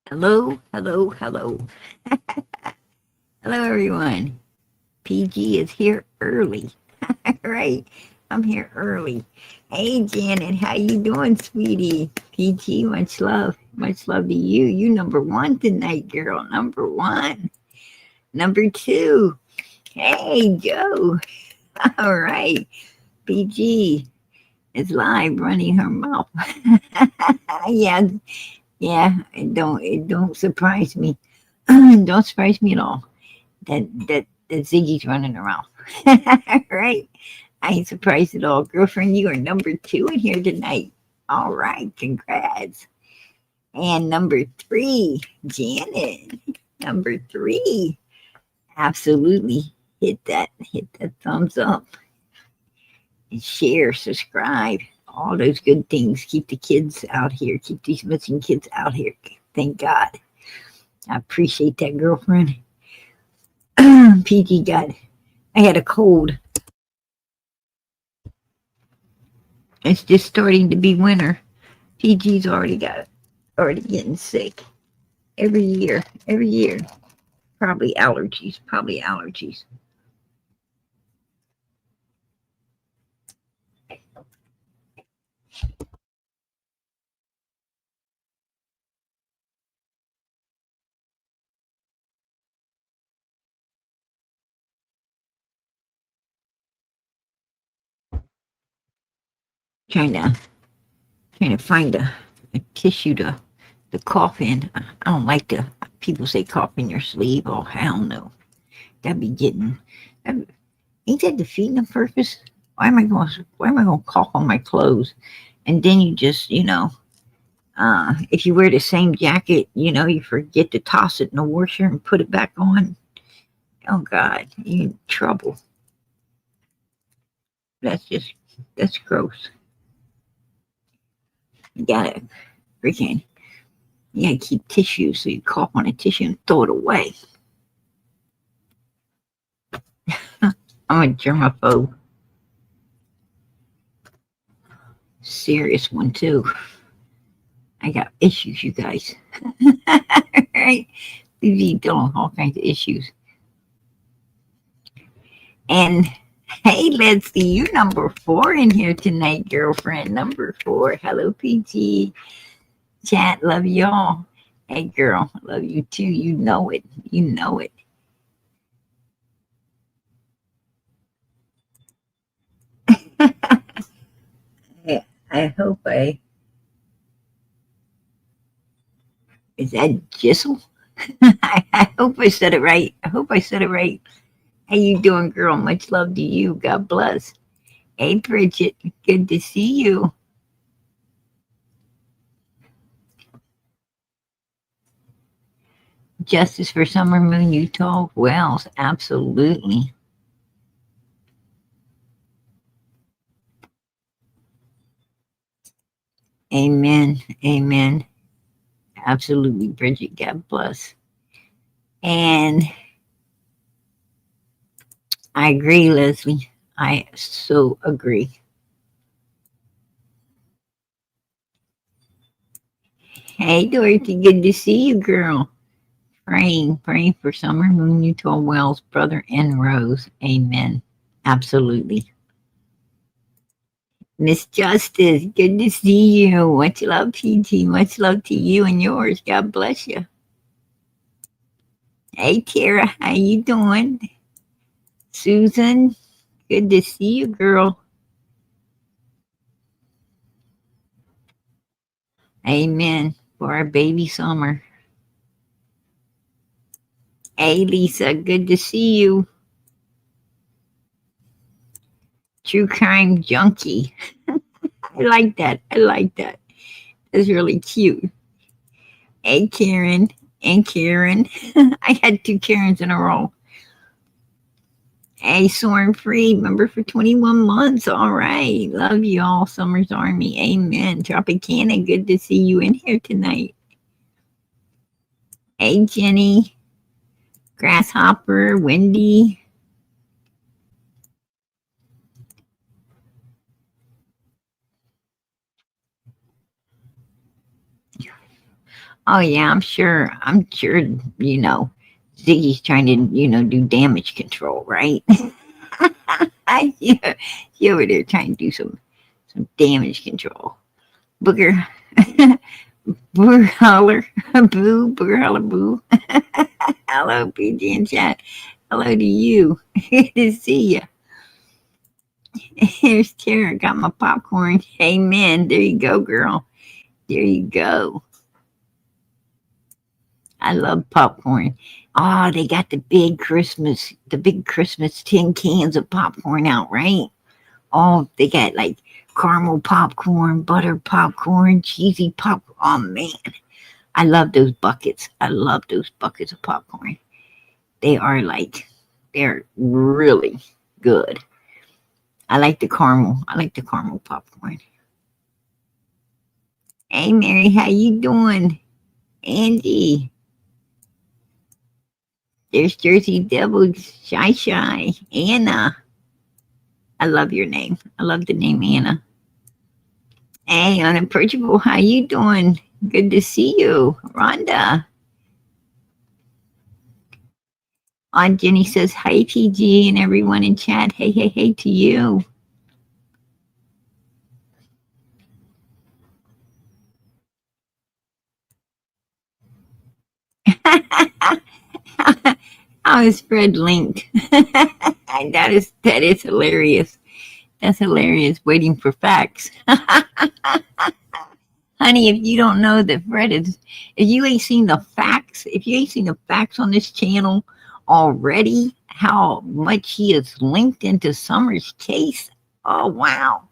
Hello, hello, hello. Hello, everyone. PG is here early. Right? I'm here early. Hey, Janet, how you doing, sweetie? PG, much love. Much love to you. You number one tonight, girl. Number one. Number two. Hey, Joe. All right. PG is live running her mouth. Yeah, yeah. It don't surprise me. Don't surprise me at all. That Ziggy's running around. Right? I ain't surprised at all. Girlfriend, you are number two in here tonight. All right, congrats. And number three, Janet. Number three. Absolutely. Hit that thumbs up and share, subscribe, all those good things. Keep the kids out here. Keep these missing kids out here. Thank God. I appreciate that, girlfriend. PG got I had a cold. It's just starting to be winter. PG's already getting sick every year. Probably allergies. Probably allergies. Trying to find a tissue to cough in. I don't like to. People say cough in your sleeve. Oh hell no. That'd be getting. That, ain't that defeating the purpose? Why am I going to cough on my clothes? And then you just if you wear the same jacket, you forget to toss it in the washer and put it back on. Oh God, you in trouble. That's just that's gross. You gotta freaking you gotta keep tissue so you cough on a tissue and throw it away. I'm a germaphobe. Serious one too. I got issues, you guys. Right? We dealing with all kinds of issues. And hey, Leslie, you number four in here tonight, girlfriend. Number four. Hello, PG. Chat, love y'all. Hey, girl, love you too. You know it. You know it. I hope is that Jissel? I hope I said it right. I hope I said it right. How you doing, girl? Much love to you. God bless. Hey, Bridget, good to see you. Justice for Summer Moon, Utah Wells. Absolutely. Amen. Amen. Absolutely, Bridget. God bless. And I agree, Leslie. I so agree. Hey, Dorothy. Good to see you, girl. Praying for Summer Moon, Utah Wells, brother, and Rose. Amen. Absolutely. Miss Justice, good to see you. Much love, PG. Much love to you and yours. God bless you. Hey, Tara, how you doing? Susan, good to see you, girl. Amen. For our baby Summer. Hey, Lisa, good to see you. True crime junkie. I like that. I like that. That's really cute. Hey, Karen. And Karen. I had two Karens in a row. Hey, Soaring Free, member for 21 months. All right. Love you all, Summer's Army. Amen. Tropicana, good to see you in here tonight. Hey, Jenny. Grasshopper, Wendy. Oh yeah, I'm sure. I'm sure. You know, Ziggy's trying to do damage control, right? Yeah, she over there trying to do some damage control. Booger, booger holler, boo, booger holler, boo. Hello, PG and chat. Hello to you. Good to see you. Here's Tara. Got my popcorn. Amen. There you go, girl. There you go. I love popcorn. Oh, they got the big Christmas tin cans of popcorn out, right? Oh, they got like caramel popcorn, butter popcorn, cheesy popcorn. Oh man, I love those buckets. I love those buckets of popcorn. They are they're really good. I like the caramel. I like the caramel popcorn. Hey Mary, how you doing? Angie, there's Jersey Devil, Shy Shy, Anna. I love your name. I love the name Anna. Hey, unapproachable, how you doing? Good to see you, Rhonda. Aunt Jenny says hi, PG, and everyone in chat. Hey, hey, hey to you. How is Fred linked? That is hilarious. That's hilarious. Waiting for facts. Honey, if you don't know that Fred is, if you ain't seen the facts, if you ain't seen the facts on this channel already, how much he is linked into Summer's case, oh wow.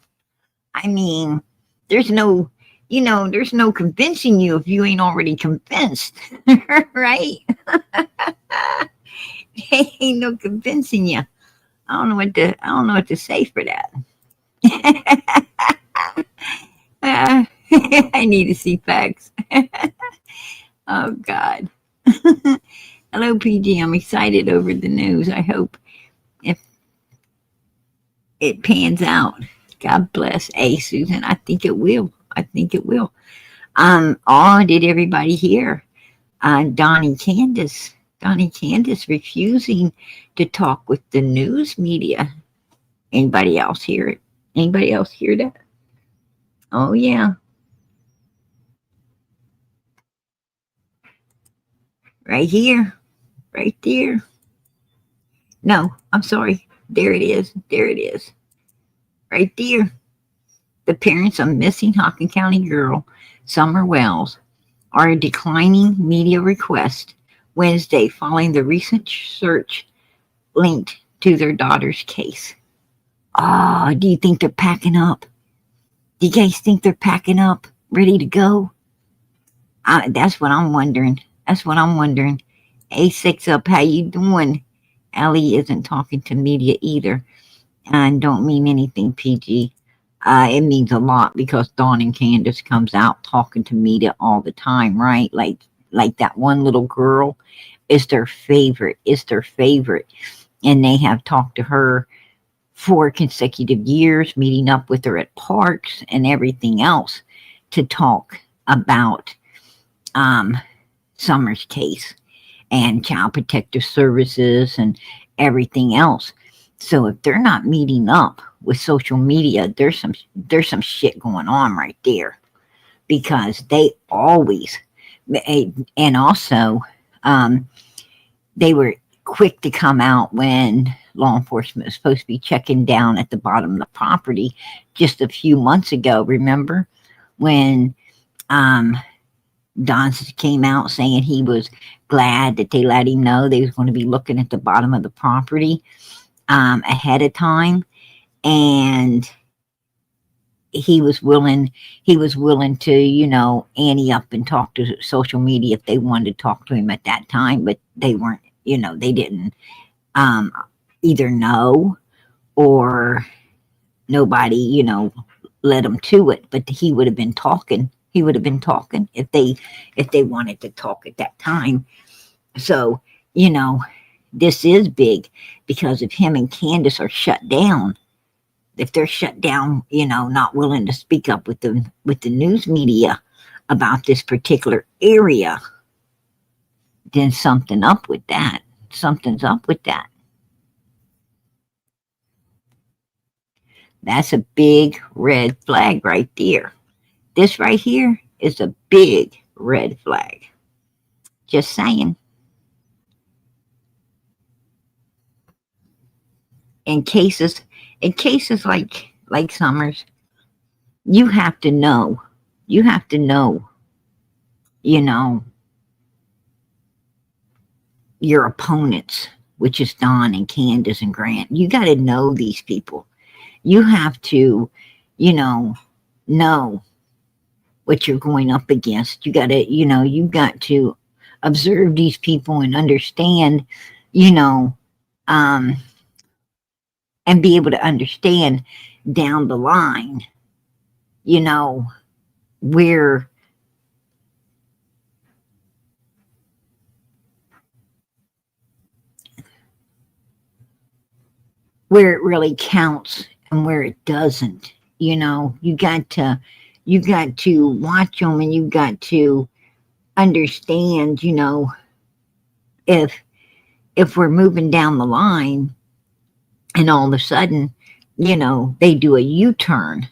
I mean, there's no, there's no convincing you if you ain't already convinced, right? Ain't no convincing you. I don't know what to say for that. I need to see facts. Oh God. Hello, PG. I'm excited over the news. I hope if it pans out. God bless. Hey, Susan. I think it will. I think it will. Oh, did everybody hear? Donnie Candus refusing to talk with the news media. Anybody else hear it? Anybody else hear that? Oh yeah, right here, right there. No, I'm sorry. There it is. There it is. Right there. The parents of missing Hockin County girl, Summer Wells, are declining media request Wednesday following the recent search linked to their daughter's case. Oh, do you think they're packing up? Do you guys think they're packing up, ready to go? That's what I'm wondering. That's what I'm wondering. A6 up, how you doing? Ellie isn't talking to media either. And don't mean anything, PG. It means a lot because Dawn and Candus comes out talking to media all the time, right? Like that one little girl is their favorite. Is their favorite. And they have talked to her 4 consecutive years, meeting up with her at parks and everything else to talk about Summer's case and Child Protective Services and everything else. So if they're not meeting up with social media, there's some shit going on right there, because they always, and also they were quick to come out when law enforcement was supposed to be checking down at the bottom of the property just a few months ago. Remember when Don came out saying he was glad that they let him know they was going to be looking at the bottom of the property ahead of time, and he was willing to ante up and talk to social media if they wanted to talk to him at that time, but they weren't, they didn't either know or nobody led him to it. But he would have been talking if they wanted to talk at that time. So this is big, because if him and Candus are shut down, if they're shut down, not willing to speak up with the news media, about this particular area, then something up with that. Something's up with that. That's a big red flag right there. This right here is a big red flag. Just saying. In cases, like Summers, you have to know. You have to know. You know your opponents, which is Don and Candus and Grant. You got to know these people. You have to, you know what you're going up against. You got to, you got to observe these people and understand, you know, um, and be able to understand down the line, where it really counts and where it doesn't. You got to watch them, and you got to understand, if we're moving down the line and all of a sudden, they do a U-turn.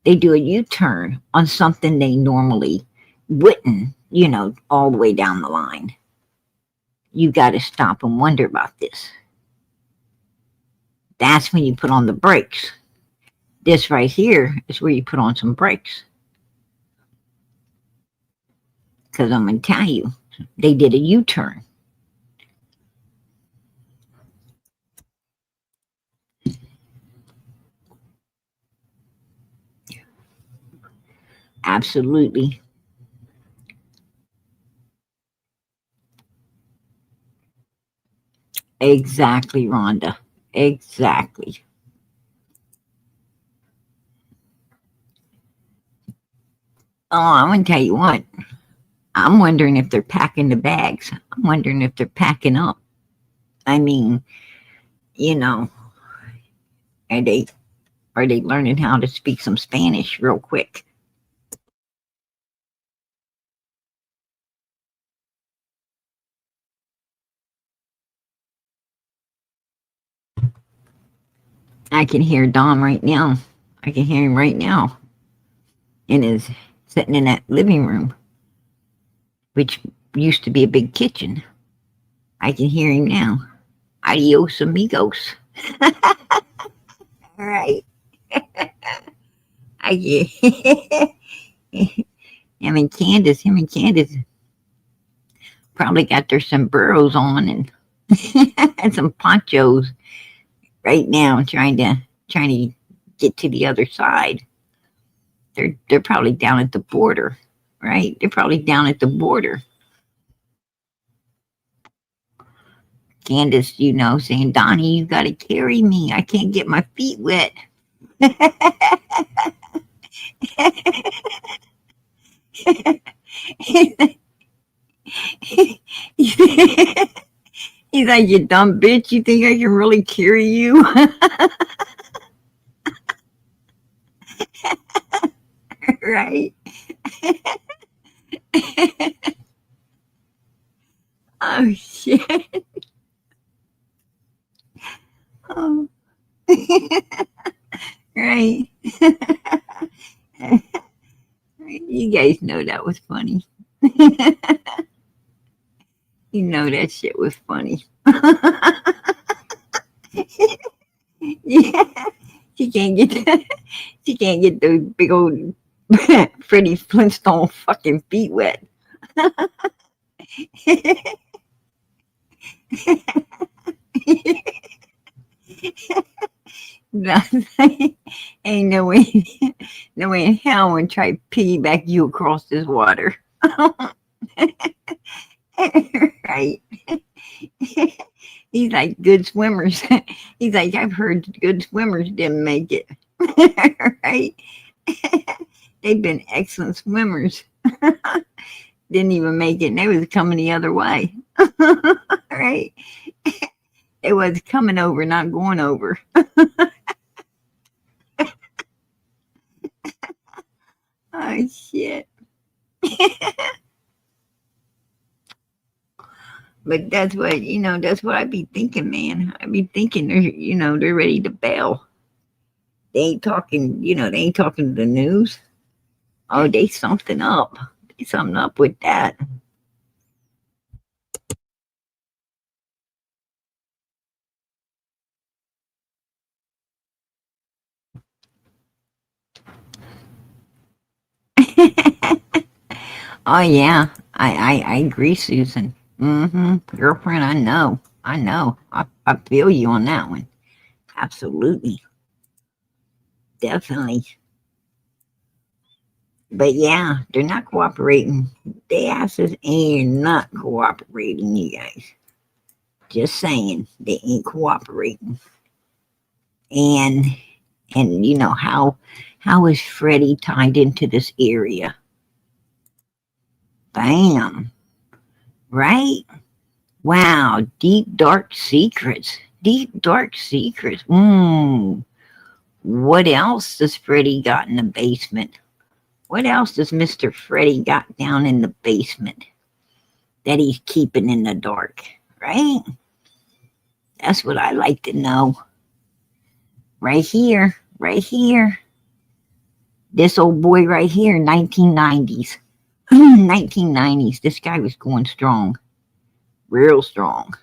They do a U-turn on something they normally wouldn't, all the way down the line. You got to stop and wonder about this. That's when you put on the brakes. This right here is where you put on some brakes. Because I'm going to tell you, they did a U-turn. Absolutely. Exactly, Rhonda. Exactly. Oh, I'm going to tell you what. I'm wondering if they're packing the bags. I'm wondering if they're packing up. I mean, are they learning how to speak some Spanish real quick? I can hear Dom right now. I can hear him right now. Sitting in that living room, which used to be a big kitchen. I can hear him now. Adios, amigos. All right. Him and Candus probably got their sombreros on and and some ponchos right now, trying to get to the other side. They're probably down at the border, right? They're probably down at the border. Candus, saying, Donnie, you got to carry me. I can't get my feet wet. He's like, you dumb bitch. You think I can really carry you? Right? Oh, shit. Oh. Right. You guys know that was funny. You know that shit was funny. Yeah. She can't get that. She can't get those big old Freddie Flintstone fucking feet wet. Ain't no way, no way in hell I would try to piggyback you across this water. Right? He's like, good swimmers. He's like, I've heard good swimmers didn't make it. Right? They've been excellent swimmers. Didn't even make it, and they was coming the other way. Right? It was coming over, not going over. Oh, shit. But that's what That's what I be thinking, man. I be thinking they're ready to bail. They ain't talking. They ain't talking to the news. Oh, they something up. They something up with that. Oh yeah, I agree, Susan. Girlfriend, I know. I know. I feel you on that one. Absolutely. Definitely. But yeah, they're not cooperating. They asses ain't not cooperating, you guys. Just saying, they ain't cooperating. And how is Freddie tied into this area? Bam. Right? Wow, deep dark secrets. Deep dark secrets. What else does Freddie got in the basement? What else does Mr. Freddie got down in the basement that he's keeping in the dark? Right? That's what I like to know. Right here. Right here. This old boy right here, 1990s. 1990s. This guy was going strong. Real strong.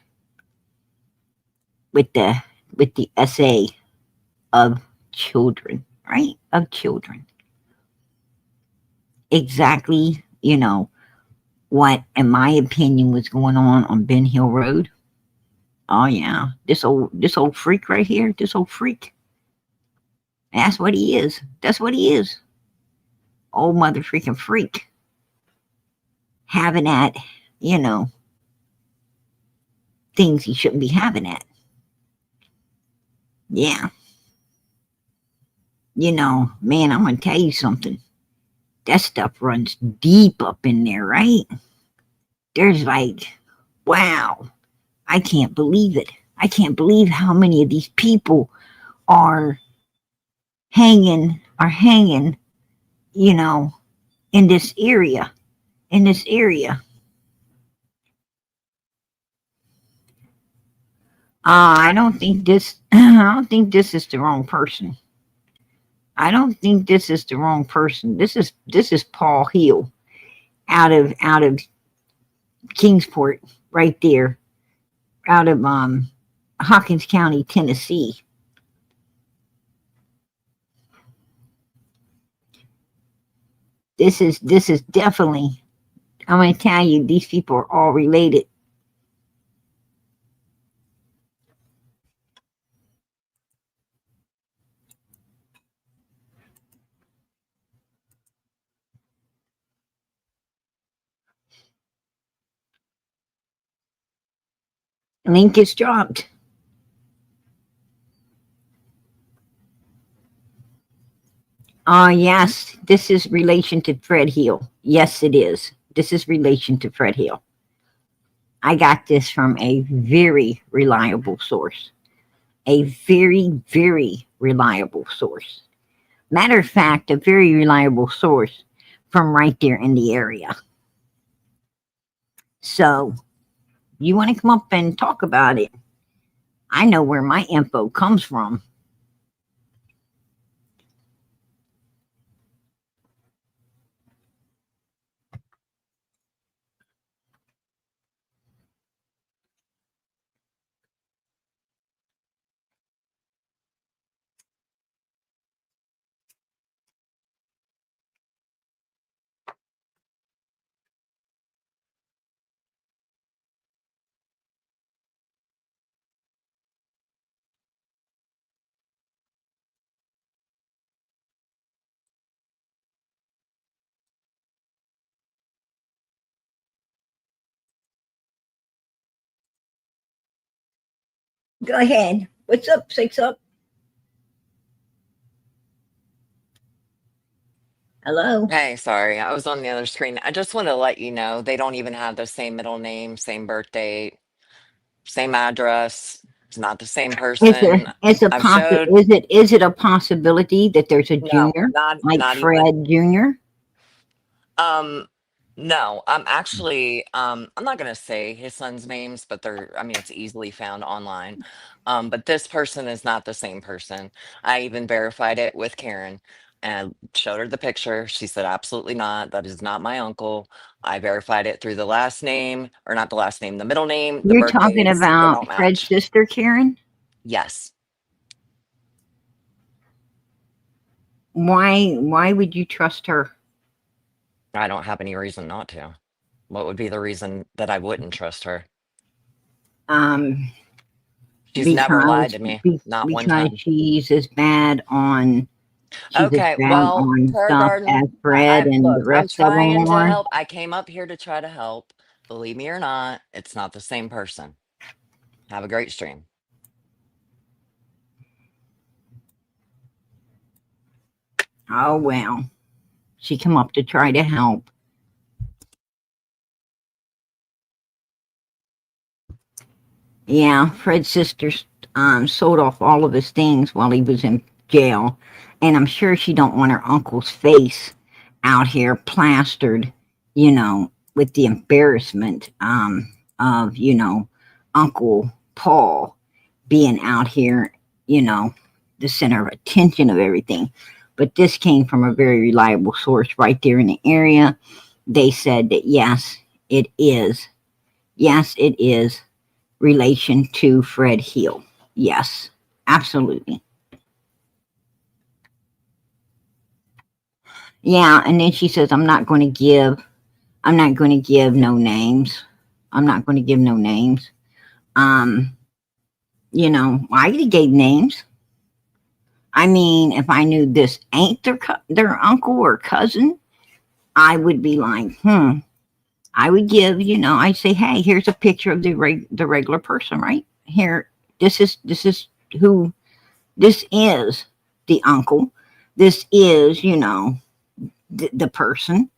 With the essay of children, right? Of children. Exactly, what, in my opinion, was going on Ben Hill Road. Oh yeah, this old freak right here, this old freak. That's what he is. That's what he is. Old mother freaking freak. Having at, you know, things he shouldn't be having at. Yeah. Man, I'm gonna tell you something. That stuff runs deep up in there, right? There's like, wow, I can't believe it. I can't believe how many of these people are hanging, you know, in this area. In this area. I don't think this I don't think this is the wrong person. I don't think this is the wrong person. This is Paul Hill out of Kingsport right there. Out of Hawkins County, Tennessee. This is definitely, I'm gonna tell you, these people are all related. Link is dropped. Yes, this is relation to Fred Hill. Yes, it is. This is relation to Fred Hill. I got this from a very reliable source. A very, very reliable source. Matter of fact, a very reliable source from right there in the area. So, you want to come up and talk about it? I know where my info comes from. Go ahead. What's up, Six Up? Hello? Hey, sorry, I was on the other screen. I just want to let you know they don't even have the same middle name, same birth date, same address. It's not the same person. I've showed Is it a possibility that there's a no, junior, not like not even Fred Jr.? um No, I'm actually, I'm not gonna say his son's names, but I mean, it's easily found online. But this person is not the same person. I even verified it with Karen and showed her the picture. She said, absolutely not. That is not my uncle. I verified it through the last name, or not the last name, the middle name, the You're birth talking dates, they about don't Fred's match. sister, Karen? Yes, Why would you trust her? I don't have any reason not to. What would be the reason that I wouldn't trust her? Um, She's never lied because to me, not one because time. she's as Okay, bad well, on prayer stuff as garden. Fred and Look, the I'm rest of them trying to are. help. I came up here to try to help. Believe me or not, it's not the same person. Have a great stream. Oh well, she come up to try to help. Yeah, Fred's sister sold off all of his things while he was in jail, and I'm sure she don't want her uncle's face out here plastered, with the embarrassment of Uncle Paul being out here, you know, the center of attention of everything. But this came from a very reliable source right there in the area. They said that yes, it is. Yes, it is relation to Fred Hill. Yes, absolutely. Yeah, and then she says, I'm not going to give no names. I'm not going to give no names. Um, I already gave names. I mean, if I knew this ain't their uncle or cousin, I would be like, I would give, I'd say, hey, here's a picture of the regular person, right here. This is who this is the uncle. This is, the person.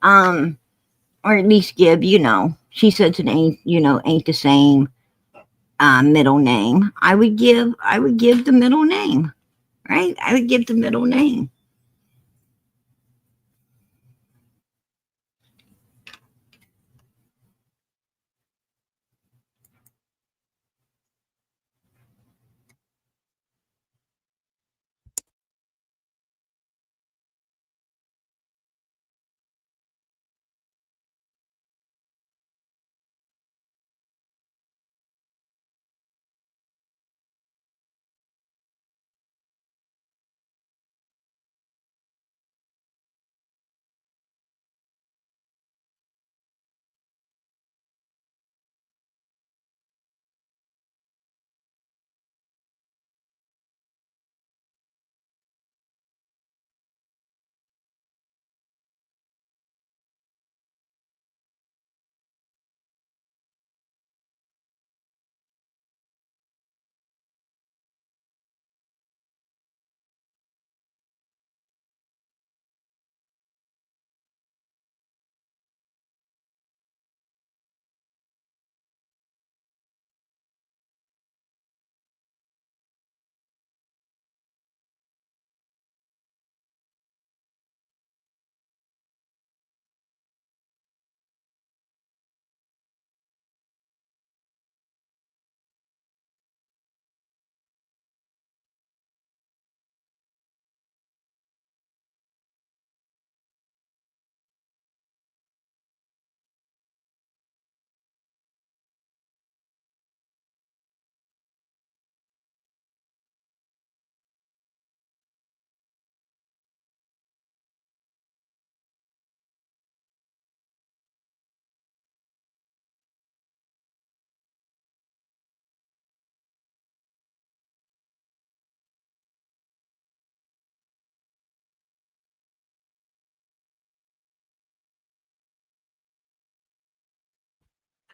Um, or at least give, she says it ain't, ain't the same middle name. I would give the middle name, right? I would give the middle name.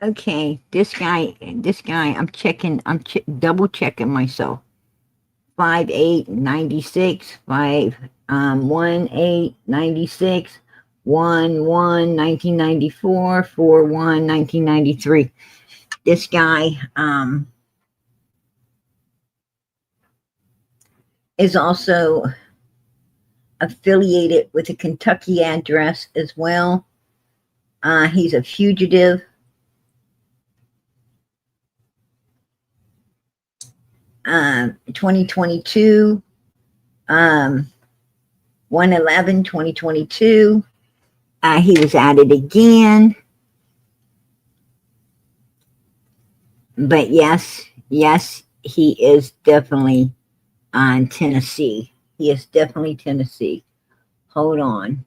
Okay, this guy, double checking myself. 5'8", 96", 1'8", 96", 1'1", 1994, 4'1", 1993. This guy is also affiliated with a Kentucky address as well. He's a fugitive. 2022, 1/11, 2022. He was at it again. But yes, he is definitely on Tennessee. He is definitely Tennessee. Hold on.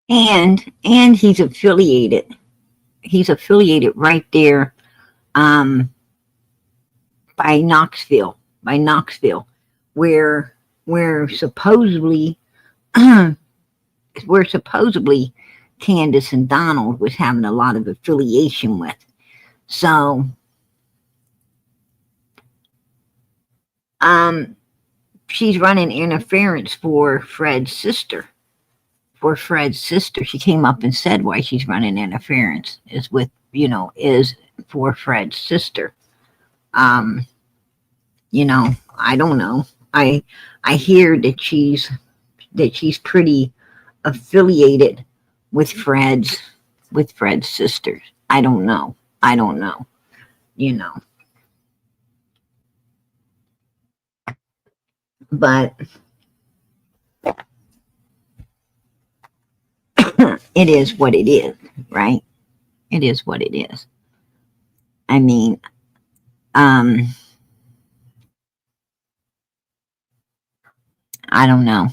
And he's affiliated. He's affiliated right there, um, by Knoxville, by Knoxville, where where supposedly where supposedly Candace and Donald was having a lot of affiliation with. So um, she's running interference for Fred's sister. For Fred's sister, she came up and said why she's running interference is with is for Fred's sister. Um, I don't know. I I hear that she's pretty affiliated with Fred's sisters. I don't know. I don't know. You know, but it is what it is, right? It is what it is. I mean, um, I don't know.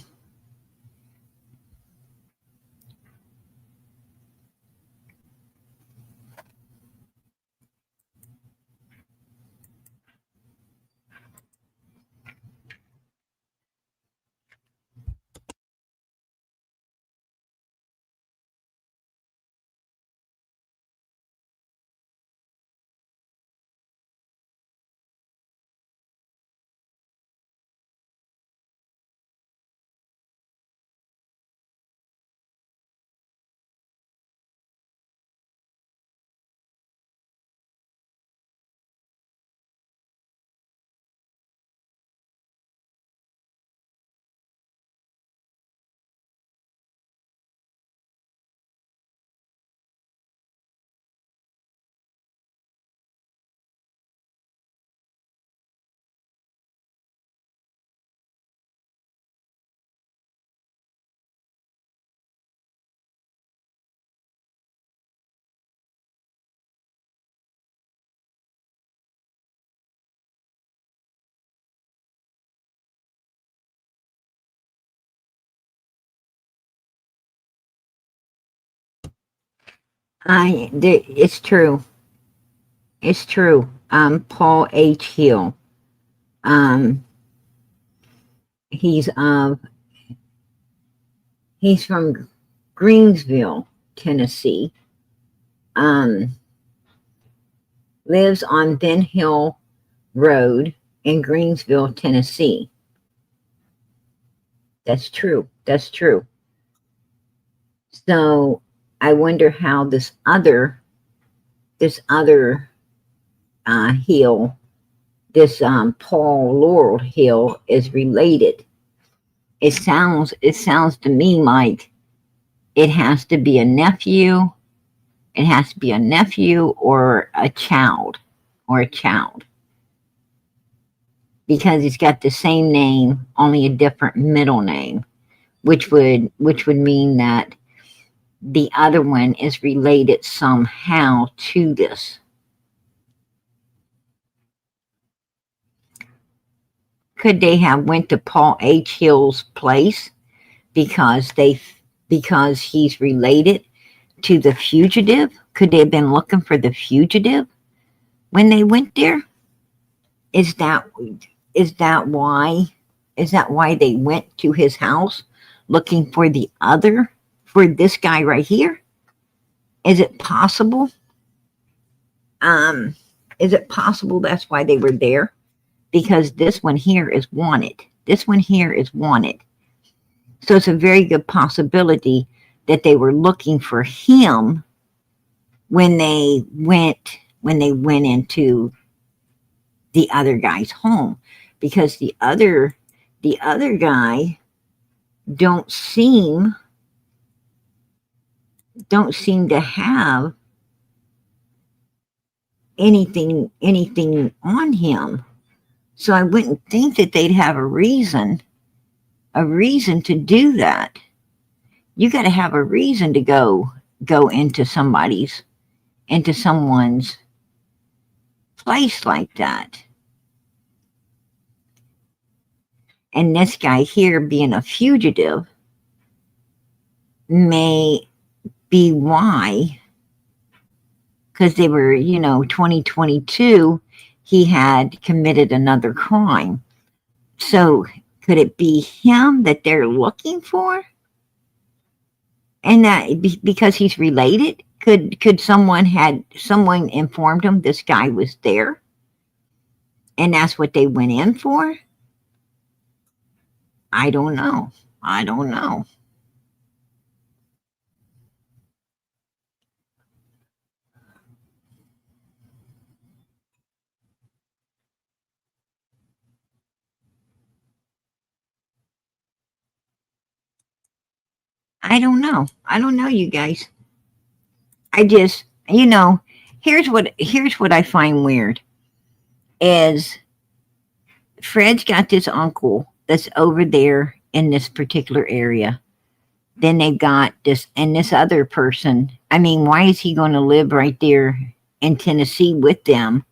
It's true. It's true. Paul H. Hill. Um, he's of he's from Greensville, Tennessee. Um, lives on Ben Hill Road in Greensville, Tennessee. That's true. That's true. So I wonder how this other hill, this Paul Laurel Hill, is related. It sounds to me like it has to be a nephew. It has to be a nephew or a child, because he's got the same name, only a different middle name, which would mean that the other one is related somehow to this. Could they have went to Paul H. Hill's place because because he's related to the fugitive? Could they have been looking for the fugitive when they went there? Is that is that why is that why they went to his house looking for this guy right here? Is it possible? Um, is it possible that's why they were there? Because this one here is wanted. This one here is wanted. So it's a very good possibility that they were looking for him when they went into the other guy's home, because the other guy don't seem don't seem to have anything on him. So I wouldn't think that they'd have a reason to do that. You got to have a reason to go into someone's place like that. And this guy here being a fugitive may be why, because they were, 2022, he had committed another crime. So could it be him that they're looking for? And that because he's related, could someone informed him this guy was there, and that's what they went in for? I don't know. I don't know. I don't know. I don't know, you guys. I just, here's what I find weird is Fred's got this uncle that's over there in this particular area. Then they've got this other person. I mean, why is he going to live right there in Tennessee with them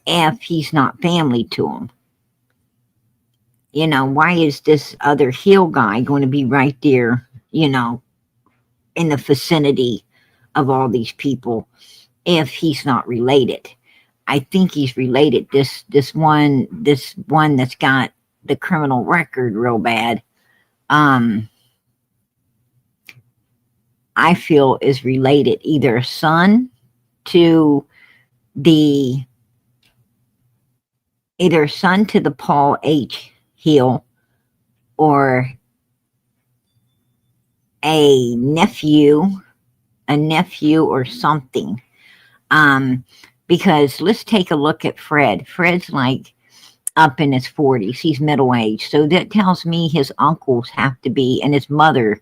if he's not family to them? Why is this other Hill guy going to be right there, in the vicinity of all these people if he's not related? I think he's related. This one that's got the criminal record real bad, I feel is related, either a son to the Paul H. Hill, or a nephew or something. Because let's take a look at Fred. Fred's like up in his 40s. He's middle aged. So that tells me his uncles have to be, and his mother,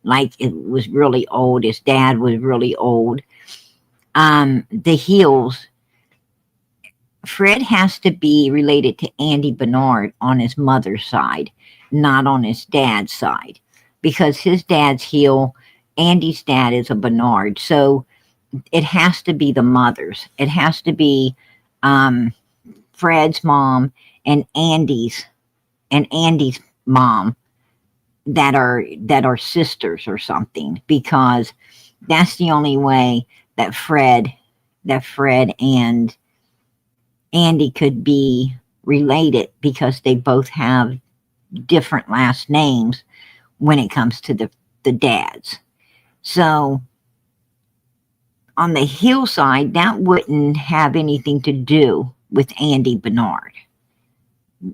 like, it was really old. His dad was really old. The Hills, Fred has to be related to Andy Bernard on his mother's side, not on his dad's side, because his dad's Hill, Andy's dad is a Bernard. So it has to be the mothers. It has to be Fred's mom and Andy's mom that are sisters or something, because that's the only way that Fred and Andy could be related because they both have different last names when it comes to the dads. So on the hillside, that wouldn't have anything to do with Andy Bernard.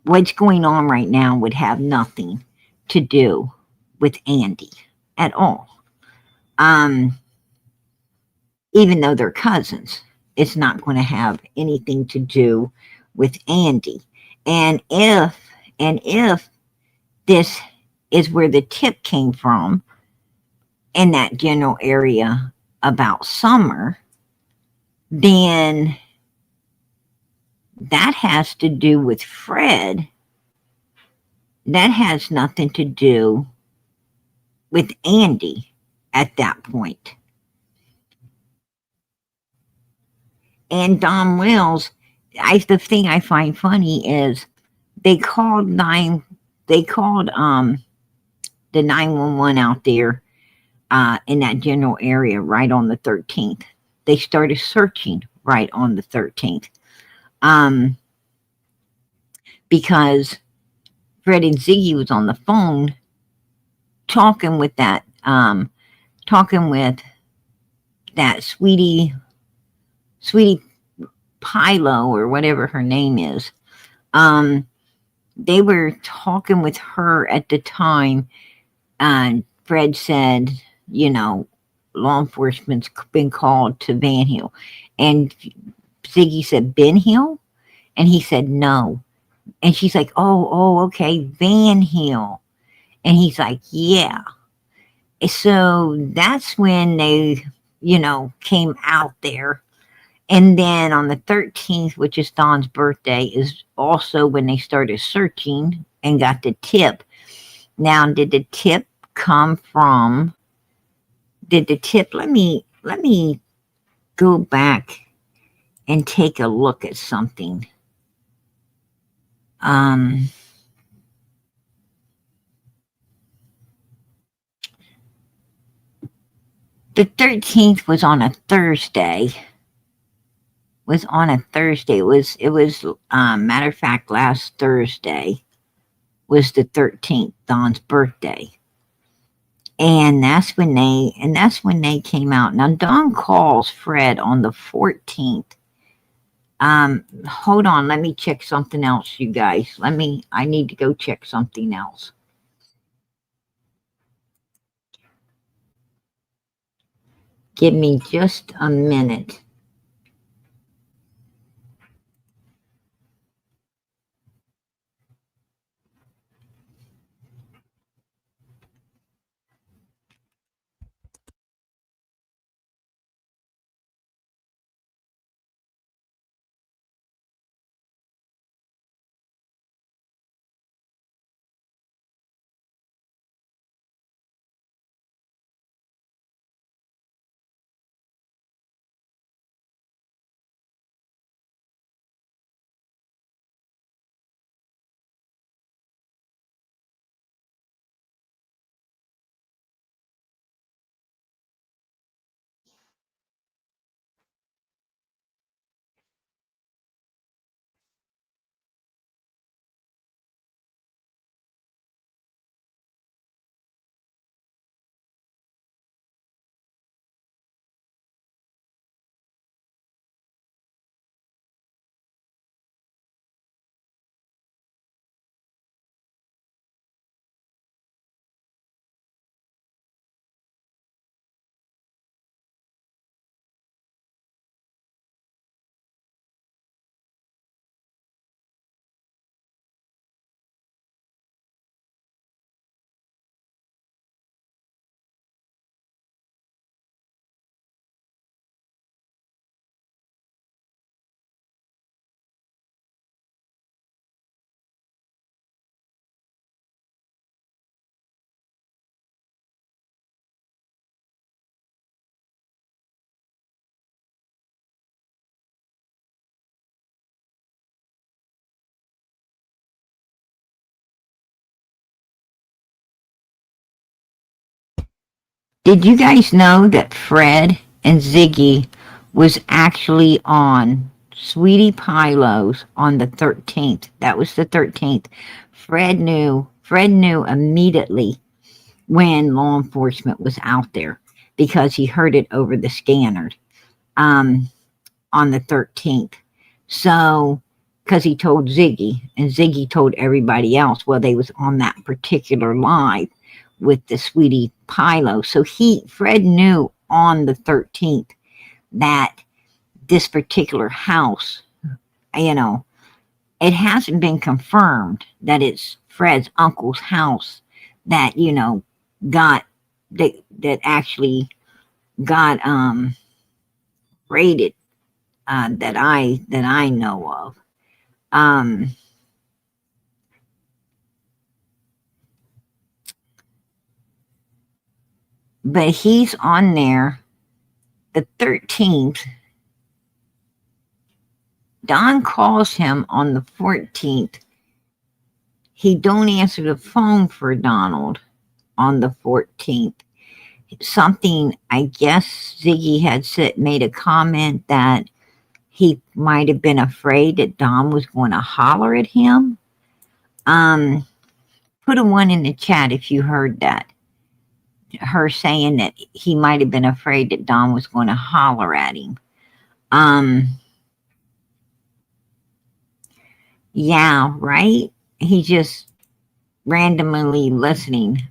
What's going on right now would have nothing to do with Andy at all. Um, Even though they're cousins, it's not going to have anything to do with Andy. And if this is where the tip came from in that general area about Summer, then that has to do with Fred. That has nothing to do with Andy at that point. And Don Wells, the thing I find funny is they called the 911 out there in that general area right on the 13th. They started searching right on the 13th. Because Fred and Ziggy was on the phone talking with that sweetie Pilo or whatever her name is. They were talking with her at the time, and Fred said, law enforcement's been called to Van Hill. And Ziggy said, Ben Hill? And he said, no. And she's like, okay, Van Hill. And he's like, yeah. So that's when they, came out there. And then on the 13th, which is Don's birthday, is also when they started searching and got the tip. Now, did the tip let me go back and take a look at something. The 13th was on a Thursday. It was matter of fact, last Thursday was the 13th, Don's birthday. And that's when they came out. Now Don calls Fred on the 14th. Hold on, let me check something else, you guys. I need to go check something else. Give me just a minute. Did you guys know that Fred and Ziggy was actually on Sweetie Pilo's on the 13th. That was the 13th. Fred knew immediately when law enforcement was out there because he heard it over the scanner um, on the 13th. So, because he told Ziggy, and Ziggy told everybody else, well, they was on that particular live with the Sweetie Pilo. So Fred knew on the 13th that this particular house, you know, it hasn't been confirmed that it's Fred's uncle's house that, got, that actually got raided, that I know of. Um, but he's on there the 13th. Don calls him on the 14th. He don't answer the phone for Donald on the 14th. Something, I guess Ziggy had made a comment that he might have been afraid that Don was going to holler at him. Put a 1 in the chat if you heard that. Her saying that he might have been afraid that Don was going to holler at him. Yeah, right? He just randomly listening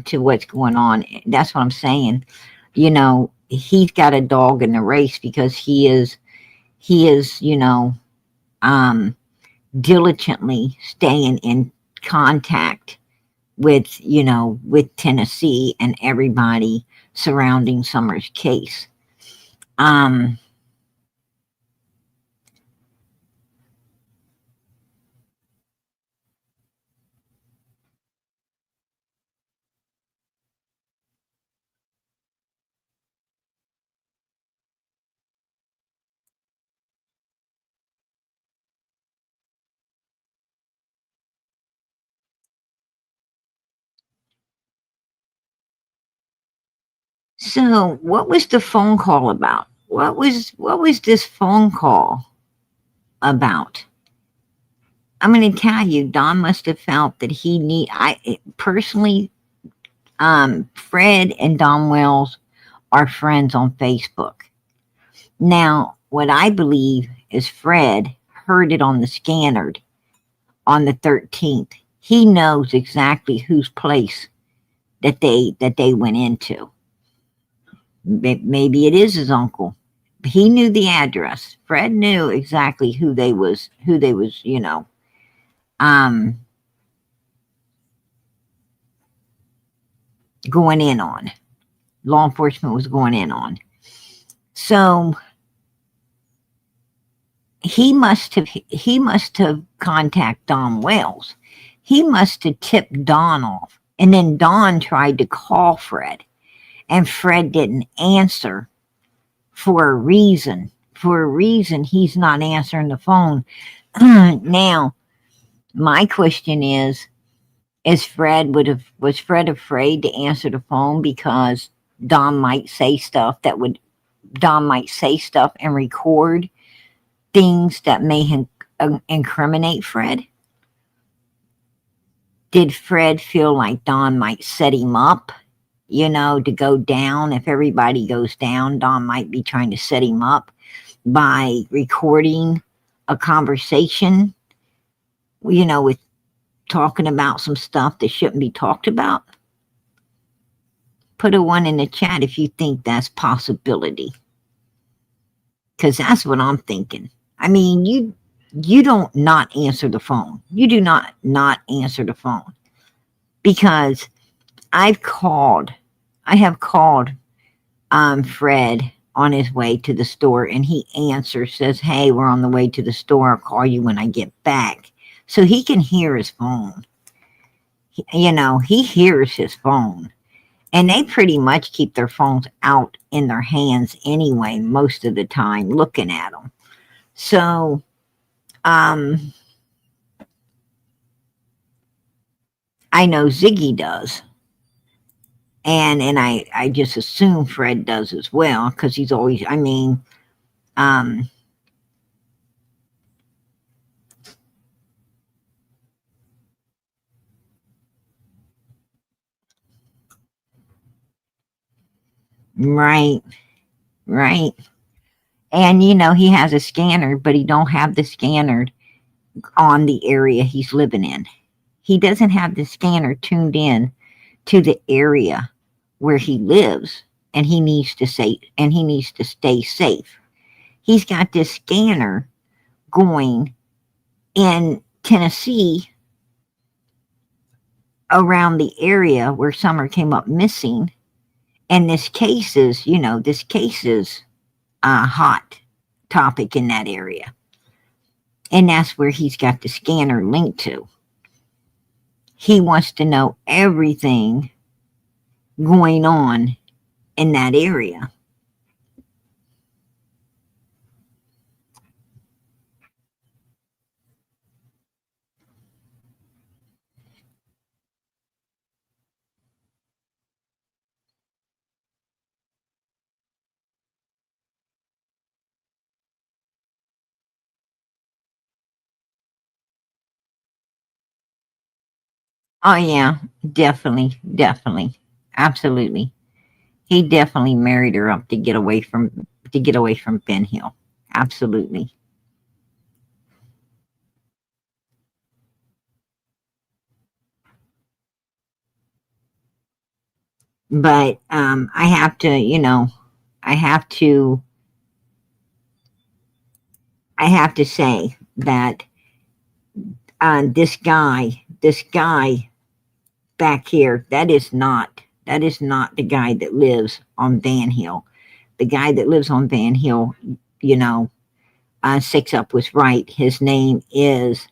to what's going on. That's what I'm saying. He's got a dog in the race because he is, diligently staying in contact with Tennessee and everybody surrounding Summer's case. So, what was the phone call about? What was this phone call about? I'm going to tell you, Don must have felt that personally, Fred and Don Wells are friends on Facebook. Now, what I believe is Fred heard it on the scanner on the 13th. He knows exactly whose place that they went into. Maybe it is his uncle. He knew the address. Fred knew exactly who they was, going in on. Law enforcement was going in on. So he must have contacted Don Wells. He must have tipped Don off. And then Don tried to call Fred. And Fred didn't answer for a reason. For a reason, he's not answering the phone. Now, my question was Fred afraid to answer the phone because Don might say stuff and record things that may incriminate Fred? Did Fred feel like Don might set him up, to go down? If everybody goes down, Don might be trying to set him up by recording a conversation, with talking about some stuff that shouldn't be talked about. Put a 1 in the chat if you think that's possibility. Because that's what I'm thinking. I mean, you don't not answer the phone. You do not answer the phone. Because I have called Fred on his way to the store, and he answers, says, hey, we're on the way to the store. I'll call you when I get back. So he can hear his phone. He hears his phone. And they pretty much keep their phones out in their hands anyway, most of the time, looking at them. So, I know Ziggy does. And I just assume Fred does as well, because he's always, Right, right. And he has a scanner, but he don't have the scanner on the area he's living in. He doesn't have the scanner tuned in to the area where he lives, and he needs to stay safe. He's got this scanner going in Tennessee around the area where Summer came up missing, and this case is a hot topic in that area, and that's where he's got the scanner linked to. He wants to know everything going on in that area. Oh yeah, definitely, definitely, absolutely. He definitely married her up to get away from Ben Hill. Absolutely. But I have to, I have to, I have to say that this guy back here, that is not the guy that lives on Van Hill. The guy that lives on Van Hill, you know, Six Up was right. His name is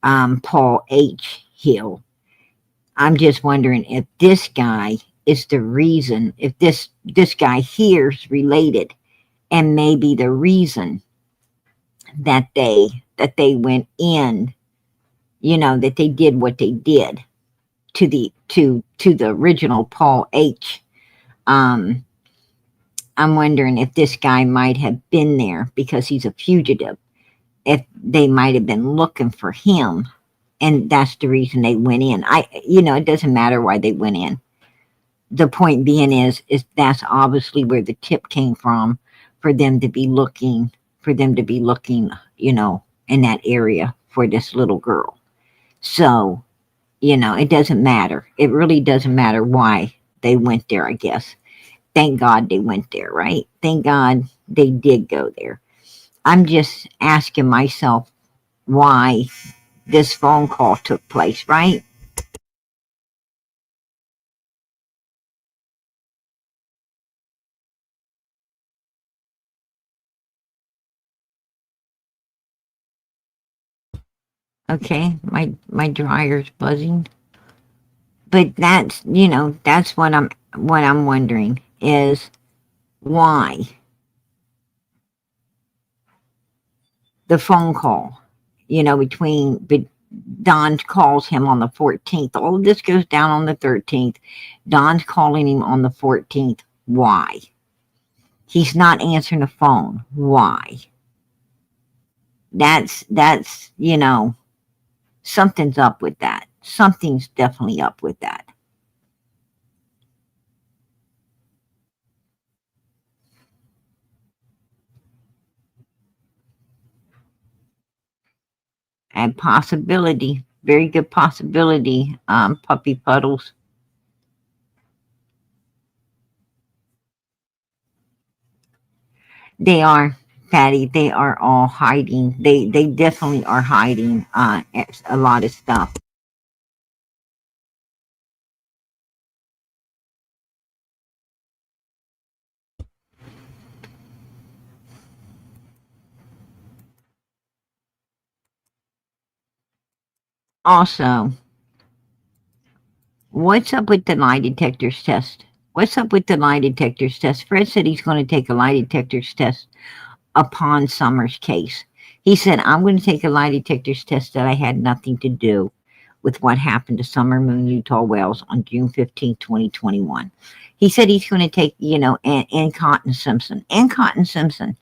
Paul H. Hill. I'm just wondering if this guy is the reason, if this guy here's related, and maybe the reason that they went in, that they did what they did to the original Paul H. Um, I'm wondering if this guy might have been there because he's a fugitive. If they might have been looking for him, and that's the reason they went in. It doesn't matter why they went in. The point being is that's obviously where the tip came from for them to be looking, in that area for this little girl. So, it doesn't matter. It really doesn't matter why they went there, I guess. Thank God they went there, right? Thank God they did go there. I'm just asking myself why this phone call took place, right? Okay, my dryer's buzzing. But that's what I'm wondering is why the phone call, between Don calls him on the 14th. All of this goes down on the 13th. Don's calling him on the 14th. Why? He's not answering the phone. Why? That's something's up with that. Something's definitely up with that. And possibility, very good possibility, puppy puddles. They are, Patty. They are all hiding. They definitely are hiding a lot of stuff. Also, what's up with the lie detectors test? What's up with the lie detectors test? Fred said he's going to take a lie detectors test upon Summer's case. He said, I'm going to take a lie detectors test that I had nothing to do with what happened to Summer Moon Utah Wells on June 15th, 2021. He said he's going to take, and Cotton Simpson. And Cotton Simpson.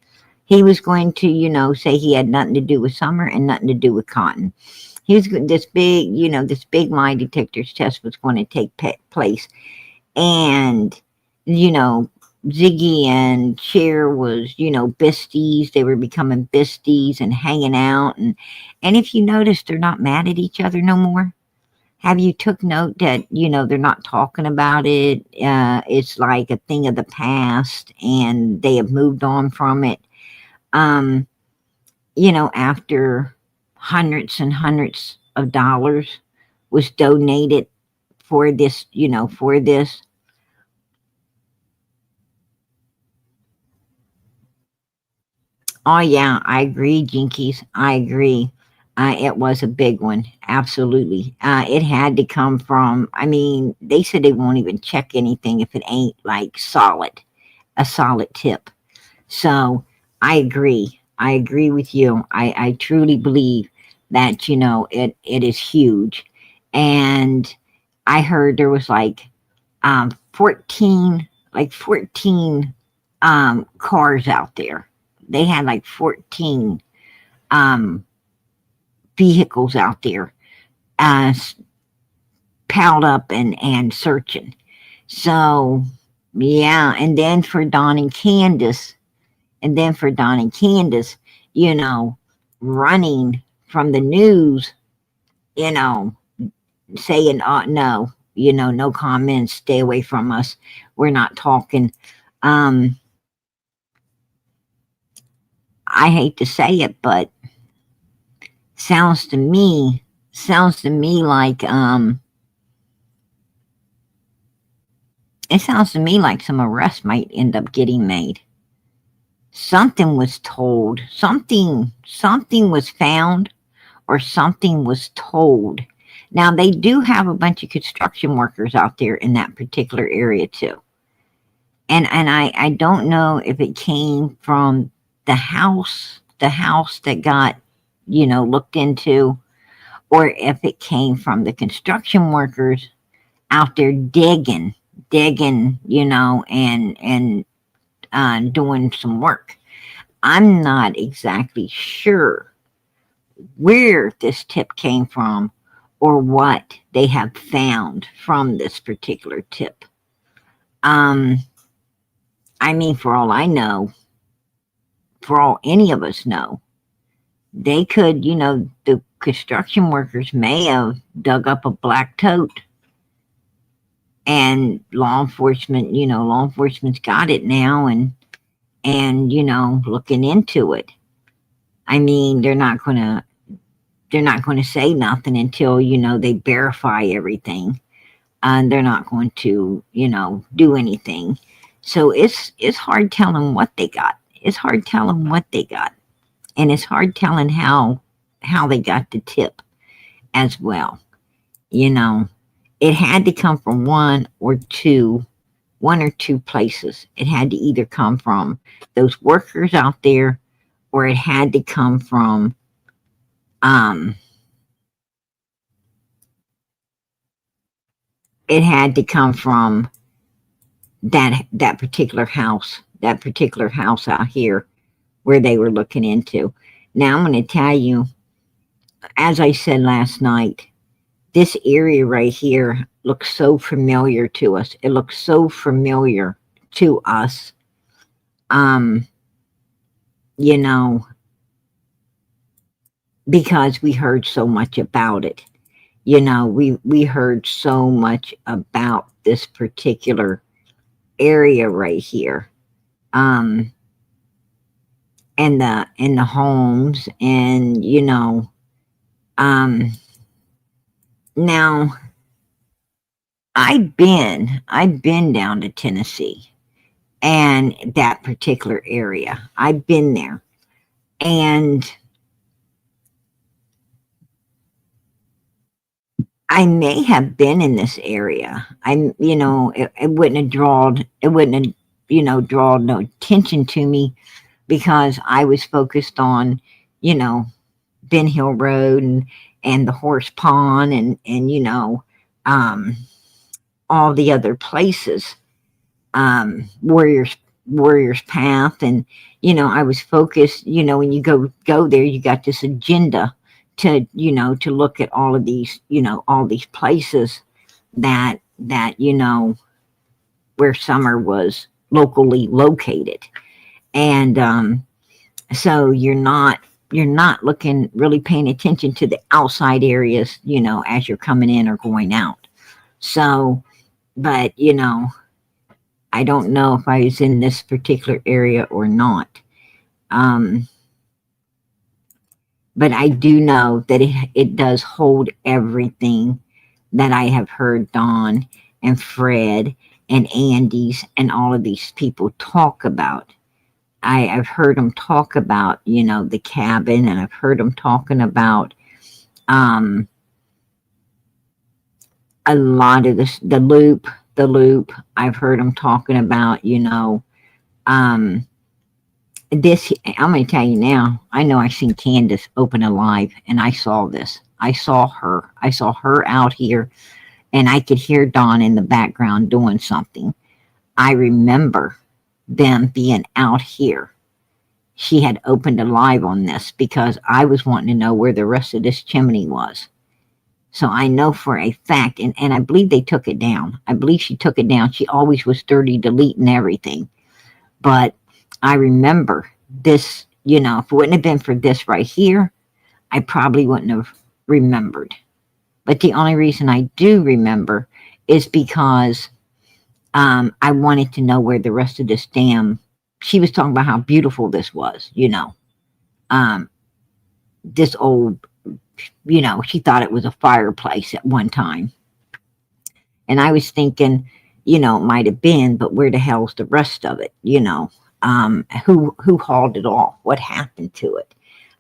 He was going to, say he had nothing to do with Summer and nothing to do with Cotton. He was this big lie detectors test was going to take place, and you know Ziggy and Cher was, besties. They were becoming besties and hanging out. And if you notice, they're not mad at each other no more. Have you took note that, they're not talking about it? It's like a thing of the past and they have moved on from it. Um, after hundreds and hundreds of dollars was donated for this, for this. Oh yeah, I agree, Jinkies. I agree. It was a big one, absolutely. It had to come from. I mean, they said they won't even check anything if it ain't like solid, a solid tip. So I agree. I agree with you. I truly believe that it is huge, and I heard there was like 14 cars out there. They had like 14 um, vehicles out there uh, piled up and searching. So, yeah. And then for Don and Candace, running from the news, you know, saying, no, no comments, stay away from us. We're not talking. Um, I hate to say it, but sounds to me sounds to me like it sounds to me like some arrests might end up getting made. Something was told, something was found, or something was told. Now they do have a bunch of construction workers out there in that particular area too. And I don't know if it came from the house that got, looked into, or if it came from the construction workers out there digging, and doing some work. I'm not exactly sure where this tip came from or what they have found from this particular tip. Um, I mean, for all I know, for all any of us know, they could, the construction workers may have dug up a black tote, and law enforcement's got it now, and looking into it. I mean, they're not going to say nothing until they verify everything, and they're not going to do anything. So it's hard telling what they got. It's hard telling what they got, and it's hard telling how they got the tip as well. You know, it had to come from one or two places. It had to either come from those workers out there, or it had to come from um it had to come from that particular house out here where they were looking into. Now I'm going to tell you, as I said last night, this area right here looks so familiar to us. It looks so familiar to us. Um, you know, because we heard so much about it. We heard so much about this particular area right here. Um, and the homes, and um now I've been down to Tennessee and that particular area. I've been there, and I may have been in this area. It wouldn't have drawn no attention to me, because I was focused on, you know, Ben Hill Road, and the horse pond, and um, all the other places, Warriors Path, and I was focused. When you go there, you got this agenda to look at all these places that where summer was. locally located. And so you're not looking really paying attention to the outside areas, as you're coming in or going out. So, but I don't know if I was in this particular area or not. Um, but I do know that it does hold everything that I have heard Don and Fred and Andy's and all of these people talk about. I've heard them talk about, the cabin, and I've heard them talking about um, a lot of this, the loop. I've heard them talking about, um, this. I'm going to tell you now. I know I seen Candus open alive, and I saw this. I saw her. I saw her out here, and I could hear Dawn in the background doing something. I remember them being out here. She had opened a live on this because I was wanting to know where the rest of this chimney was. So I know for a fact, and I believe they took it down. I believe she took it down. She always was dirty, deleting everything. But I remember this, if it wouldn't have been for this right here, I probably wouldn't have remembered. But the only reason I do remember is because I wanted to know where the rest of this dam. She was talking about how beautiful this was, this old, she thought it was a fireplace at one time. And I was thinking, it might have been, but where the hell's the rest of it? Who hauled it off? What happened to it?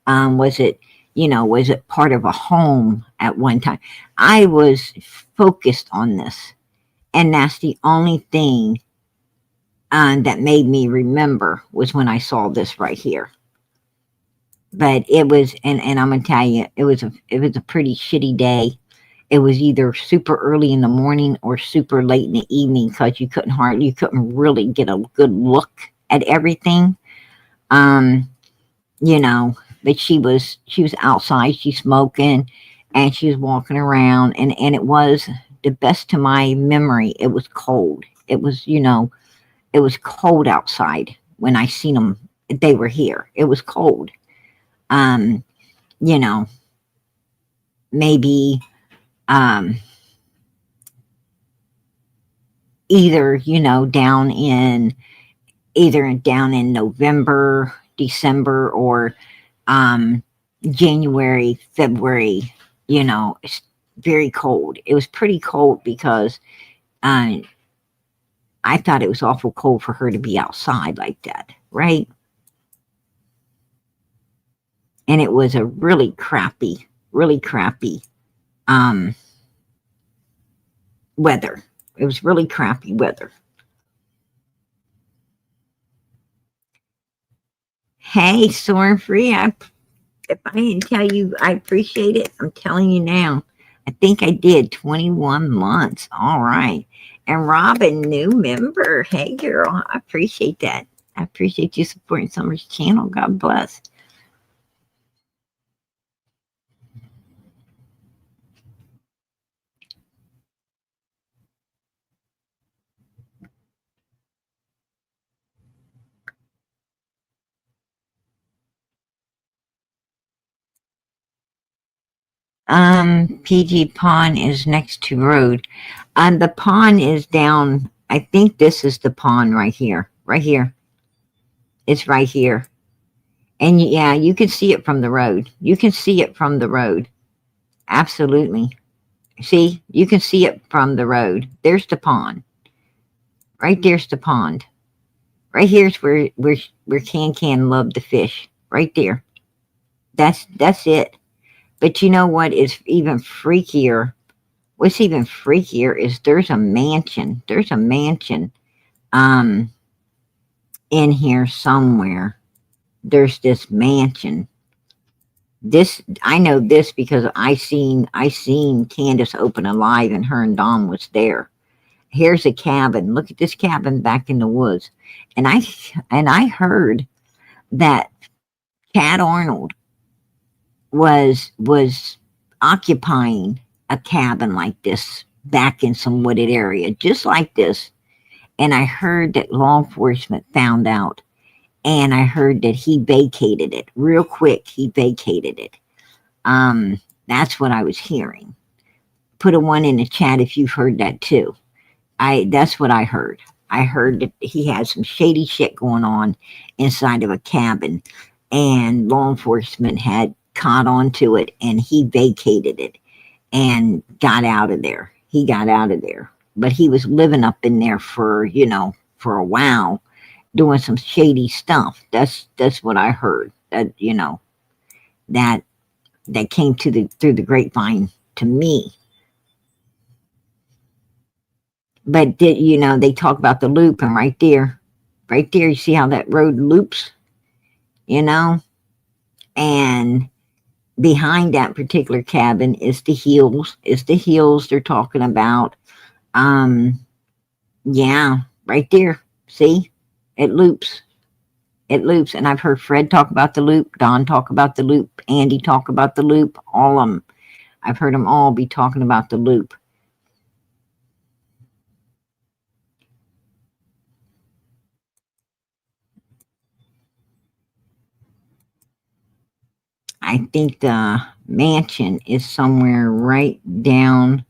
Was it part of a home at one time? I was focused on this, and that's the only thing that made me remember was when I saw this right here. But it was, and I'm gonna tell you, it was a pretty shitty day. It was either super early in the morning or super late in the evening because you couldn't really get a good look at everything. Um, but she was outside, she's smoking, and she was walking around, and it was, the best to my memory, it was cold. It was, it was cold outside when I seen them. They were here. It was cold. Um, you know, maybe either down in November, December, or um, January, February. It's very cold. It was pretty cold because I thought it was awful cold for her to be outside like that, right? And it was a really crappy um, weather. It was really crappy weather. Hey, Soaring Free, if I didn't tell you I appreciate it, I'm telling you now. I think I did 21 months. All right. And Robin, new member. Hey, girl, I appreciate that. I appreciate you supporting Summer's channel. God bless. PG Pond is next to road. The pond is down. I think this is the pond right here. Right here. It's right here. And yeah, you can see it from the road. You can see it from the road. Absolutely. See, you can see it from the road. There's the pond. Right there's the pond. Right here's where Can loved to fish. Right there. That's it. But you know what is even freakier? What's even freakier is there's a mansion. There's a mansion in here somewhere. There's this mansion. This I know this because I seen Candus open alive, and her and Dom was there. Here's a cabin. Look at this cabin back in the woods. And I heard that Cat Arnold was occupying a cabin like this back in some wooded area, just like this. and I heard that law enforcement found out, and I heard that he vacated it real quick. He vacated it. That's what I was hearing. Put a one in the chat if you've heard that too. I That's what I heard. I heard that he had some shady shit going on inside of a cabin, and law enforcement had caught on to it, and he vacated it and got out of there. He got out of there, but he was living up in there for for a while, doing some shady stuff. That's what I heard. That that came to the through the grapevine to me. But did they talk about the loop, and right there, you see how that road loops, you know, and behind that particular cabin is the hills. Is the hills they're talking about? Um, yeah, right there. See, it loops. It loops, and I've heard Fred talk about the loop, Don talk about the loop, Andy talk about the loop. All of them. I've heard them all be talking about the loop. I think the mansion is somewhere right down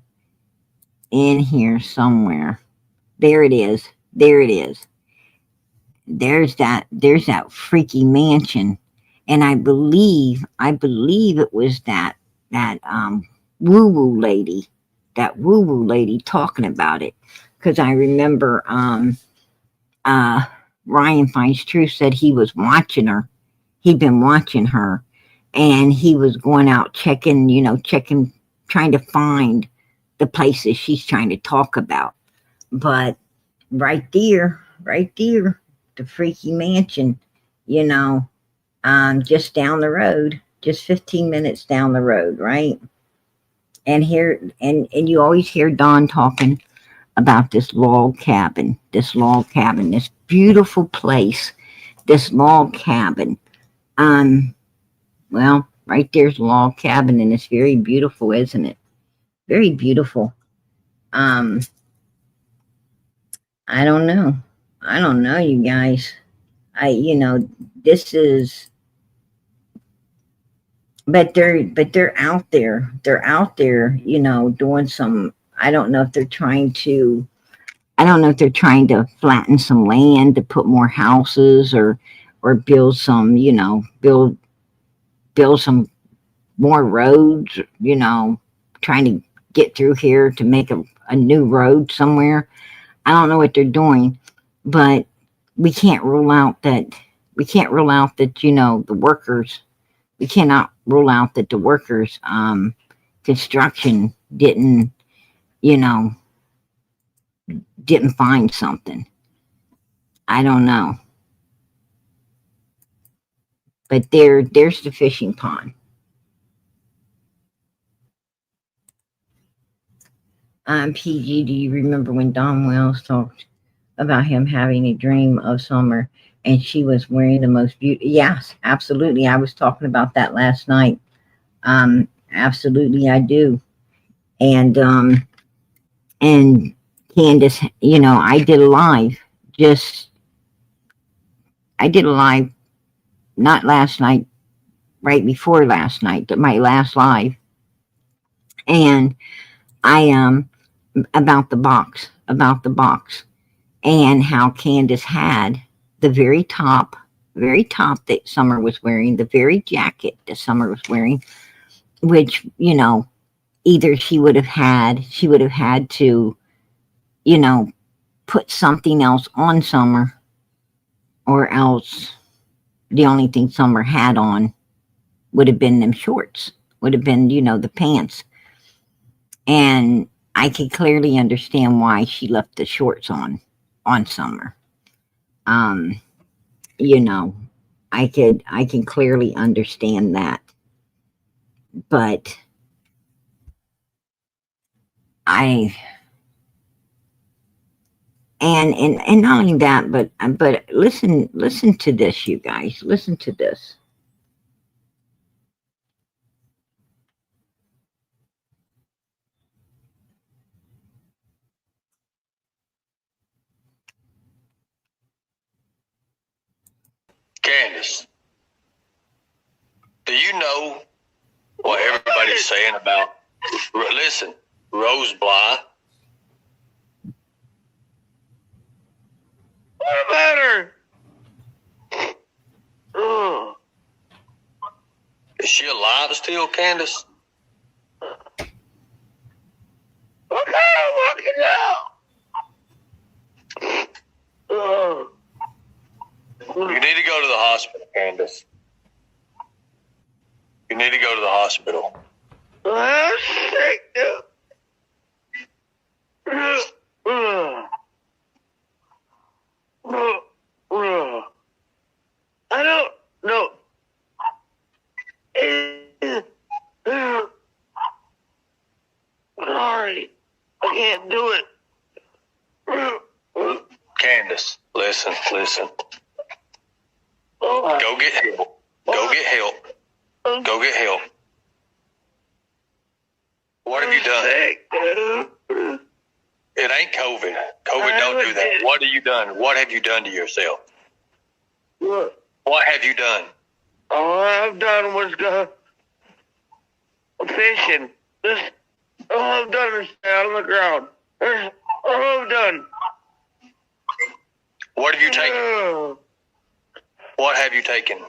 in here somewhere. There it is. There it is. There's that freaky mansion. And I believe it was that woo woo lady. That woo woo lady talking about it. Because I remember uh Ryan Finds Truth said he was watching her. He'd been watching her, and he was going out checking, checking, trying to find the places she's trying to talk about. But right there, the freaky mansion, you know, just down the road, just 15 minutes down the road, right? And you always hear Don talking about this log cabin, this beautiful place, this log cabin. Um, well, right there's a log cabin, and it's very beautiful, isn't it? Very beautiful. Um, I don't know. I don't know, you guys. This is, but they're out there. They're out there, doing some. I don't know if they're trying to. I don't know if they're trying to flatten some land to put more houses, or build some, build some more roads. Trying to get through here to make a new road somewhere. I don't know what they're doing, but we can't rule out that we can't rule out that the workers. We cannot rule out that the workers construction you know didn't find something. I don't know, but there's the fishing pond. PG, do you remember when Don Wells talked about him having a dream of summer, and she was wearing the most beautiful? Yes, absolutely. I was talking about that last night. Absolutely, I do. And Candus, just I did a live, not last night, right before last night, that my last live, and I about the box, and how Candace had the very top that Summer was wearing, the very jacket that Summer was wearing, which either she would have had to you know put something else on Summer, or else the only thing Summer had on would have been them shorts, would have been the pants. And I could clearly understand why she left the shorts on Summer. Um, you know, I can clearly understand that. But I and not only that, but listen to this, you guys. Listen to this. Candus, do you know what everybody's saying about, listen, Rose Bly? What about her? Is she alive still, Candus? What kind of fucking hell? You need to go to the hospital, Candus. You need to go to the hospital. I'm sick, dude. I don't know. Sorry, I can't do it. Candus, listen. Go get help. Go get help. Go get help. What have you done? It ain't COVID. COVID don't do that. What have you done? What have you done to yourself? What have you done? All I've done was go fishing. All I've done is stay on the ground. All I've done. What have you taken? What have you taken?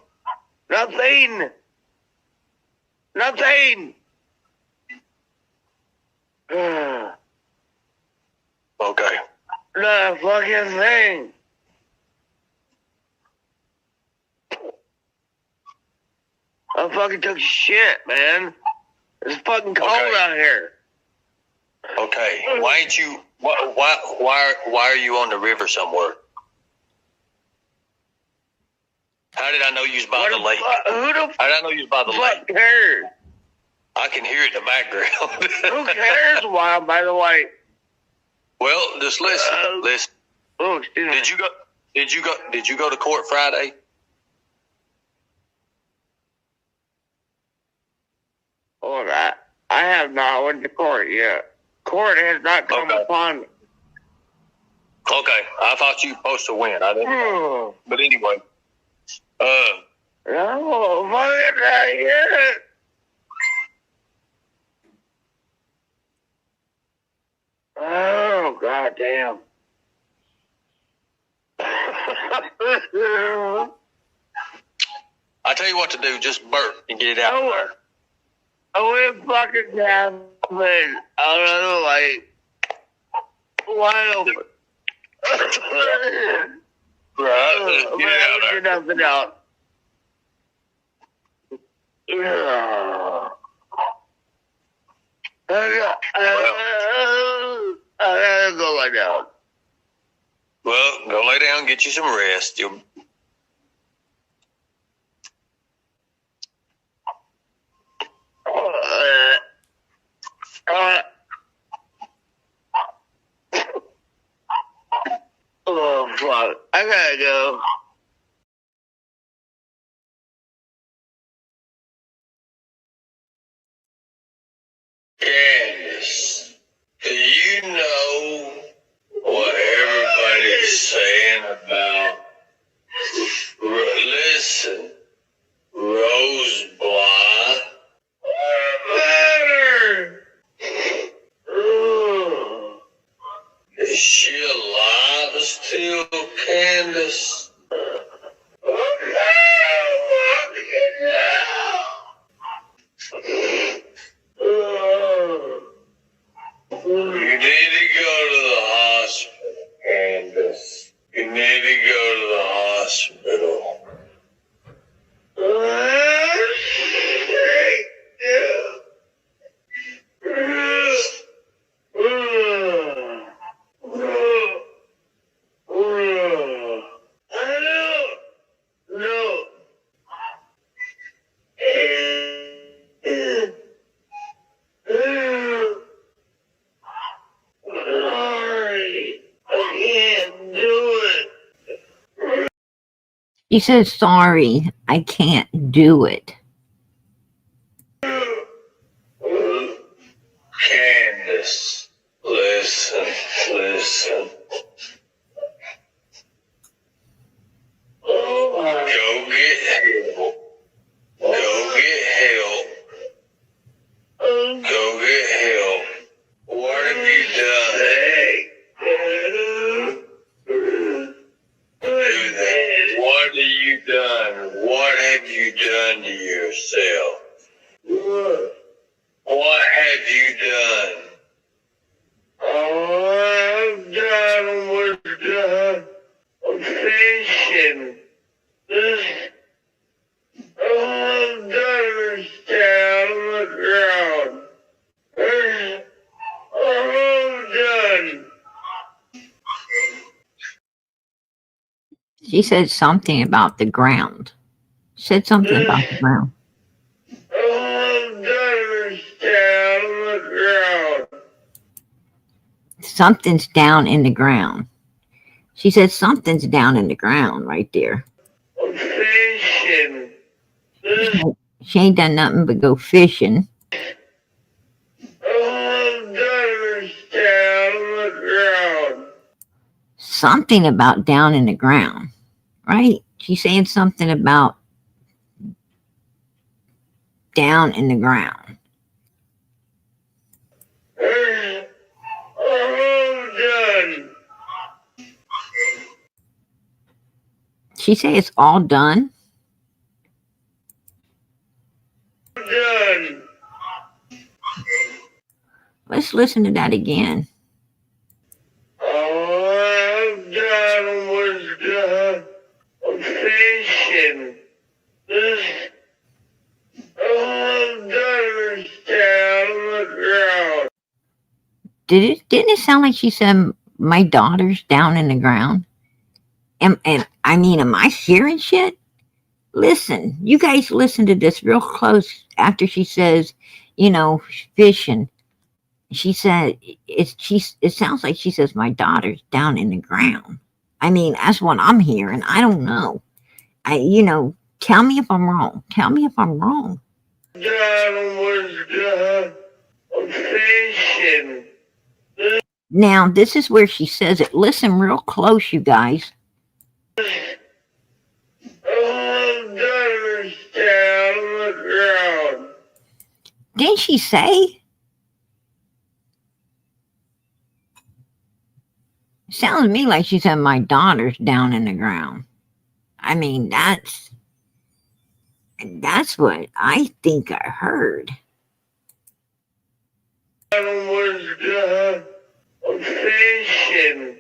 Nothing. Okay. Not a fucking thing. I fucking took shit, man. It's fucking cold out here. Okay. Why ain't you? Why are you on the river somewhere? How did I know you was by the lake? How did I know you was by the lake? Who cares? I can hear it in the background. Who cares why I'm by the lake? Well, just listen. Listen. Oh, excuse me. Did you go to court Friday? Hold on. I have not went to court yet. Court has not come upon me. Okay. I thought you were supposed to win. I didn't. But anyway. No, fucking not yet. Oh, goddamn. I tell you what to do. Just burp and get it out there. I went fucking down out of the lake. Wide open. Right. Get it out there. Nothing out. I gotta go lay down. Well, go lay down and get you some rest. You'll... Oh, fuck. I gotta go. Candus, do you know what everybody's saying about, listen, Rose Bly? What matter? Is she alive still, Candus? You need to go to the hospital, Candus. You need to go to the hospital. She says, sorry, I can't do it. Candus, listen. Go get have you done to yourself? What have you done? All I've done was fishing. All I've done is stand on the ground. That's all I've done. She said something about the ground. Said something about the ground. All I've done is stand on the ground. Something's down in the ground. She said something's down in the ground right there. Fishing. She ain't done nothing but go fishing. All I've done is stand on the ground. Something about down in the ground, right? She's saying something about down in the ground. All I've done. She say it's all done. Done. Let's listen to that again. All I've done was fishing. All I've done is stand on the ground. Didn't it sound like she said my daughter's down in the ground? And I mean, am I hearing shit? Listen, you guys listen to this real close after she says, you know, fishing. She said it sounds like she says my daughter's down in the ground. I mean, that's what I'm hearing. I don't know. Tell me if I'm wrong. Tell me if I'm wrong. Done was fishing. Now, this is where she says it. Listen real close, you guys. All I've done is stand on the ground. Didn't she say? Sounds to me like she said my daughter's down in the ground. I mean, that's what I think I heard. Was fishing.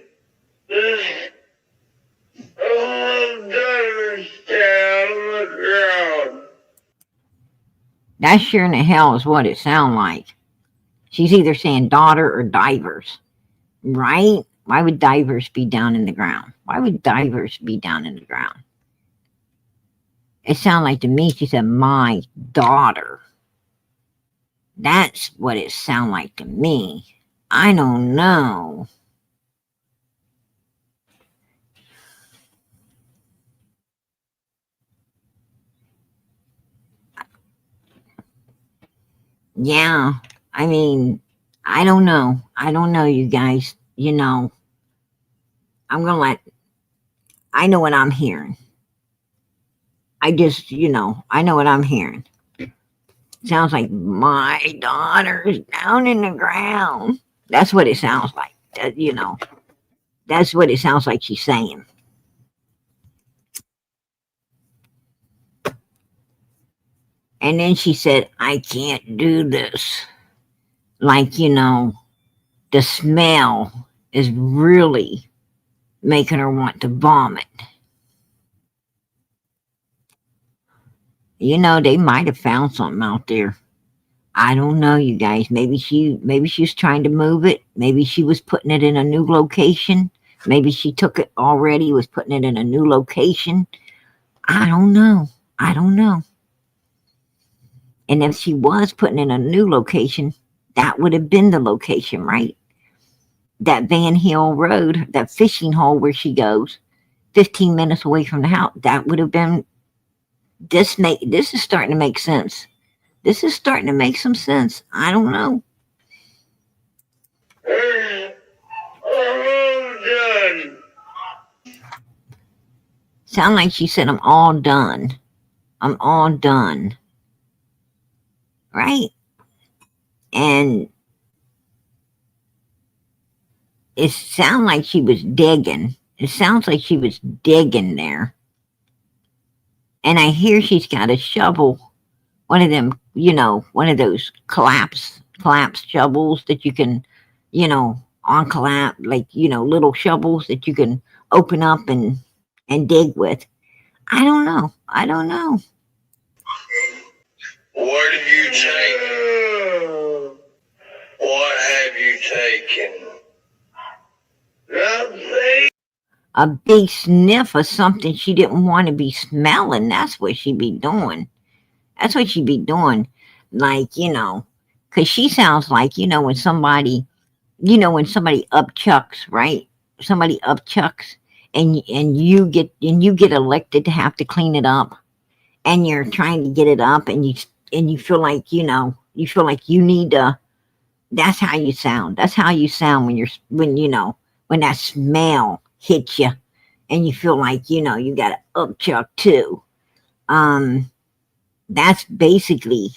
All I've done is stand on the ground. That sure in the hell is what it sounds like. She's either saying daughter or divers, right? Why would divers be down in the ground? Why would divers be down in the ground? It sounded like to me she said my daughter. That's what it sounded like to me. I don't know. Yeah, I mean, I don't know. I don't know, you guys. You know, I know what I'm hearing. I know what I'm hearing. Sounds like my daughter's down in the ground. That's what it sounds like. That's what it sounds like she's saying. And then she said, I can't do this. Like, the smell is really making her want to vomit. They might have found something out there. I don't know, you guys. Maybe she's trying to move it. Maybe she was putting it in a new location. Maybe she took it already, was putting it in a new location. I don't know. And if she was putting it in a new location, that would have been the location, right? That Van Hill Road, that fishing hole where she goes, 15 minutes away from the house, that would have been. This is starting to make sense. This is starting to make some sense. I don't know. Done. Sound like she said, I'm all done. I'm all done. Right? And it sounds like she was digging. It sounds like she was digging there. and I hear she's got a shovel, one of them, one of those collapse shovels that you can, on collapse, like, little shovels that you can open up and dig with. I don't know. I don't know. What have you taken? What have you taken? Nothing. A big sniff of something she didn't want to be smelling. That's what she be doing. That's what she be doing. Like, because she sounds like, when somebody upchucks, right? Somebody upchucks and you get elected to have to clean it up, and you're trying to get it up, and you feel like, you need to. That's how you sound. That's how you sound when that smell hits you, and you feel like, you got to upchuck too. That's basically,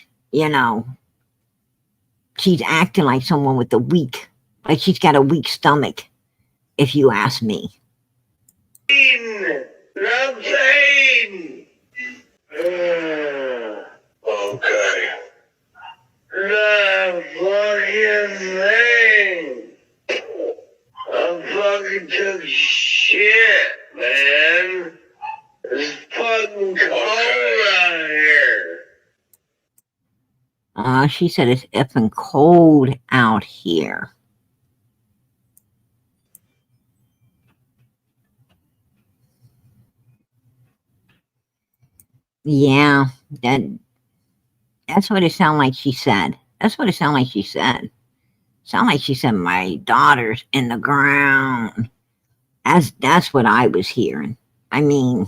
she's acting like someone with like she's got a weak stomach, if you ask me. Nothing. Okay. The fucking thing. I fucking took shit, man. It's fucking cold out here. She said it's effing cold out here. Yeah, that's what it sounded like she said. That's what it sounded like she said. Sound like she said, my daughter's in the ground. That's what I was hearing. I mean,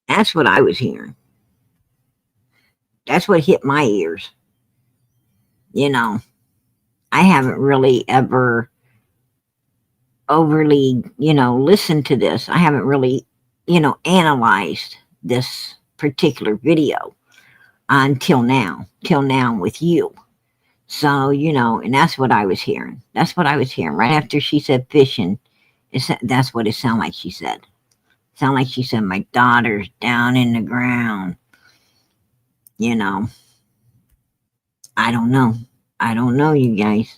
that's what I was hearing. That's what hit my ears. I haven't really ever overly, listened to this. I haven't really, analyzed this particular video until now with you. So, and that's what I was hearing. That's what I was hearing. Right after she said fishing, that's what it sounded like she said. It sounded like she said, my daughter's down in the ground. I don't know. I don't know, you guys.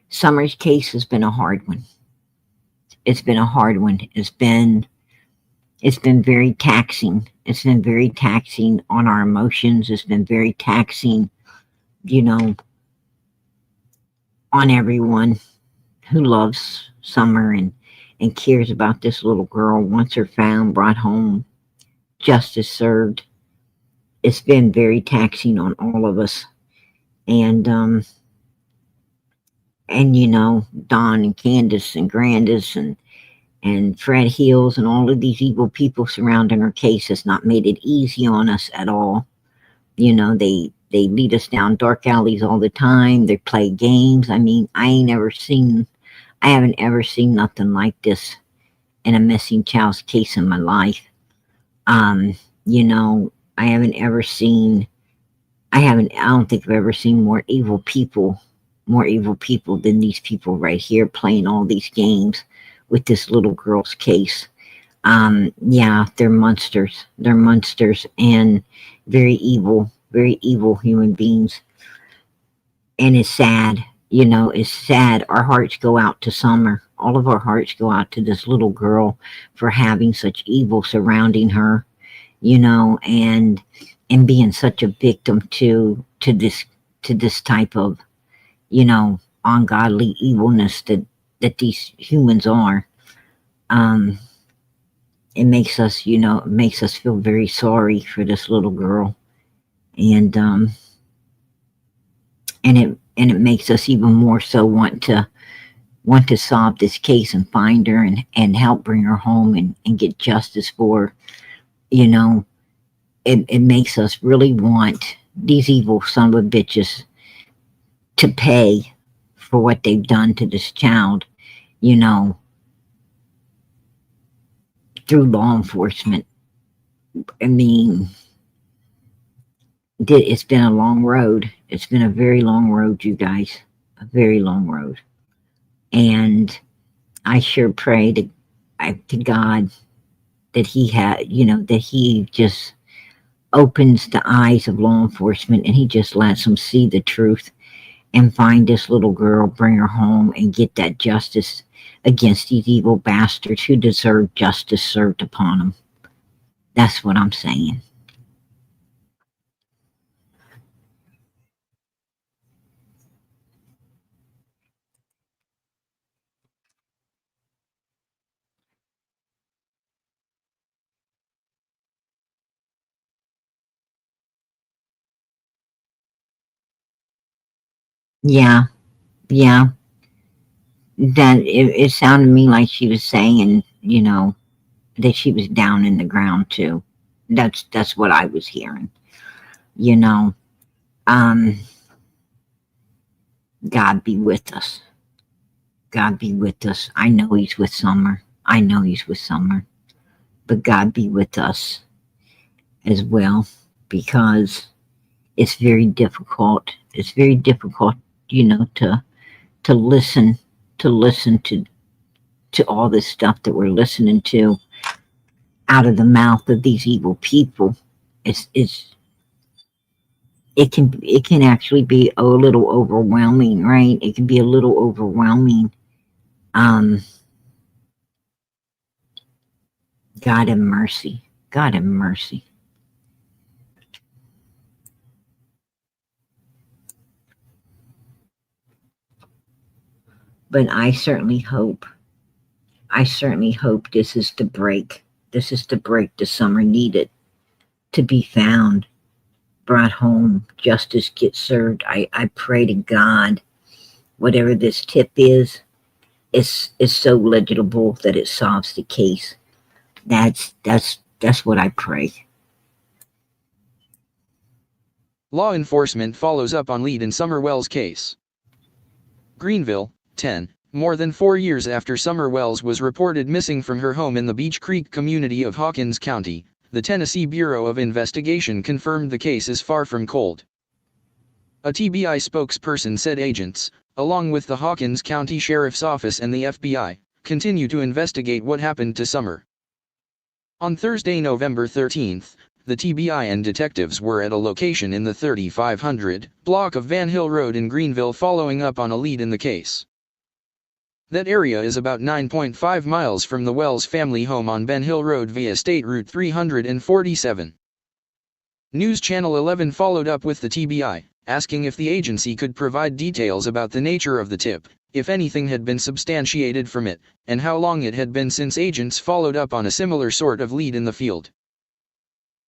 Summer's case has been a hard one. It's been a hard one. It's been very taxing. It's been very taxing on our emotions. It's been very taxing, on everyone who loves Summer and cares about this little girl. Once her found, brought home, justice served. It's been very taxing on all of us. And Don and Candus and Grandis and Fred Hills and all of these evil people surrounding her case has not made it easy on us at all. They lead us down dark alleys all the time. They play games. I mean, I haven't ever seen nothing like this in a missing child's case in my life. I don't think I've ever seen more evil people than these people right here playing all these games with this little girl's case. Yeah, they're monsters. They're monsters and very evil human beings. And it's sad, it's sad. Our hearts go out to Summer. All of our hearts go out to this little girl for having such evil surrounding her, and being such a victim to this type of, ungodly evilness that these humans are. It makes us, feel very sorry for this little girl, and it makes us even more so want to solve this case and find her and help bring her home and get justice for her. It makes us really want these evil son of bitches to pay for what they've done to this child, through law enforcement. I mean, it's been a long road. It's been a very long road, you guys. A very long road. And I sure pray to God that that he just opens the eyes of law enforcement and he just lets them see the truth and find this little girl, bring her home, and get that justice against these evil bastards who deserve justice served upon them. That's what I'm saying. Yeah, yeah. That it sounded to me like she was saying, that she was down in the ground too. That's what I was hearing. You know, um, God be with us. God be with us. I know He's with Summer. I know He's with Summer, but God be with us as well because it's very difficult. It's very difficult, to listen to all this stuff that we're listening to out of the mouth of these evil people. It's it can actually be a little overwhelming, right? It can be a little overwhelming. Um, God have mercy. God have mercy. But I certainly hope this is the break. This is the break the Summer needed to be found, brought home, justice gets served. I pray to God, whatever this tip is so legible that it solves the case. That's what I pray. Law enforcement follows up on lead in Summer Wells case. Greenville, 10. More than 4 years after Summer Wells was reported missing from her home in the Beech Creek community of Hawkins County, the Tennessee Bureau of Investigation confirmed the case is far from cold. A TBI spokesperson said agents, along with the Hawkins County Sheriff's Office and the FBI, continue to investigate what happened to Summer. On Thursday, November 13th, the TBI and detectives were at a location in the 3500 block of Van Hill Road in Greenville following up on a lead in the case. That area is about 9.5 miles from the Wells family home on Ben Hill Road via State Route 347. News Channel 11 followed up with the TBI, asking if the agency could provide details about the nature of the tip, if anything had been substantiated from it, and how long it had been since agents followed up on a similar sort of lead in the field.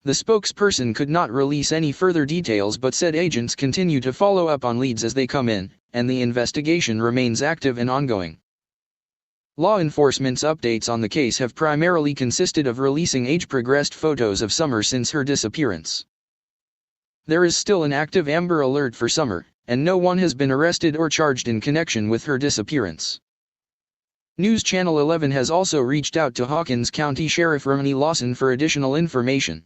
The spokesperson could not release any further details but said agents continue to follow up on leads as they come in, and the investigation remains active and ongoing. Law enforcement's updates on the case have primarily consisted of releasing age-progressed photos of Summer since her disappearance. There is still an active Amber Alert for Summer, and no one has been arrested or charged in connection with her disappearance. News Channel 11 has also reached out to Hawkins County Sheriff Romney Lawson for additional information.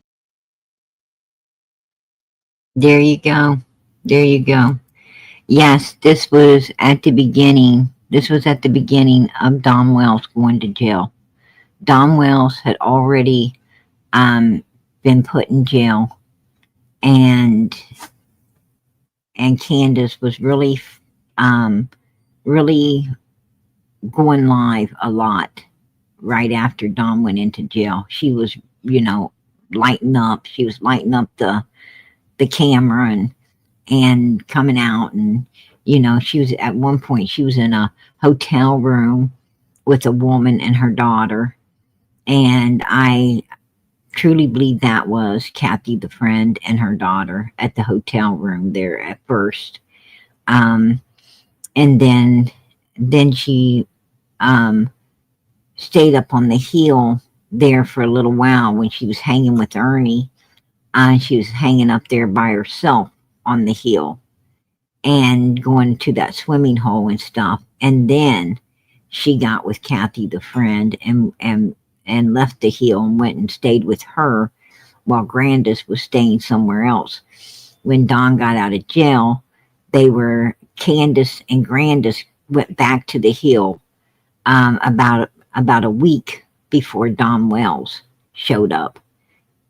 There you go. There you go. Yes, this was at the beginning. This was at the beginning of Don Wells going to jail. Don Wells had already been put in jail, and Candus was really going live a lot right after Don went into jail. She was, lighting up. She was lighting up the camera and coming out, and she was at one point she was in a hotel room with a woman and her daughter, and I truly believe that was Kathy, the friend, and her daughter at the hotel room there at first, and then she stayed up on the hill there for a little while when she was hanging with Ernie. She was hanging up there by herself on the hill and going to that swimming hole and stuff. And then she got with Kathy, the friend, and left the hill and went and stayed with her while Grandis was staying somewhere else. When Don got out of jail, Candus and Grandis went back to the hill about a week before Don Wells showed up.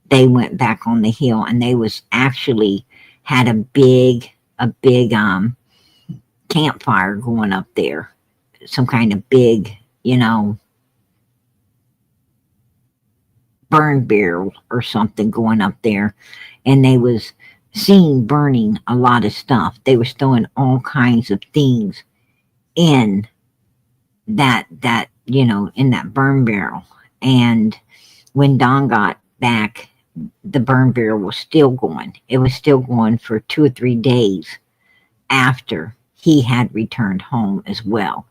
They went back on the hill, and they was actually had a big campfire going up there, some kind of big, burn barrel or something going up there, and they was seen burning a lot of stuff. They was throwing all kinds of things in that in that burn barrel. And when Don got back, the burn barrel was still going. It was still going for 2 or 3 days after he had returned home as well.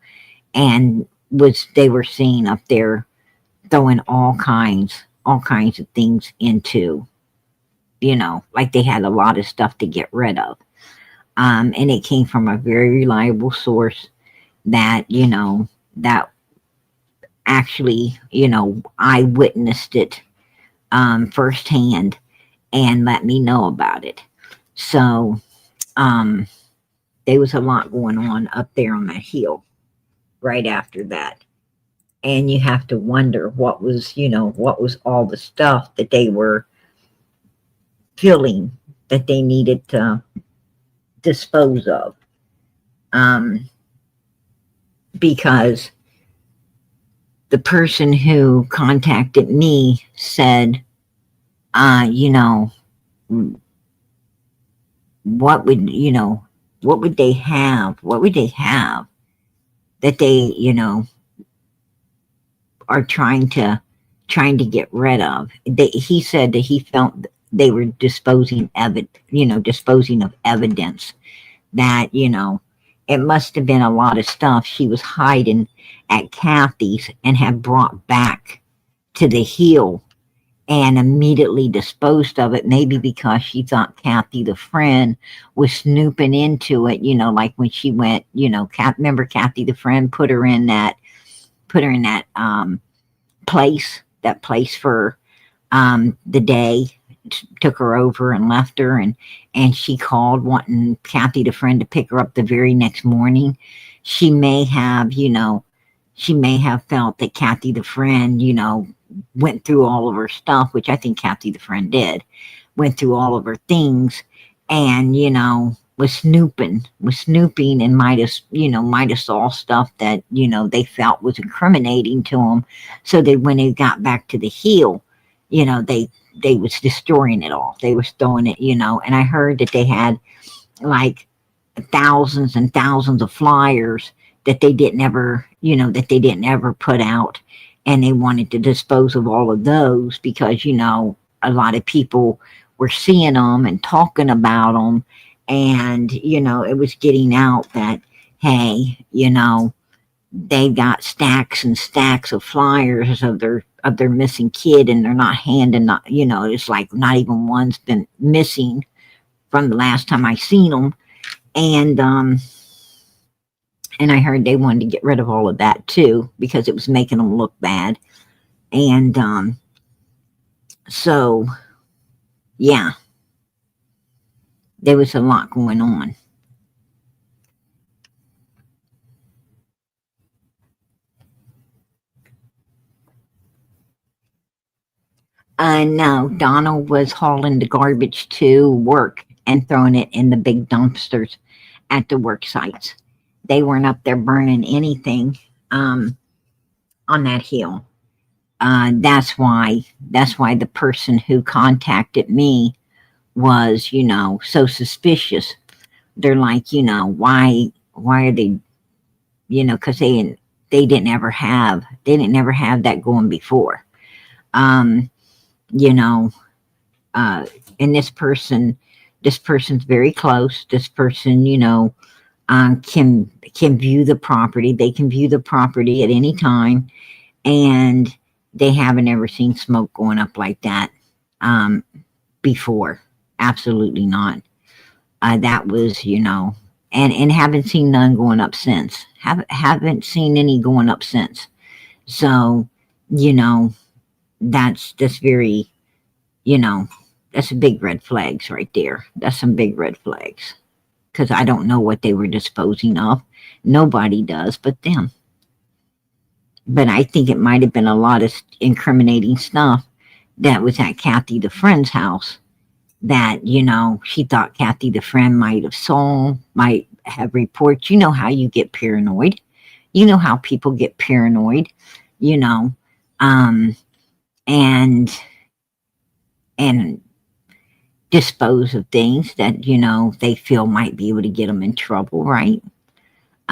And they were seen up there throwing all kinds of things into, like they had a lot of stuff to get rid of. And it came from a very reliable source that, that actually, I witnessed it firsthand and let me know about it. So there was a lot going on up there on that hill right after that. And you have to wonder what was all the stuff that they were feeling that they needed to dispose of. Because the person who contacted me said, what would they have? What would they have that they, are trying to get rid of? He said that he felt they were disposing of evidence that, it must have been a lot of stuff she was hiding at Kathy's and had brought back to the hill and immediately disposed of it, maybe because she thought Kathy the friend was snooping into it, like when she went, remember Kathy the friend put her in that place for the day, took her over and left her, and she called wanting Kathy the friend to pick her up the very next morning. She may have felt that Kathy the friend, went through all of her stuff, which I think Kathy the friend did, went through all of her things and, was snooping and might have saw stuff that, they felt was incriminating to them. So that when they got back to the hill, they was destroying it all. They was throwing it, and I heard that they had like thousands and thousands of flyers that they didn't ever put out. And they wanted to dispose of all of those because, a lot of people were seeing them and talking about them. And, it was getting out that, hey, they got stacks and stacks of flyers of their missing kid, and they're not handing, it's like not even one's been missing from the last time I seen them. And I heard they wanted to get rid of all of that too, because it was making them look bad. And so, yeah, there was a lot going on. No, Donald was hauling the garbage to work and throwing it in the big dumpsters at the work sites. They weren't up there burning anything on that hill. That's why the person who contacted me was, so suspicious. They're like, why are they, because they didn't ever have that going before. And this person's very close. This person, can view the property. They can view the property at any time, and they haven't ever seen smoke going up like that before. Absolutely not. That was, and haven't seen none going up since. Haven't seen any going up since. So, that's very, that's big red flags right there. That's some big red flags. Because I don't know what they were disposing of. Nobody does but them. but I think it might have been a lot of incriminating stuff that was at Kathy the friend's house that, you know, she thought Kathy the friend might have saw, might have reports. You know how you get paranoid. You know how people get paranoid, you know, um, and and dispose of things that, you know, they feel might be able to get them in trouble, right?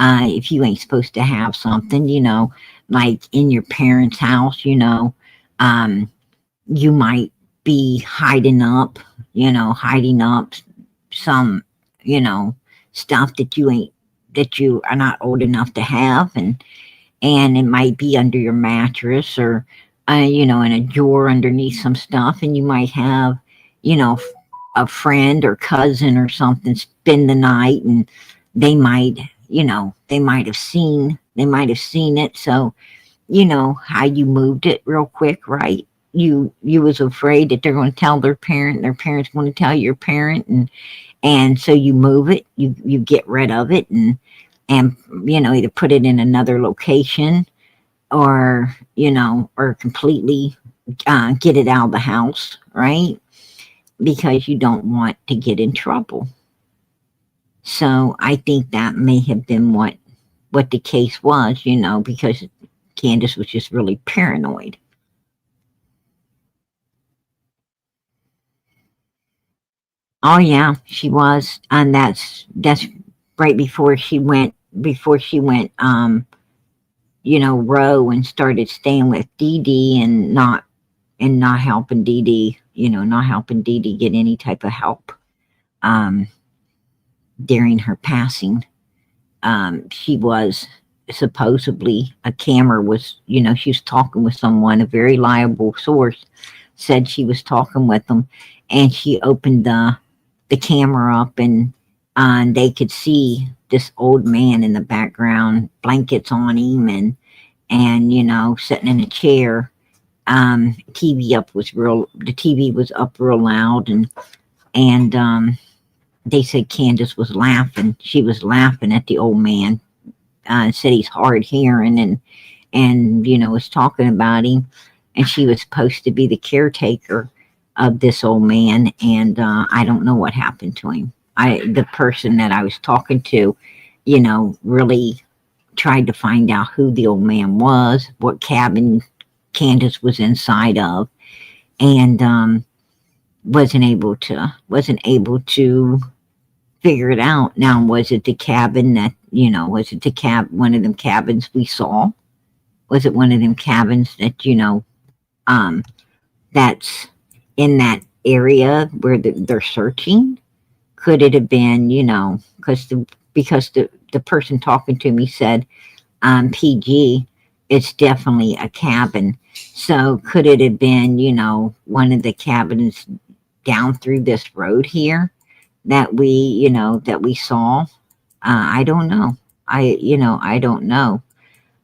If you ain't supposed to have something, you know, like in your parents' house, you know, um, you might be hiding up some, you know, stuff that you are not old enough to have, and it might be under your mattress or, you know, in a drawer underneath some stuff, and you might have, you know, a friend or cousin or something spend the night, and they might, you know, they might have seen it. So, you know, how you moved it real quick, right? You was afraid that they're going to tell their parents going to tell your parent, and so you move it, you get rid of it, and you know, either put it in another location, or, you know, or completely get it out of the house, right? Because you don't want to get in trouble. So I think that may have been what the case was, you know, because Candace was just really paranoid. Oh yeah, she was, and that's right before she went you know, row and started staying with Dee Dee, and not helping Dee Dee, you know, not helping Dee Dee get any type of help um during her passing. She was supposedly, a camera was, you know, she was talking with someone, a very reliable source said she was talking with them, and she opened the camera up, and they could see this old man in the background, blankets on him, and you know, sitting in a chair. The TV was up real loud, and they said Candace was laughing. She was laughing at the old man. Said he's hard hearing, and you know, was talking about him, and she was supposed to be the caretaker of this old man, and I don't know what happened to him. The person that I was talking to, you know, really tried to find out who the old man was, what cabin Candace was inside of, and wasn't able to figure it out. Now, was it the cabin that, you know, was it one of them cabins we saw? Was it one of them cabins that, you know, um, that's in that area where they're searching? Could it have been, you know, because the person talking to me said, PG, it's definitely a cabin. So could it have been, you know, one of the cabins down through this road here that we saw? I don't know. I don't know.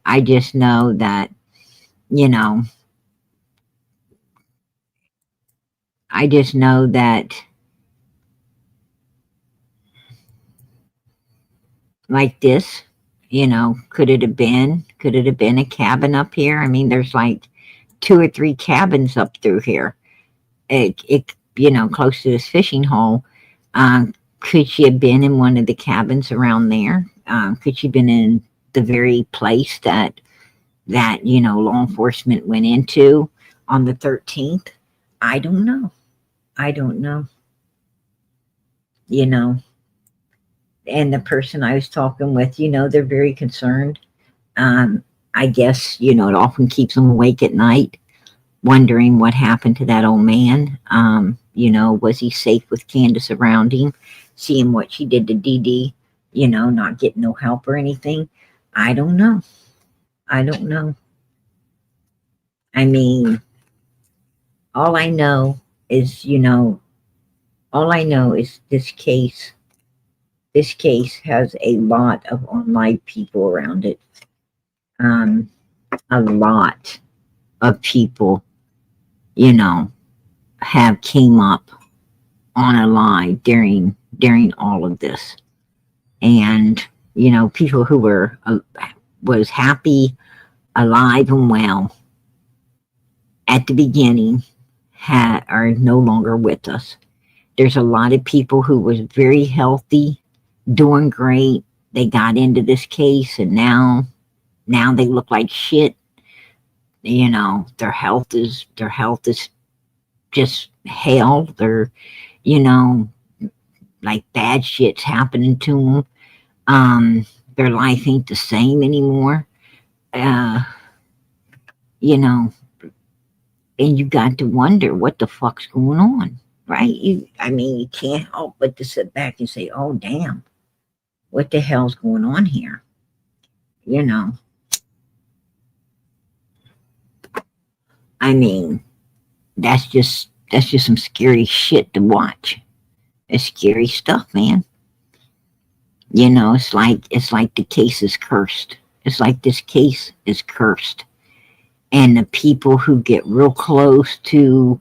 I just know that, you know, I just know that, like this, you know, could it have been a cabin up here? I mean, there's like two or three cabins up through here. You know, close to this fishing hole. Could she have been in one of the cabins around there? Could she have been in the very place that, you know, law enforcement went into on the 13th? I don't know. I don't know. You know, and the person I was talking with, you know, they're very concerned. I guess, you know, it often keeps them awake at night, wondering what happened to that old man. You know, was he safe with Candace around him? Seeing what she did to Dee Dee, you know, not getting no help or anything. I don't know. I don't know. I mean, all I know is, you know, all I know is this case has a lot of online people around it. Um, a lot of people, you know, have came up on a lie during all of this, and you know, people who was happy alive and well at the beginning are no longer with us. There's a lot of people who was very healthy, doing great. They got into this case and now they look like shit. You know, their health is just hell. They're, you know, like bad shit's happening to them. Their life ain't the same anymore. You know, and you got to wonder what the fuck's going on, right? I mean, you can't help but to sit back and say, oh, damn, what the hell's going on here? You know, I mean, that's just some scary shit to watch. It's scary stuff, man. You know, it's like the case is cursed. It's like this case is cursed. And the people who get real close to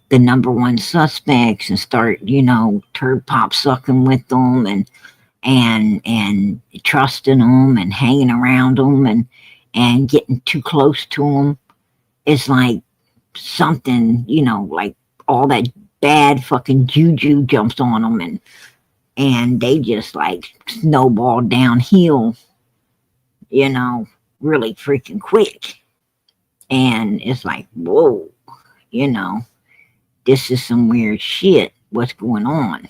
the number one suspects and start, you know, turd pop sucking with them and trusting them and hanging around them and getting too close to them, it's like something, you know, like all that bad fucking juju jumps on them and they just like snowball downhill, you know, really freaking quick. And it's like, whoa, you know, this is some weird shit. What's going on?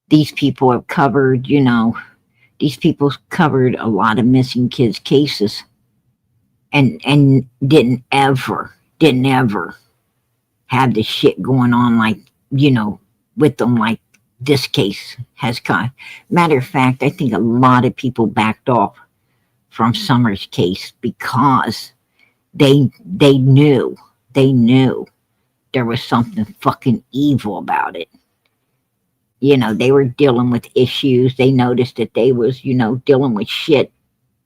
These people have covered, you know, these people covered a lot of missing kids cases and didn't ever have this shit going on like, you know, with them like this case has got. Matter of fact, I think a lot of people backed off from Summer's case because they knew there was something fucking evil about it. You know, they were dealing with issues. They noticed that they was, you know, dealing with shit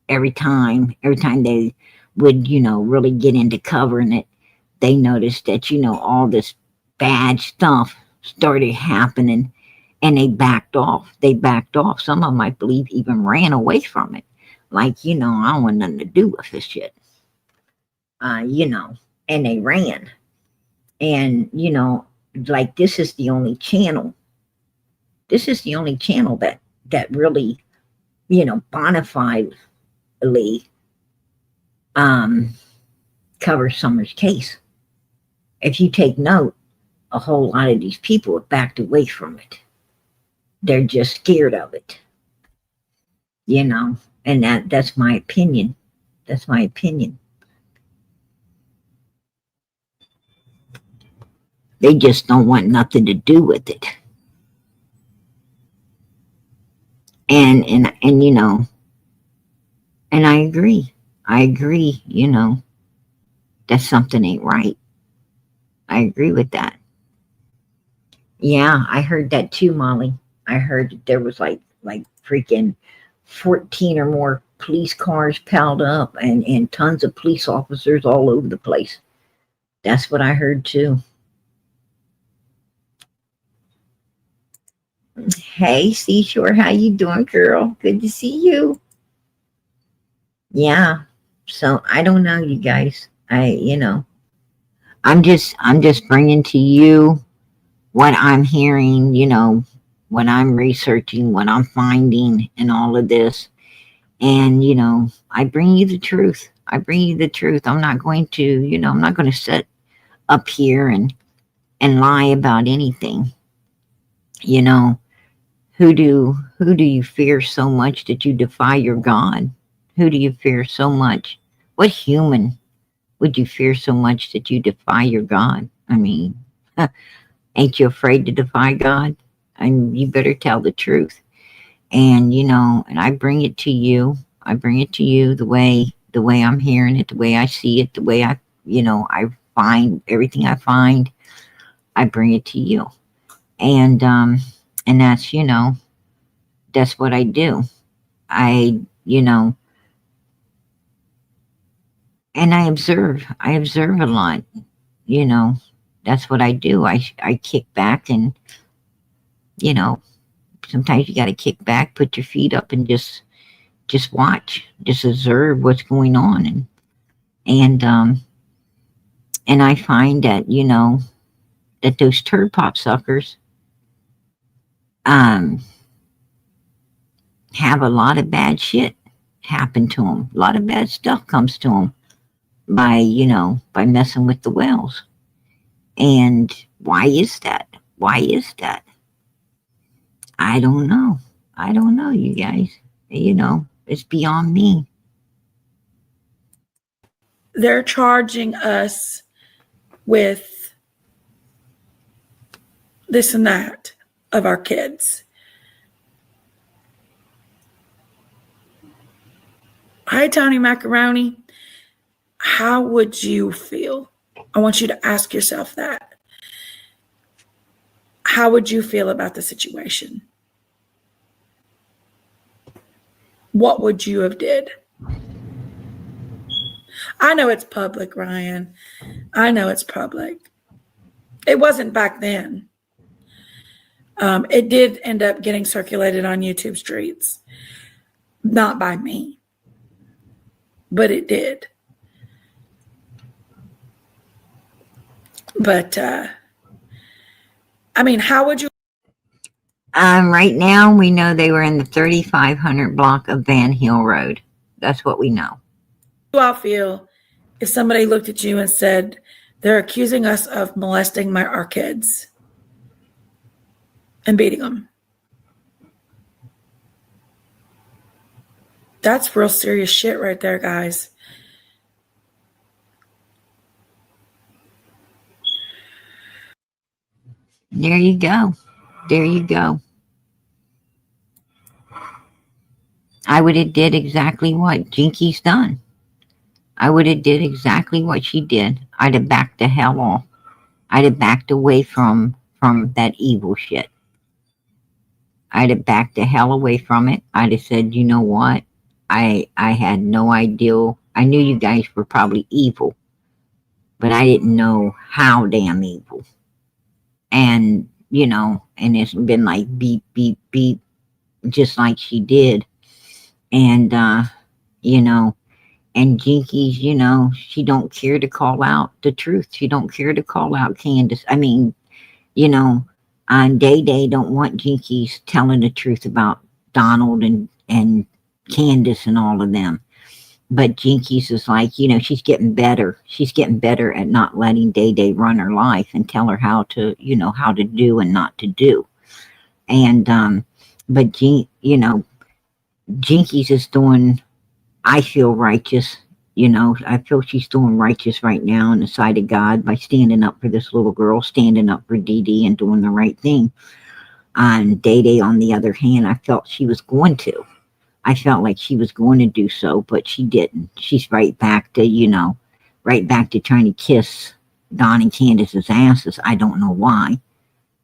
every time they would, you know, really get into covering it. They noticed that, you know, all this bad stuff started happening and they backed off. Some of them, I believe, even ran away from it. Like, you know, I don't want nothing to do with this shit. You know, and they ran. And, you know, like this is the only channel that really, you know, bona fidely covers Summer's case. If you take note, a whole lot of these people have backed away from it. They're just scared of it. You know, and that's my opinion. That's my opinion. They just don't want nothing to do with it. And you know, and I agree, you know, that something ain't right. I agree with that. Yeah, I heard that too, Molly. I heard that there was like freaking 14 or more police cars piled up and tons of police officers all over the place. That's what I heard too. Hey, Seashore, how you doing, girl? Good to see you. Yeah. So I don't know, you guys. You know, I'm just bringing to you what I'm hearing, you know, what I'm researching, what I'm finding in all of this. And, you know, I bring you the truth. I'm not going to, you know, I'm not going to sit up here and lie about anything. You know, who do you fear so much that you defy your God? Who do you fear so much? What human would you fear so much that you defy your God? I mean, ain't you afraid to defy God? And you better tell the truth. And, you know, and I bring it to you. I bring it to you the way I'm hearing it, the way I see it, the way I find everything I find. I bring it to you. And that's, you know, that's what I do. You know, and I observe a lot, you know, that's what I do. I kick back and, you know, sometimes you got to kick back, put your feet up and just just watch, just observe what's going on. And I find that, you know, that those turd pop suckers have a lot of bad shit happen to them. A lot of bad stuff comes to them by, you know, by messing with the whales. And why is that? Why is that? I don't know. I don't know, you guys. You know, it's beyond me. They're charging us with this and that of our kids. Hi, Tony Macaroni. How would you feel? I want you to ask yourself that. How would you feel about the situation? What would you have did? I know it's public, Ryan. I know it's public. It wasn't back then. It did end up getting circulated on YouTube streets. Not by me, but it did. But, I mean, how would you? Right now, we know they were in the 3500 block of Van Hill Road. That's what we know. How do I feel if somebody looked at you and said, they're accusing us of molesting our kids and beating them? That's real serious shit right there, guys. There you go. There you go. I would have did exactly what Jinky's done. I would have did exactly what she did. I'd have backed the hell off. I'd have backed away from that evil shit. I'd have backed the hell away from it. I'd have said, you know what? I had no idea. I knew you guys were probably evil, but I didn't know how damn evil. And, you know, and it's been like beep, beep, beep, just like she did. And, you know, and Jinkies, you know, she don't care to call out the truth. She don't care to call out Candus. I mean, you know, on Day don't want Jinkies telling the truth about Donald and Candus and all of them. But Jinkies is like, you know, she's getting better. She's getting better at not letting Day run her life and tell her how to, you know, how to do and not to do. And, but you know, Jinkies is doing, I feel righteous. You know, I feel she's doing righteous right now in the sight of God by standing up for this little girl, standing up for Dee and doing the right thing. On Day, on the other hand, I felt she was going to. I felt like she was going to do so, but she didn't. She's right back to, you know, right back to trying to kiss Don and Candace's asses. I don't know why,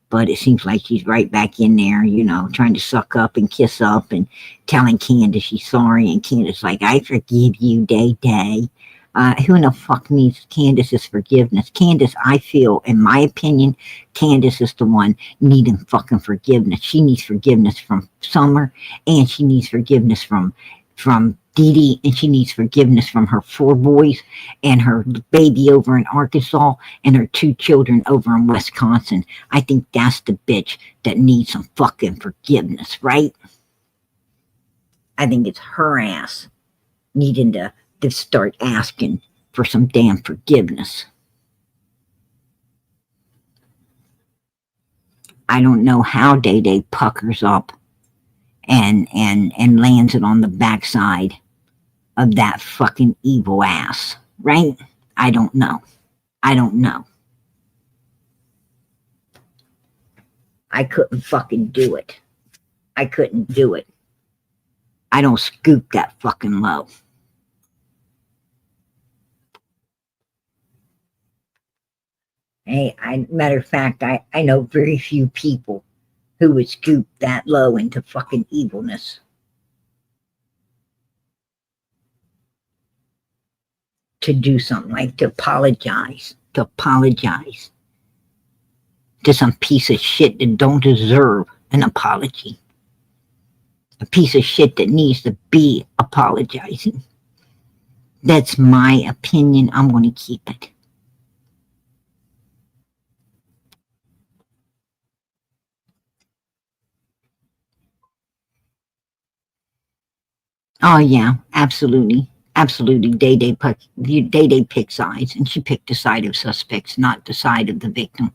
but it seems like she's right back in there, you know, trying to suck up and kiss up and telling Candace she's sorry. And Candace like, I forgive you, Day. Who in the fuck needs Candace's forgiveness? Candace, I feel, in my opinion, Candace is the one needing fucking forgiveness. She needs forgiveness from Summer, and she needs forgiveness from Dee, and she needs forgiveness from her 4 boys and her baby over in Arkansas and her 2 children over in Wisconsin. I think that's the bitch that needs some fucking forgiveness, right? I think it's her ass needing to start asking for some damn forgiveness. I don't know how Day puckers up and lands it on the backside of that fucking evil ass, right? I don't know. I don't know. I couldn't fucking do it. I couldn't do it. I don't scoop that fucking low. Hey, matter of fact, I know very few people who would scoop that low into fucking evilness. To do something like to apologize to some piece of shit that don't deserve an apology. a piece of shit that needs to be apologizing. That's my opinion. I'm going to keep it. Oh yeah, absolutely. Absolutely. Day picked sides, and she picked the side of suspects, not the side of the victim.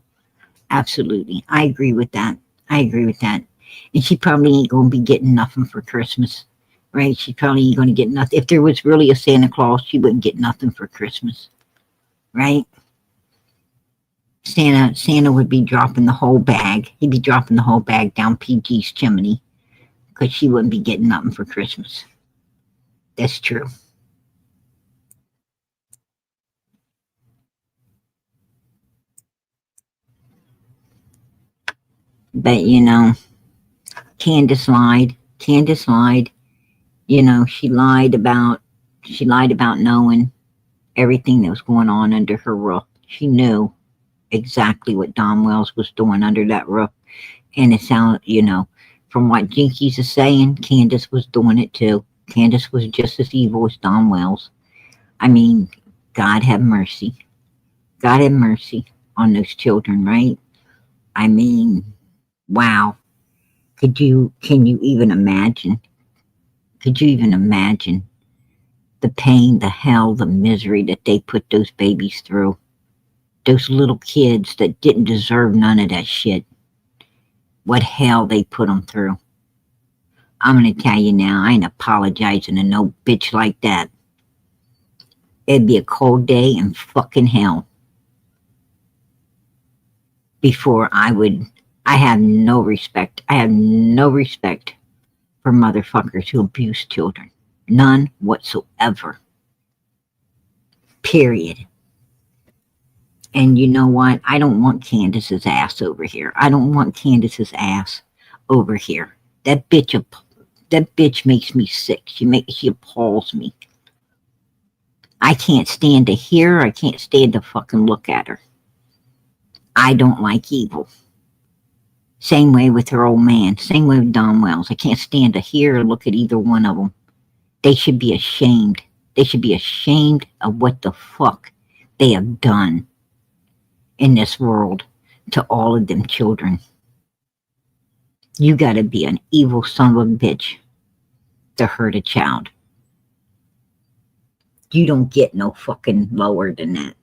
Absolutely. I agree with that. I agree with that. And she probably ain't gonna be getting nothing for Christmas. Right? She probably ain't gonna get nothing. If there was really a Santa Claus, she wouldn't get nothing for Christmas. Right? Santa would be dropping the whole bag. He'd be dropping the whole bag down PG's chimney because she wouldn't be getting nothing for Christmas. That's true. But Candus lied. Candus lied. She lied about knowing everything that was going on under her roof. She knew exactly what Don Wells was doing under that roof. And it sounded, from what Jinkies is saying, Candus was doing it too. Candus was just as evil as Don Wells. I mean, God have mercy. God have mercy on those children, right? I mean, wow. Can you even imagine? Could you even imagine the pain, the hell, the misery that they put those babies through? Those little kids that didn't deserve none of that shit. What hell they put them through. I'm going to tell you now, I ain't apologizing to no bitch like that. It'd be a cold day in fucking hell before I have no respect. I have no respect for motherfuckers who abuse children. None whatsoever. Period. And you know what? I don't want Candus's ass over here. I don't want Candus's ass over here. That bitch makes me sick. She appalls me. I can't stand to hear her. I can't stand to fucking look at her. I don't like evil. Same way with her old man. Same way with Don Wells. I can't stand to hear or look at either one of them. They should be ashamed. They should be ashamed of what the fuck they have done in this world to all of them children. You gotta be an evil son of a bitch to hurt a child. You don't get no fucking lower than that.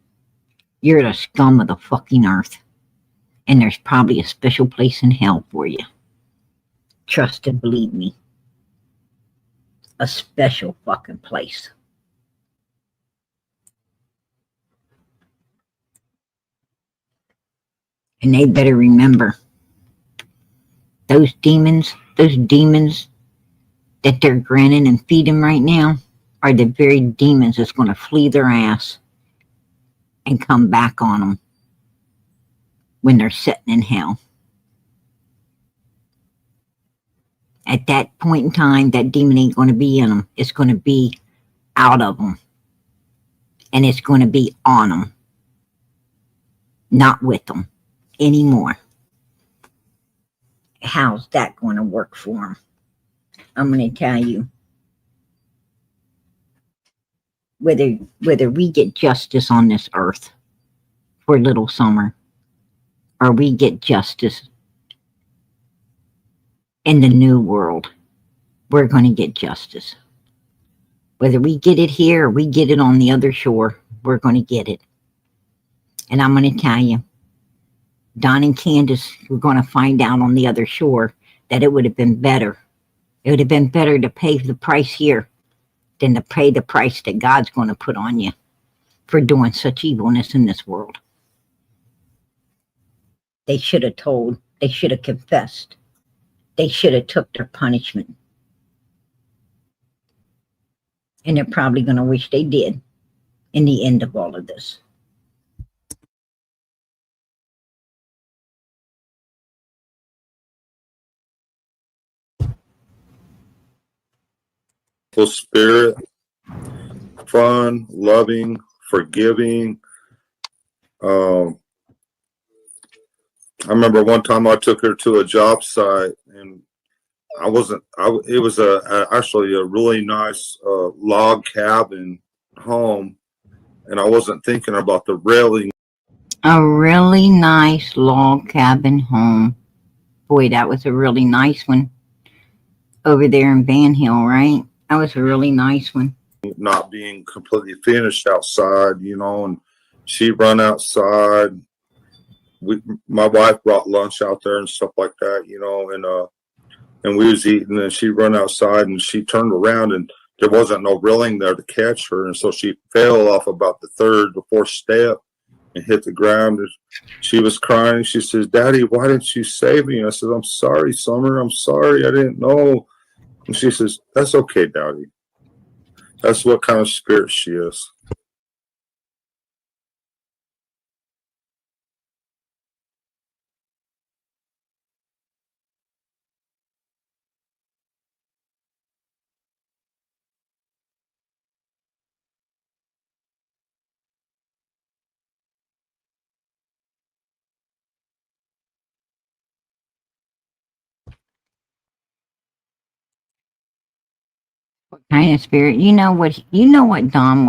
You're the scum of the fucking earth. And there's probably a special place in hell for you. Trust and believe me. A special fucking place. And they better remember, those demons that they're grinning and feeding right now are the very demons that's going to flee their ass and come back on them when they're sitting in hell. At that point in time, that demon ain't going to be in them. It's going to be out of them. And it's going to be on them. Not with them anymore. How's that going to work for them? I'm going to tell you. Whether we get justice on this earth for Little Summer, or we get justice in the new world, we're going to get justice. Whether we get it here or we get it on the other shore, we're going to get it. And I'm going to tell you, Don and Candus were going to find out on the other shore that it would have been better. It would have been better to pay the price here than to pay the price that God's going to put on you for doing such evilness in this world. They should have told. They should have confessed. They should have took their punishment. And they're probably going to wish they did in the end of all of this. Spirit, fun, loving, forgiving. I remember one time I took her to a job site and I wasn't. It was actually a really nice log cabin home, and I wasn't thinking about the railing. A really nice log cabin home. Boy, that was a really nice one over there in Van Hill, right? That was a really nice one. Not being completely finished outside, and she run outside. My wife brought lunch out there and stuff like that, and we was eating, and she run outside, and she turned around, and there wasn't no railing there to catch her, and so she fell off about the third or fourth step and hit the ground. And she was crying. She says, "Daddy, why didn't you save me?" I said, "I'm sorry, Summer. I'm sorry. I didn't know." And she says, "That's okay, Daddy." That's what kind of spirit she is. What kind of spirit? You know what Don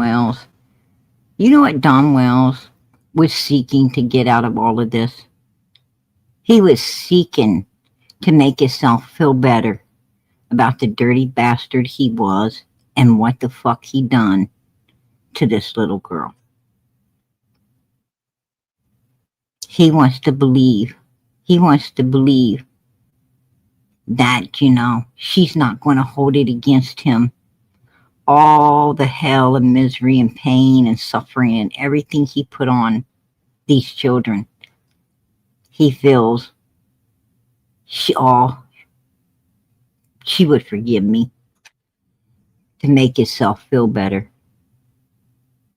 Wells, was seeking to get out of all of this? He was seeking to make himself feel better about the dirty bastard he was and what the fuck he done to this little girl. He wants to believe that, she's not going to hold it against him. All the hell and misery and pain and suffering and everything he put on these children. He feels she would forgive me to make himself feel better.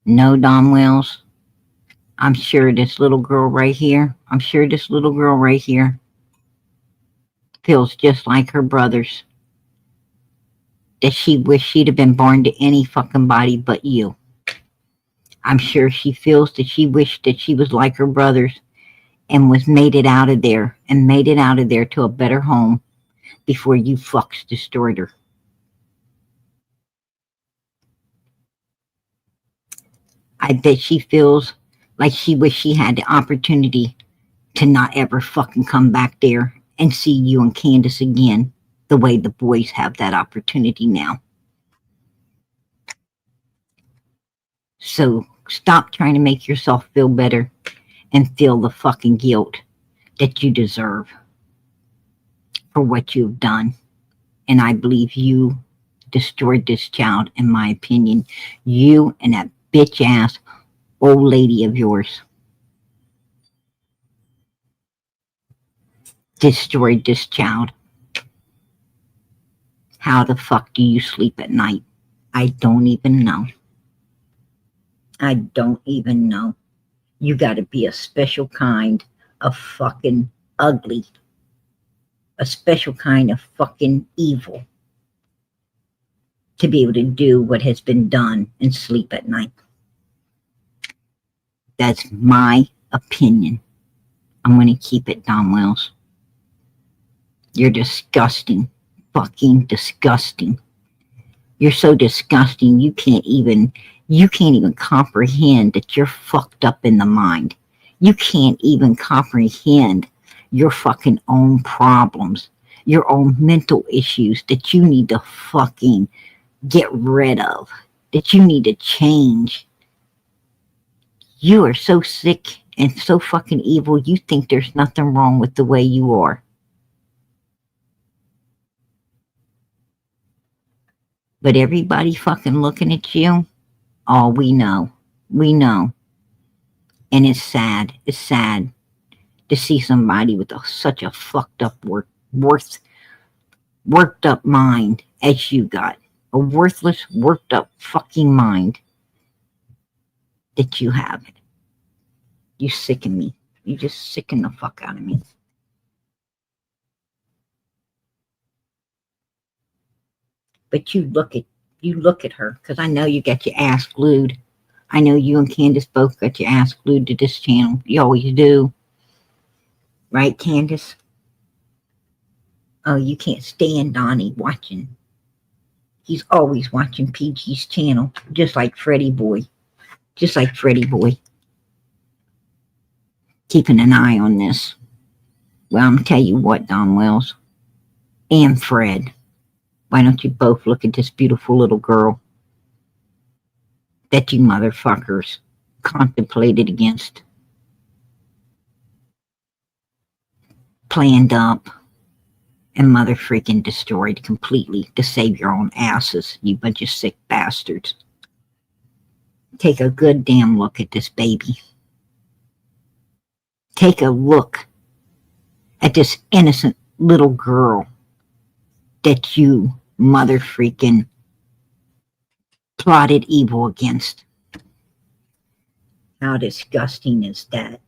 No, Don Wells, I'm sure this little girl right here feels just like her brothers. That she wished she'd have been born to any fucking body but you. I'm sure she feels that she wished that she was like her brothers and was made it out of there to a better home before you fucks destroyed her. I bet she feels like she wished she had the opportunity to not ever fucking come back there and see you and Candus again the way the boys have that opportunity now. So stop trying to make yourself feel better and feel the fucking guilt that you deserve for what you've done. And I believe you destroyed this child, in my opinion. You and that bitch ass old lady of yours destroyed this child. How the fuck do you sleep at night? I don't even know. You gotta be a special kind of fucking ugly. A special kind of fucking evil to be able to do what has been done and sleep at night. That's my opinion. I'm going to keep it, Don Wells. You're disgusting. Fucking disgusting. You're so disgusting you can't even comprehend that you're fucked up in the mind. You can't even comprehend your fucking own problems, your own mental issues that you need to fucking get rid of, that you need to change. You are so sick and so fucking evil, you think there's nothing wrong with the way you are. But everybody fucking looking at you, oh, we know. And it's sad to see somebody with such a fucked up, worked up mind as you got. A worthless, worked up fucking mind that you have. You sicken me. You just sicken the fuck out of me. But you look at her, because I know you got your ass glued. I know you and Candus both got your ass glued to this channel. You always do. Right, Candus? Oh, you can't stand Donnie watching. He's always watching PG's channel, just like Freddie Boy. Just like Freddie Boy. Keeping an eye on this. Well, I'm gonna tell you what, Don Wells and Fred. Why don't you both look at this beautiful little girl that you motherfuckers contemplated against, planned up, and mother freaking destroyed completely to save your own asses, you bunch of sick bastards. Take a good damn look at this baby. Take a look at this innocent little girl that you mother freaking plotted evil against. How disgusting is that?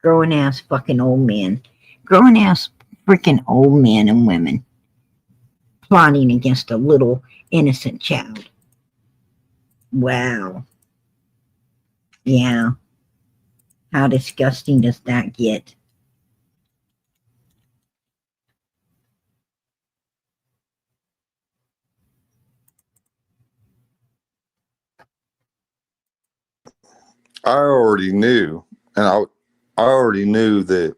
Growing ass fucking old men. Growing ass freaking old men and women plotting against a little innocent child. Wow. Yeah. How disgusting does that get? I already knew, and I already knew that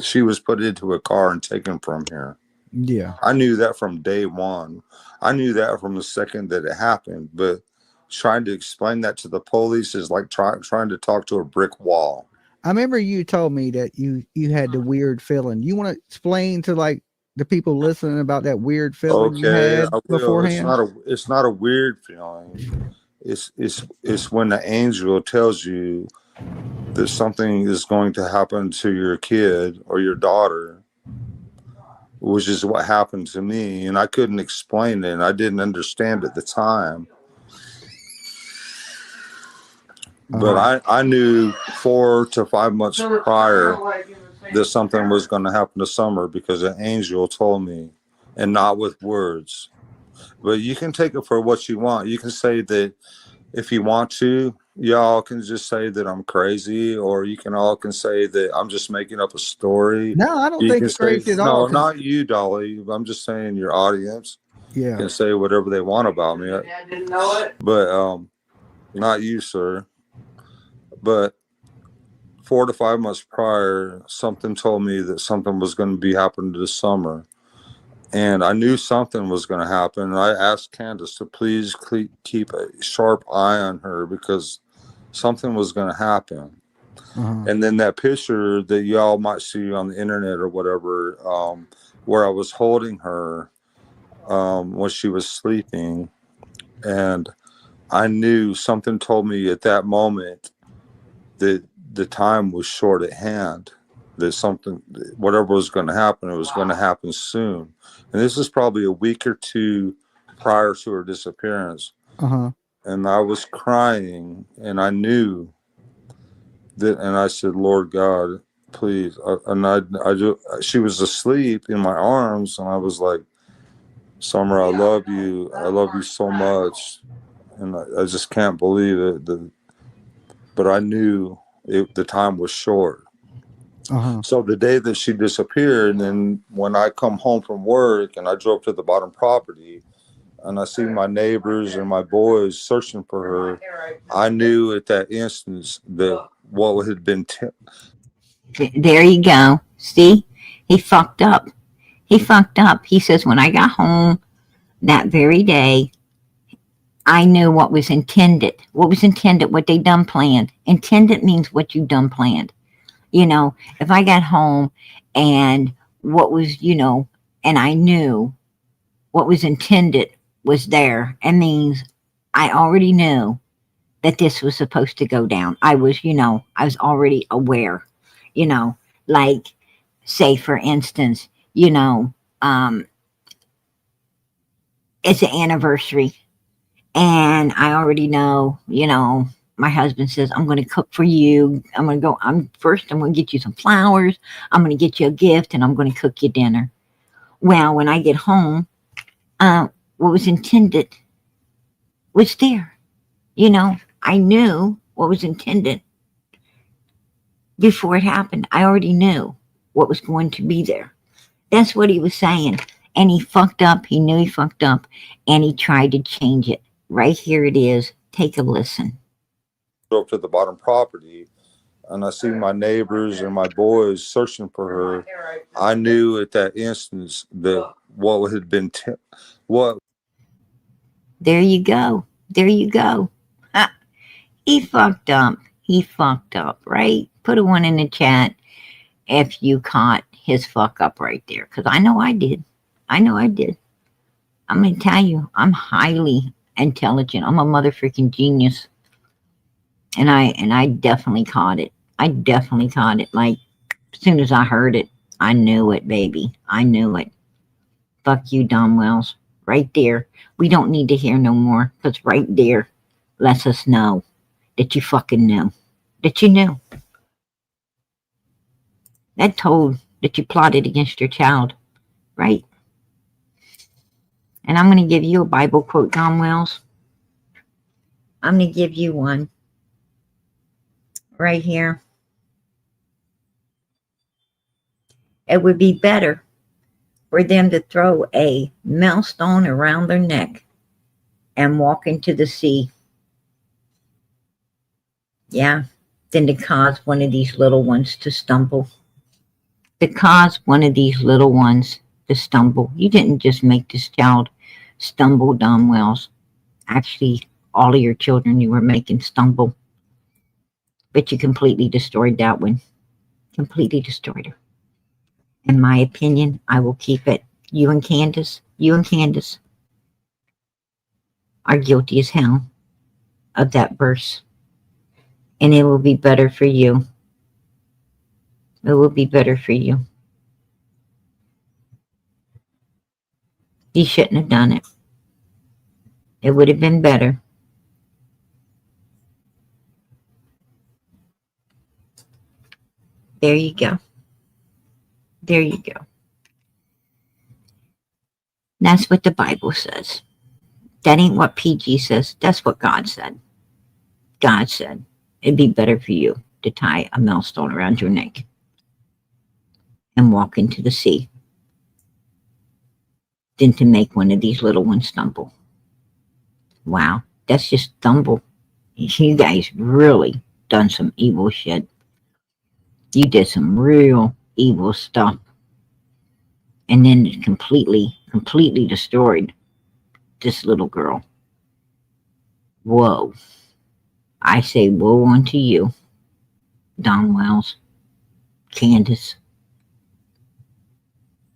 she was put into a car and taken from here. Yeah. I knew that from day one. I knew that from the second that it happened, but trying to explain that to the police is like trying to talk to a brick wall. I remember you told me that you had the weird feeling. You want to explain to like the people listening about that weird feeling you Okay, had I will. beforehand? It's not a weird feeling. It's when the angel tells you that something is going to happen to your kid or your daughter, which is what happened to me, and I couldn't explain it, and I didn't understand at the time. But I knew 4 to 5 months prior that something was going to happen to Summer because an angel told me, and not with words. But you can take it for what you want. You can say that if you want to, y'all can just say that I'm crazy, or you can all can say that I'm just making up a story. No, I don't You think can you're crazy at no, all. not you, Dolly. I'm just saying your audience Yeah. can say whatever they want about me. But not you, sir. But 4 to 5 months prior, something told me that something was going to be happening this summer. And I knew something was going to happen. And I asked Candus to please keep a sharp eye on her because something was going to happen. And then that picture that y'all might see on the internet or whatever, where I was holding her when she was sleeping. And I knew something told me at that moment that the time was short at hand, that something, whatever was going to happen, it was going to happen soon. And this is probably a week or two prior to her disappearance. And I was crying, and I knew that, and I said, Lord God, please. She was asleep in my arms, and I was like, Summer, I love you. I love you so much. And I just can't believe it. But I knew the time was short. So the day that she disappeared, and then when I come home from work and I drove to the bottom property and I see my neighbors and my boys searching for her, I knew at that instance that what had been There you go. See? He fucked up. He fucked up. He says, when I got home that very day, I knew what was intended. What was intended, what they done planned. Intended means what you done planned. You know, if I got home and what was, and I knew what was intended was there, it means I already knew that this was supposed to go down. I was already aware, like, say, for instance, it's an anniversary and I already know, my husband says, I'm going to cook for you. I'm going to get you some flowers. I'm going to get you a gift and I'm going to cook you dinner. Well, when I get home, what was intended was there. I knew what was intended before it happened. I already knew what was going to be there. That's what he was saying. And he fucked up. He knew he fucked up. And he tried to change it. Right here it is. Take a listen. Up to the bottom property, and I see my neighbors and my boys searching for her. I knew at that instance that what had been what. There you go. There you go. He fucked up. He fucked up, right? Put a one in the chat if you caught his fuck up right there. Because I know I did. I know I did. I'm going to tell you, I'm highly intelligent. I'm a motherfucking genius. And I definitely caught it. I definitely caught it. Like, as soon as I heard it, I knew it, baby. I knew it. Fuck you, Don Wells. Right there. We don't need to hear no more. Because right there lets us know that you fucking knew. That you knew. That told that you plotted against your child. Right? And I'm going to give you a Bible quote, Don Wells. I'm going to give you one. Right here. It would be better for them to throw a millstone around their neck and walk into the sea. Yeah, than to cause one of these little ones to stumble. To cause one of these little ones to stumble. You didn't just make this child stumble, Don Wells. Actually, all of your children you were making stumble. But you completely destroyed that one. Completely destroyed her. In my opinion, I will keep it. You and Candus are guilty as hell of that verse. And it will be better for you. It will be better for you. You shouldn't have done it. It would have been better. There you go. There you go. That's what the Bible says. That ain't what PG says. That's what God said. God said it'd be better for you to tie a millstone around your neck and walk into the sea than to make one of these little ones stumble. Wow, that's just stumble. You guys really done some evil shit. You did some real evil stuff. And then it completely destroyed this little girl. Whoa. I say woe unto you, Don Wells, Candus.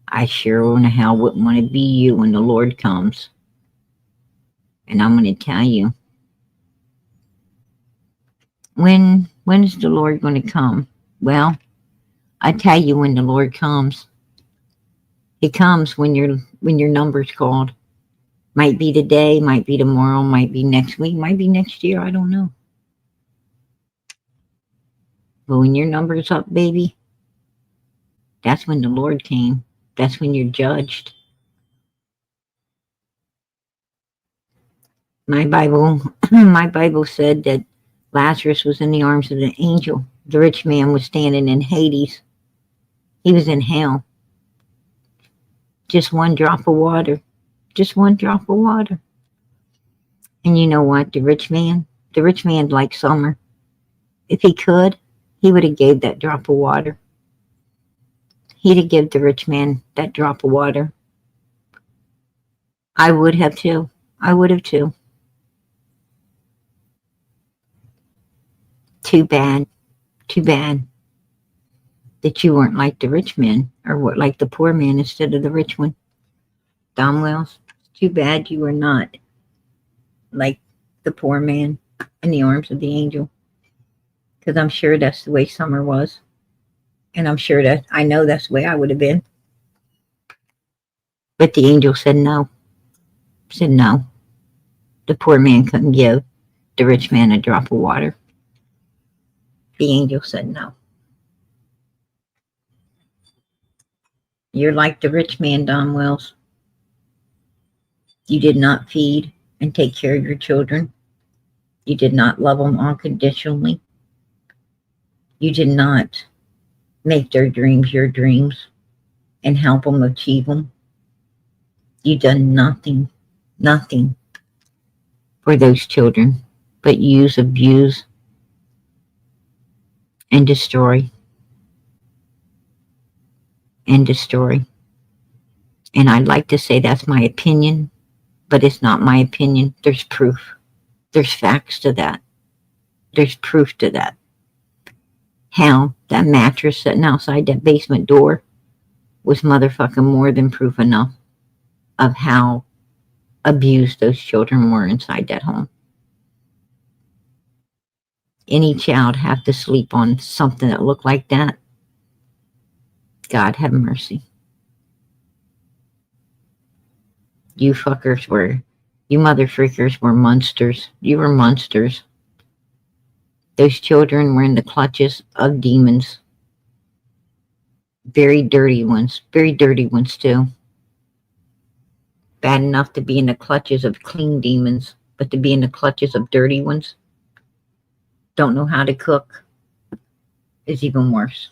I sure in hell wouldn't want to be you when the Lord comes. And I'm going to tell you, when is the Lord going to come? Well, I tell you when the Lord comes. He comes when your number's called. Might be today, might be tomorrow, might be next week, might be next year. I don't know. But when your number's up, baby, that's when the Lord came. That's when you're judged. My Bible said that Lazarus was in the arms of the angel. The rich man was standing in Hades. He was in hell. Just one drop of water. Just one drop of water. And you know what? The rich man liked summer. If he could, he would have gave that drop of water. He'd have given the rich man that drop of water. I would have too. I would have too. Too bad that you weren't like the rich man, or like the poor man instead of the rich one. Don Wells, too bad you were not like the poor man in the arms of the angel. Because I'm sure that's the way Summer was. And I know that's the way I would have been. But the angel said no. Said no. The poor man couldn't give the rich man a drop of water. The angel said no. You're like the rich man, Don Wells. You did not feed and take care of your children. You did not love them unconditionally. You did not make their dreams your dreams. and help them achieve them. You've done nothing for those children but use, abuse, and destroy. And destroy. And I'd like to say that's my opinion, but it's not my opinion. There's proof. There's facts to that. There's proof to that. How that mattress sitting outside that basement door was motherfucking more than proof enough of how abused those children were inside that home. Any child have to sleep on something that looked like that? God have mercy. You fuckers were, you mother freakers were monsters. You were monsters. Those children were in the clutches of demons. Very dirty ones too. Bad enough to be in the clutches of clean demons, but to be in the clutches of dirty ones, don't know how to cook, is even worse.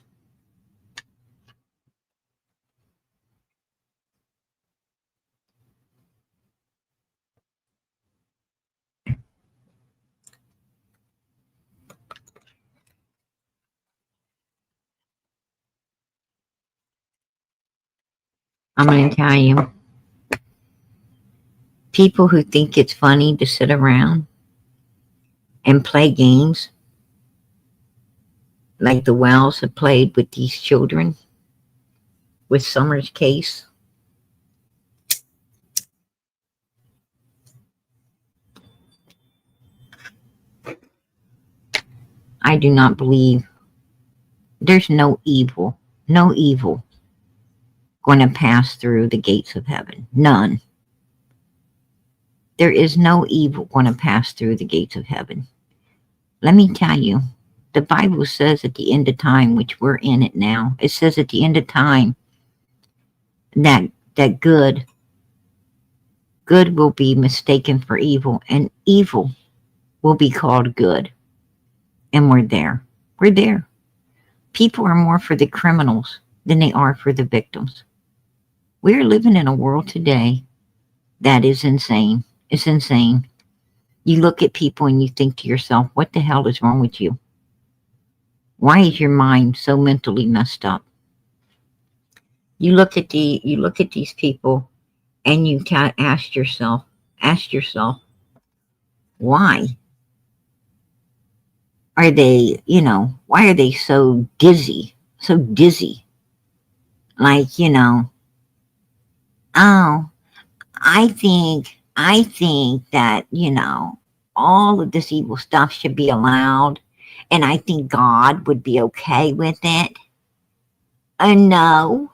I'm going to tell you, people who think it's funny to sit around and play games like the Wells have played with these children, with Summer's case, I do not believe there's no evil going to pass through the gates of heaven. None. There is no evil going to pass through the gates of heaven. Let me tell you, the Bible says at the end of time, which we're in it now, it says at the end of time that good will be mistaken for evil, and evil will be called good. And we're there. We're there. People are more for the criminals than they are for the victims. We're living in a world today that is insane. It's insane. You look at people and you think to yourself, what the hell is wrong with you? Why is your mind so mentally messed up? You look at these people and you ask yourself, why are they, why are they so dizzy? Like, oh, I think that, all of this evil stuff should be allowed, and I think God would be okay with it. No,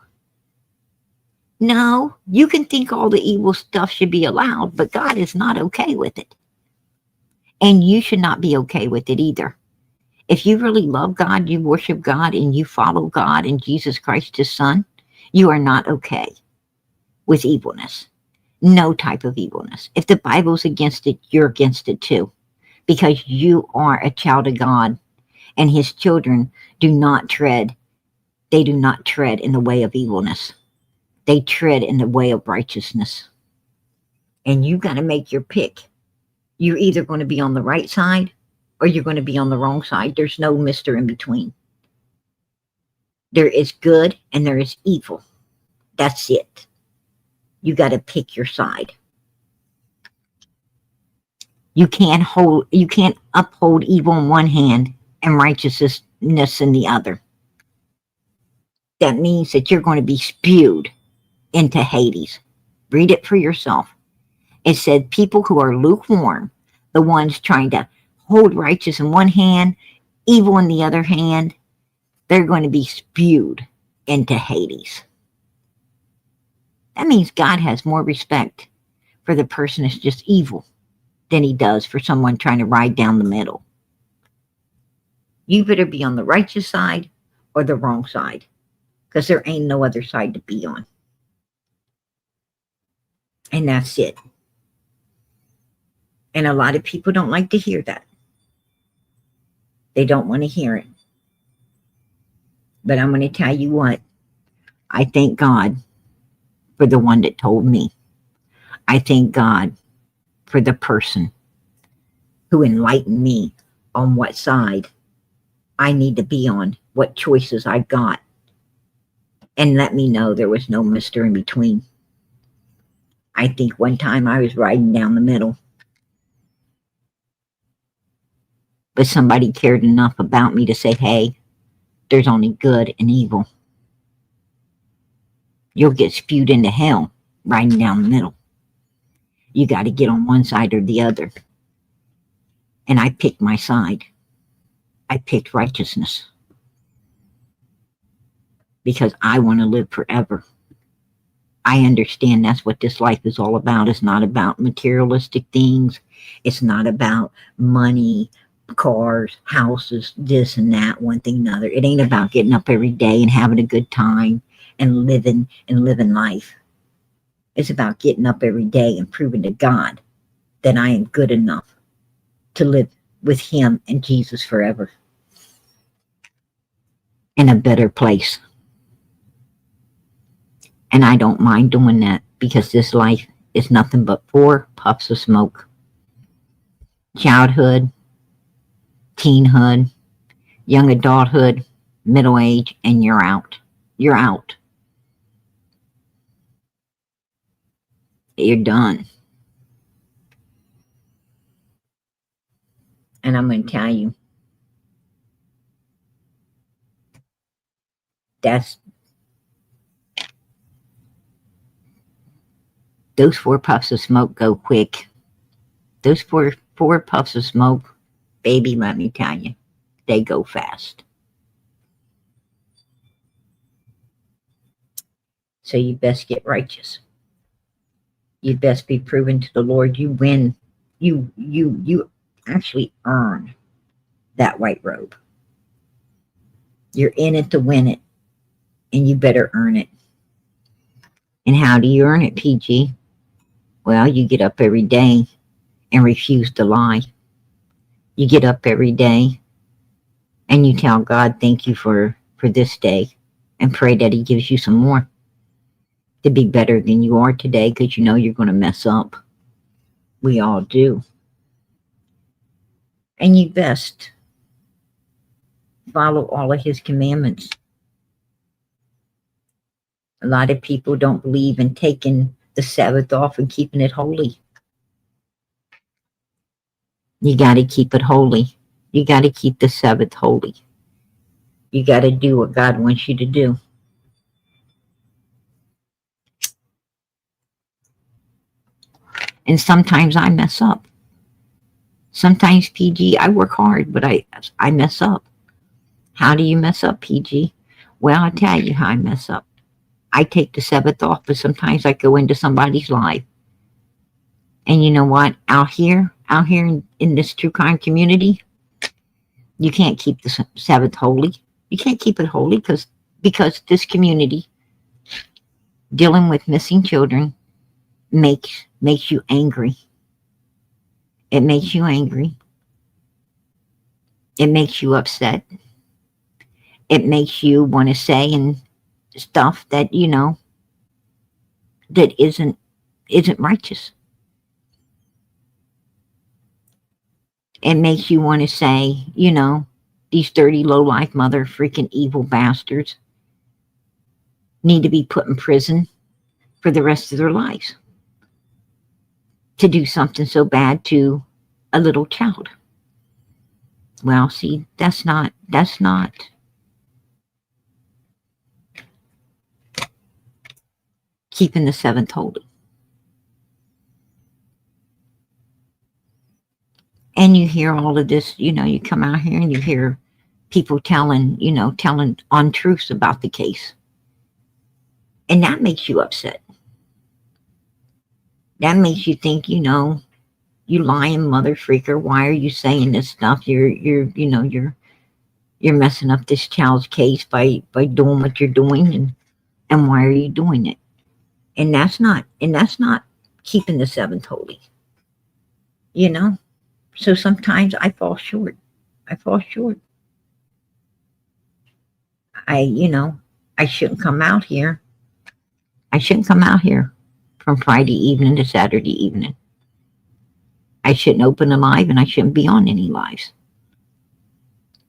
you can think all the evil stuff should be allowed, but God is not okay with it. And you should not be okay with it either. If you really love God, you worship God, and you follow God and Jesus Christ, his son, you are not okay with evilness. No type of evilness. If the Bible's against it, you're against it too. Because you are a child of God, and his children do not tread in the way of evilness. They tread in the way of righteousness. And you got to make your pick. You're either going to be on the right side or you're going to be on the wrong side. There's no mister in between. There is good and there is evil. That's it. You got to pick your side. You can't uphold evil in one hand and righteousness in the other. That means that you're going to be spewed into Hades. Read it for yourself. It said people who are lukewarm, the ones trying to hold righteous in one hand, evil in the other hand, they're going to be spewed into Hades. That means God has more respect for the person that's just evil than he does for someone trying to ride down the middle. You better be on the righteous side or the wrong side, because there ain't no other side to be on. And that's it. And a lot of people don't like to hear that. They don't want to hear it. But I'm going to tell you what. I thank God for the one that told me. I thank God for the person who enlightened me on what side I need to be on, what choices I got, and let me know there was no mister in between. I think one time I was riding down the middle, but somebody cared enough about me to say, hey, there's only good and evil. You'll get spewed into hell riding down the middle. You got to get on one side or the other. And I picked my side. I picked righteousness because I want to live forever. I understand that's what this life is all about. It's not about materialistic things. It's not about money, cars, houses, this and that, one thing, another. It ain't about getting up every day and having a good time and living life. It's about getting up every day and proving to God that I am good enough to live with Him and Jesus forever in a better place. And I don't mind doing that because this life is nothing but 4 puffs of smoke. Childhood, teenhood, young adulthood, middle age, and you're out. You're out. You're done. And I'm going to tell you, those 4 puffs of smoke go quick. Those four puffs of smoke, baby, let me tell you, they go fast. So you best get righteous. You best be proven to the Lord. You win. You actually earn that white robe. You're in it to win it, and you better earn it. And how do you earn it, PG? Well, you get up every day and refuse to lie. You get up every day and you tell God, thank you for this day, and pray that He gives you some more to be better than you are today, because you know you're going to mess up. We all do. And you best follow all of His commandments. A lot of people don't believe in taking the Sabbath off and keeping it holy. You got to keep it holy. You got to keep the Sabbath holy. You got to do what God wants you to do. And sometimes I mess up. Sometimes, PG, I work hard, but I mess up. How do you mess up, PG? Well, I'll tell you how I mess up. I take the Sabbath off, but sometimes I go into somebody's life. And you know what? Out here in this true crime community, you can't keep the Sabbath holy. You can't keep it holy because this community, dealing with missing children, makes you angry. It makes you angry. It makes you upset. It makes you want to say and stuff that, you know, that isn't righteous. It makes you want to say, you know, these dirty, low-life, mother freaking evil bastards need to be put in prison for the rest of their lives to do something so bad to a little child. Well, see, that's not keeping the seventh holy. And you hear all of this, you know, you come out here and you hear people telling untruths about the case. And that makes you upset. That makes you think, you know, you lying mother freaker, why are you saying this stuff? You're messing up this child's case by doing what you're doing, and why are you doing it? And that's not keeping the seventh holy. You know? So sometimes I fall short. I shouldn't come out here I shouldn't come out here from Friday evening to Saturday evening. I shouldn't open a live, and I shouldn't be on any lives.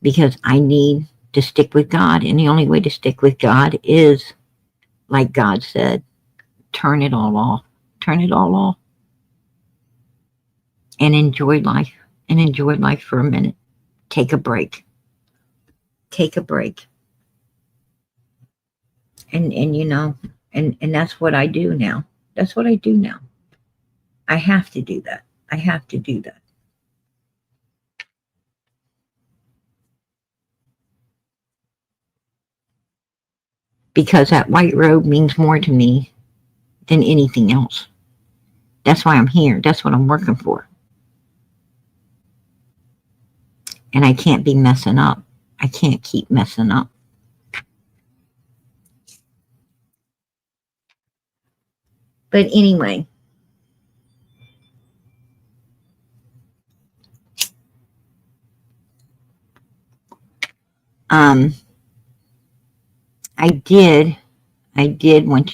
Because I need to stick with God, and the only way to stick with God is, like God said, turn it all off. Turn it all off. And enjoy life. And enjoy life for a minute. Take a break. Take a break. And you know, and that's what I do now. That's what I do now. I have to do that. I have to do that. Because that white robe means more to me than anything else. That's why I'm here. That's what I'm working for. And I can't be messing up. I can't keep messing up. But anyway, I did want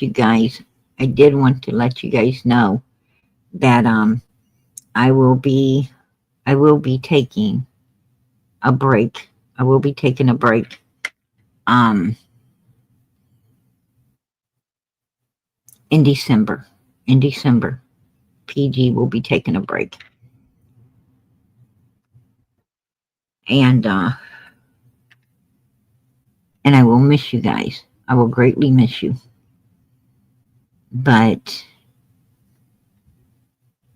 to let you guys know that I will be taking a break. I will be taking a break. In December. PG will be taking a break. And I will miss you guys. I will greatly miss you. But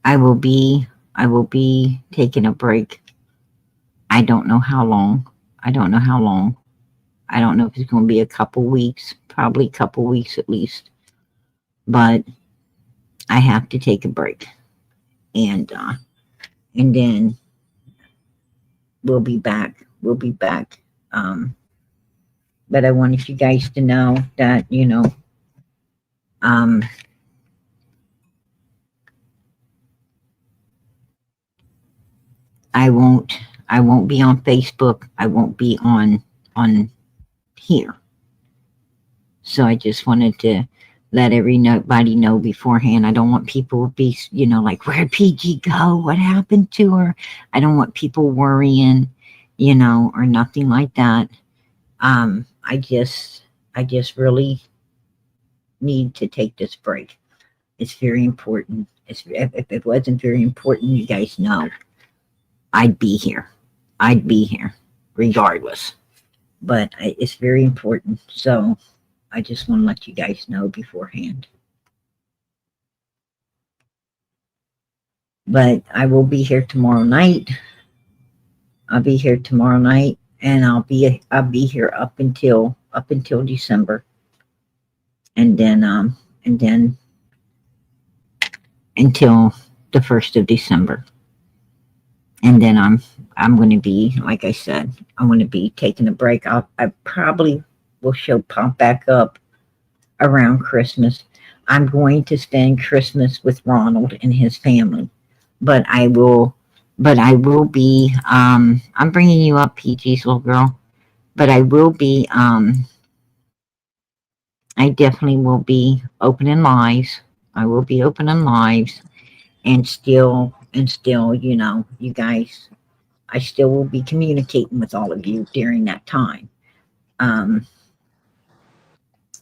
I will be taking a break. I don't know how long. I don't know if it's going to be a couple weeks, probably a couple weeks at least. But I have to take a break. And then we'll be back. But I wanted you guys to know that, you know, I won't be on Facebook. I won't be on here. So I just wanted to let everybody know beforehand. I don't want people to be, you know, like, where'd PG go? What happened to her? I don't want people worrying, you know, or nothing like that. I just really need to take this break. It's very important. If it wasn't very important, you guys know, I'd be here regardless. But it's very important. So I just want to let you guys know beforehand. But I will be here tomorrow night. And I'll be here up until December. And then until the 1st of December. And then I'm going to be, like I said, I'm going to be taking a break. I probably will pop back up around Christmas. I'm going to spend Christmas with Ronald and his family, but I will be, I'm bringing you up, PG's little girl, but I will be, I definitely will be opening lives. And still, you know, you guys, I still will be communicating with all of you during that time.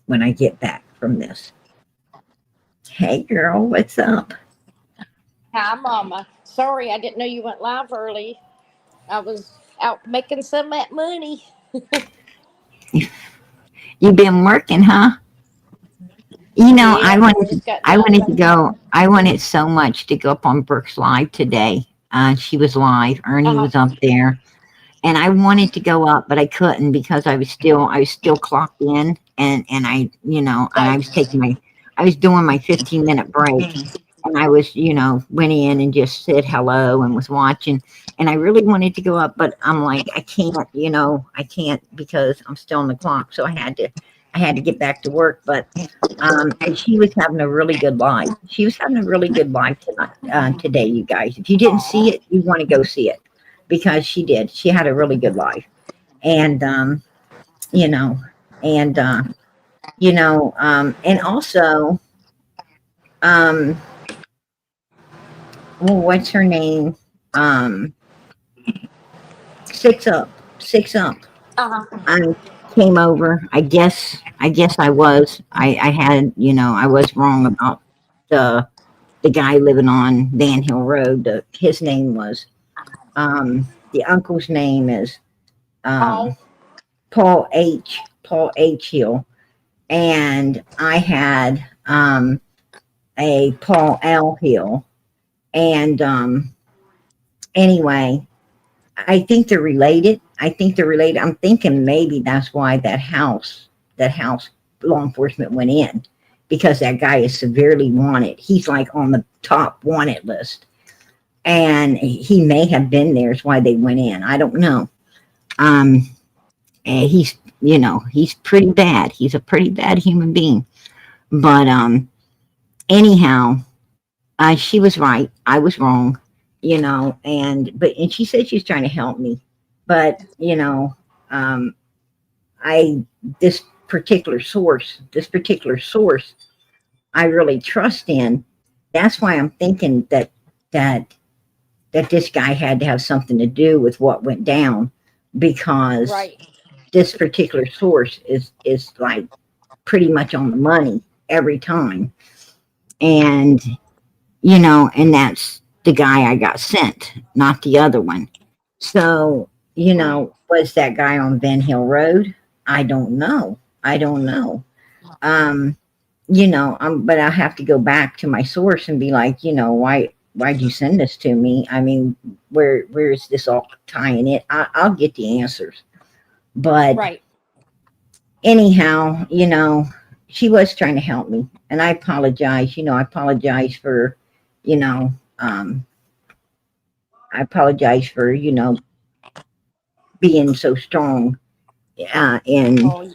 When I get back from this. Hey girl, what's up? Hi, Mama. Sorry, I didn't know you went live early. I was out making some of that money. You've been working, huh? You know, Yeah, I wanted so much to go up on Brooke's live today. She was live. Ernie was up there. And I wanted to go up, but I couldn't because I was still clocked in, and I, you know, and I was doing my 15-minute break, and I was, you know, went in and just said hello and was watching, and I really wanted to go up, but I'm like, I can't, you know, I can't because I'm still on the clock, so I had to get back to work, but and she was having a really good live. She was having a really good live tonight, today, you guys. If you didn't see it, you want to go see it. Because she did. She had a really good life. And, you know, and And also, um, well, what's her name? Um, Six Up. Uh-huh. I came over. I guess I had, I was wrong about the the guy living on Van Hill Road. His name was, the uncle's name is, um, Paul. Paul H. Hill, and I had, a Paul L. Hill, and anyway, I think they're related. I'm thinking maybe that's why that house law enforcement went in, because that guy is severely wanted. He's like on the top wanted list, and he may have been there. Is why they went in. I don't know. Um, and he's pretty bad. He's a pretty bad human being. But anyhow, she was right. I was wrong. And she said she's trying to help me, but um, I this particular source, I really trust in. That's why I'm thinking that that this guy had to have something to do with what went down, because Right. this particular source is like pretty much on the money every time. And and that's the guy I got sent, not the other one. So, Right. was that guy on Ben Hill Road? I don't know. I don't know. Um, but I have to go back to my source and be like, why'd you send this to me? I mean, where is this all tying it? I'll get the answers. But Right. anyhow, she was trying to help me, and I apologize. I apologize for, you know, um, I apologize for, being so strong, in, Oh,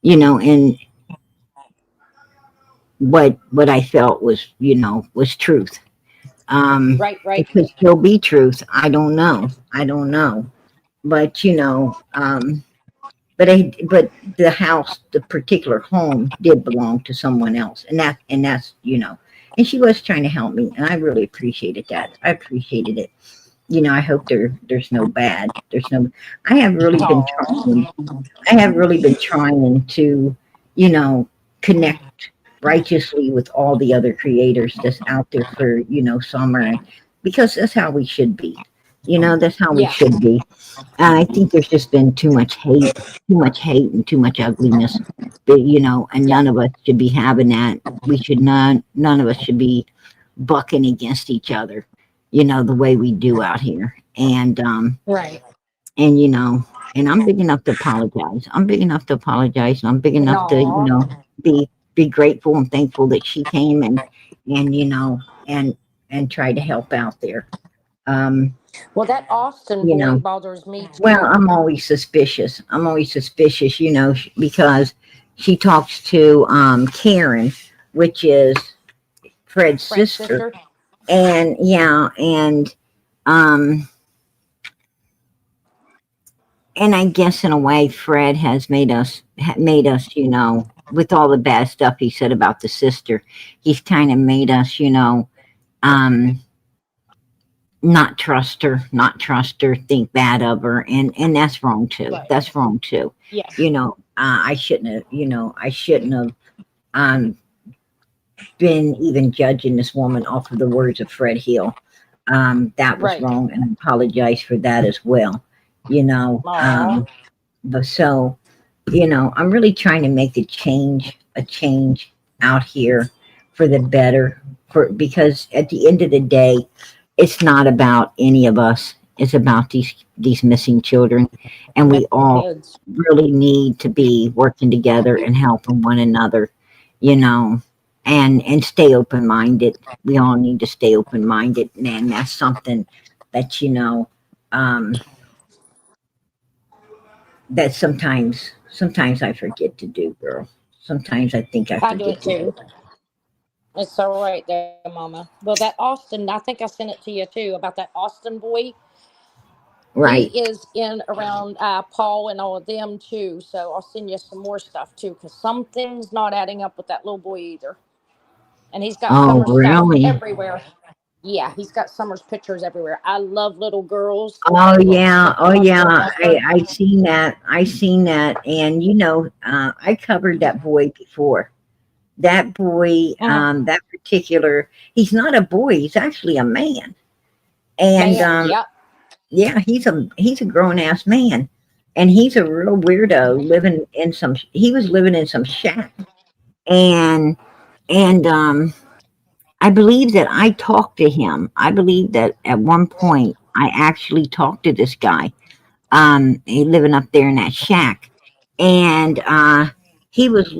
in what I felt was truth. right. It Right. could still be truth. I don't know. I don't know. But but the particular home did belong to someone else, and that's and she was trying to help me, and I really appreciated that. I appreciated it. I hope there's no bad. There's no. I have really been Oh. trying. I have really been trying to, you know, connect righteously with all the other creators that's out there for, summer, and because that's how we should be. That's how we Yeah. should be. And I think there's just been too much hate and too much ugliness. But, and Yeah. none of us should be having that. We should none of us should be bucking against each other, the way we do out here. Right. And and I'm big enough to apologize. I'm big enough to apologize, and I'm big enough to, No. be grateful and thankful that she came and and tried to help out there. Um, Well, that Austin you boy know, bothers me well, too. I'm always suspicious. I'm always suspicious, because she talks to Karen, which is Fred's Fred's sister, sister. and yeah, um and I guess in a way, Fred has made us, with all the bad stuff he said about the sister, he's kind of made us, um, not trust her, think bad of her, and that's wrong too. Right. That's wrong too. Yeah. I shouldn't have um been even judging this woman off of the words of Fred Hill. That was Right. wrong, and I apologize for that as well. You know, Oh. um, but so I'm really trying to make a change out here for the better, because at the end of the day, it's not about any of us. It's about these missing children, and we Missing all kids. really need to be working together and helping one another, you know, and stay open minded. We all need to stay open minded, and that's something that um, that sometimes I forget to do, girl. Sometimes I think I I do forget it to do too. It's all right there, Mama. Well, that Austin, I think I sent it to you too about that Austin boy. Right. He is in around Paul and all of them too. So I'll send you some more stuff too, because something's not adding up with that little boy either. And he's got Oh, Summer stuff really? everywhere. Yeah, he's got Summer's pictures everywhere. I love little girls. Oh yeah, Picked oh them up yeah. for her. I seen that. I seen that, and I covered that boy before. That boy, Mhm. that particular, he's not a boy. He's actually a man, and Man, yep. yeah, he's a grown ass man, and he's a real weirdo living in some. He was living in some shack, and and I believe that I talked to him. I believe that at one point I actually talked to this guy. He living up there in that shack, and he was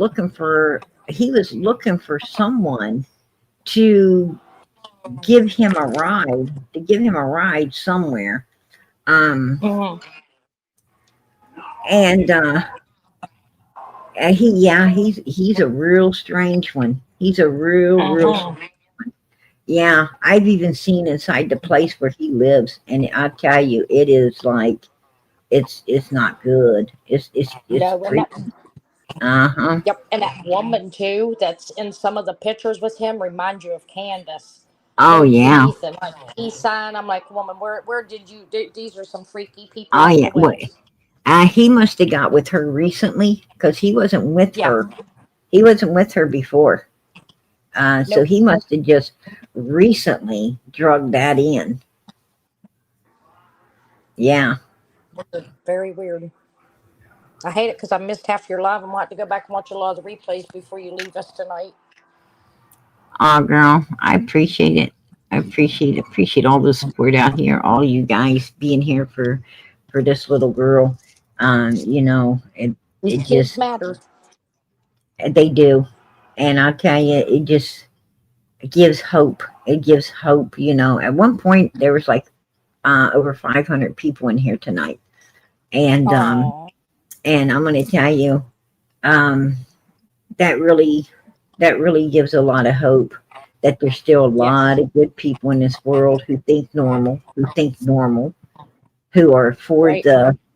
looking for someone to give him a ride somewhere. Um, Hmm. and he's a real strange one. He's a real Hmm. yeah. I've even seen inside the place where he lives, and I tell you, it is like it's not good. It's No, and that, creepy. Uh-huh. yep, and that woman too that's in some of the pictures with him reminds you of Candace. Oh No yeah. teeth and like peace sign. I'm like, woman, where did you? These are some freaky people Oh off yeah. the wells. He must have got with her recently because he wasn't with Yeah, her. He wasn't with her before. So nope. he must have just recently drugged that in. Yeah. Very weird. I hate it because I missed half your live and we'll have to go back and watch a lot of the replays before you leave us tonight. Oh, girl, I appreciate it. I appreciate all the support out here. All you guys being here for this little girl. These It kids just matter. they do, and I'll tell you, it just gives hope. It gives hope. At one point there was like over 500 people in here tonight, and Oh, I'm going to tell you, um, that really gives a lot of hope that there's still a lot yes. of good people in this world who think normal, who are Right.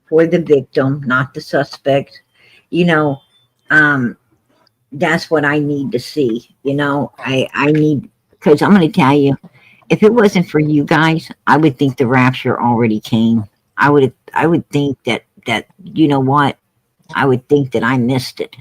for the victim, not the suspect. You know, um, that's what I need to see. I need, because I'm going to tell you, if it wasn't for you guys, I would think the rapture already came. I would think that you know what, I would think that I missed it,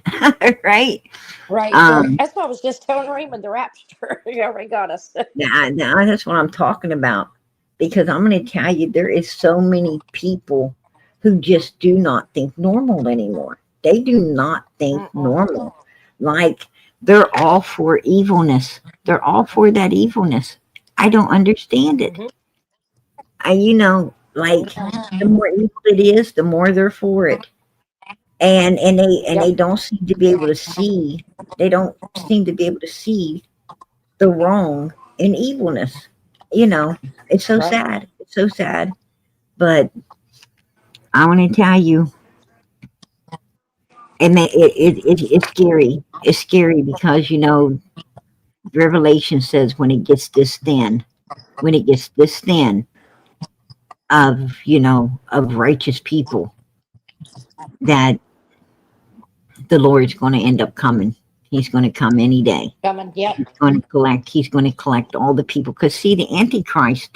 right? Right. Um, That's what I was just telling Raymond, the rapture. You already got us. that's what I'm talking about. Because I'm going to tell you, there is so many people who just do not think normal anymore. They do not think Mm-mm. normal. Like they're all for evilness. They're all for that evilness. I don't understand it. Hmm. Like the more evil it is, the more they're for it. And Yep. they don't seem to be able to see. They don't seem to be able to see the wrong in evilness. You know, it's so Right. sad. It's so sad. But I want to tell you, it's scary. It's scary because Revelation says when it gets this thin of of righteous people, that the Lord's going to end up coming. He's going to come any day. Coming. Yep. He's going to collect all the people. Because see, the Antichrist,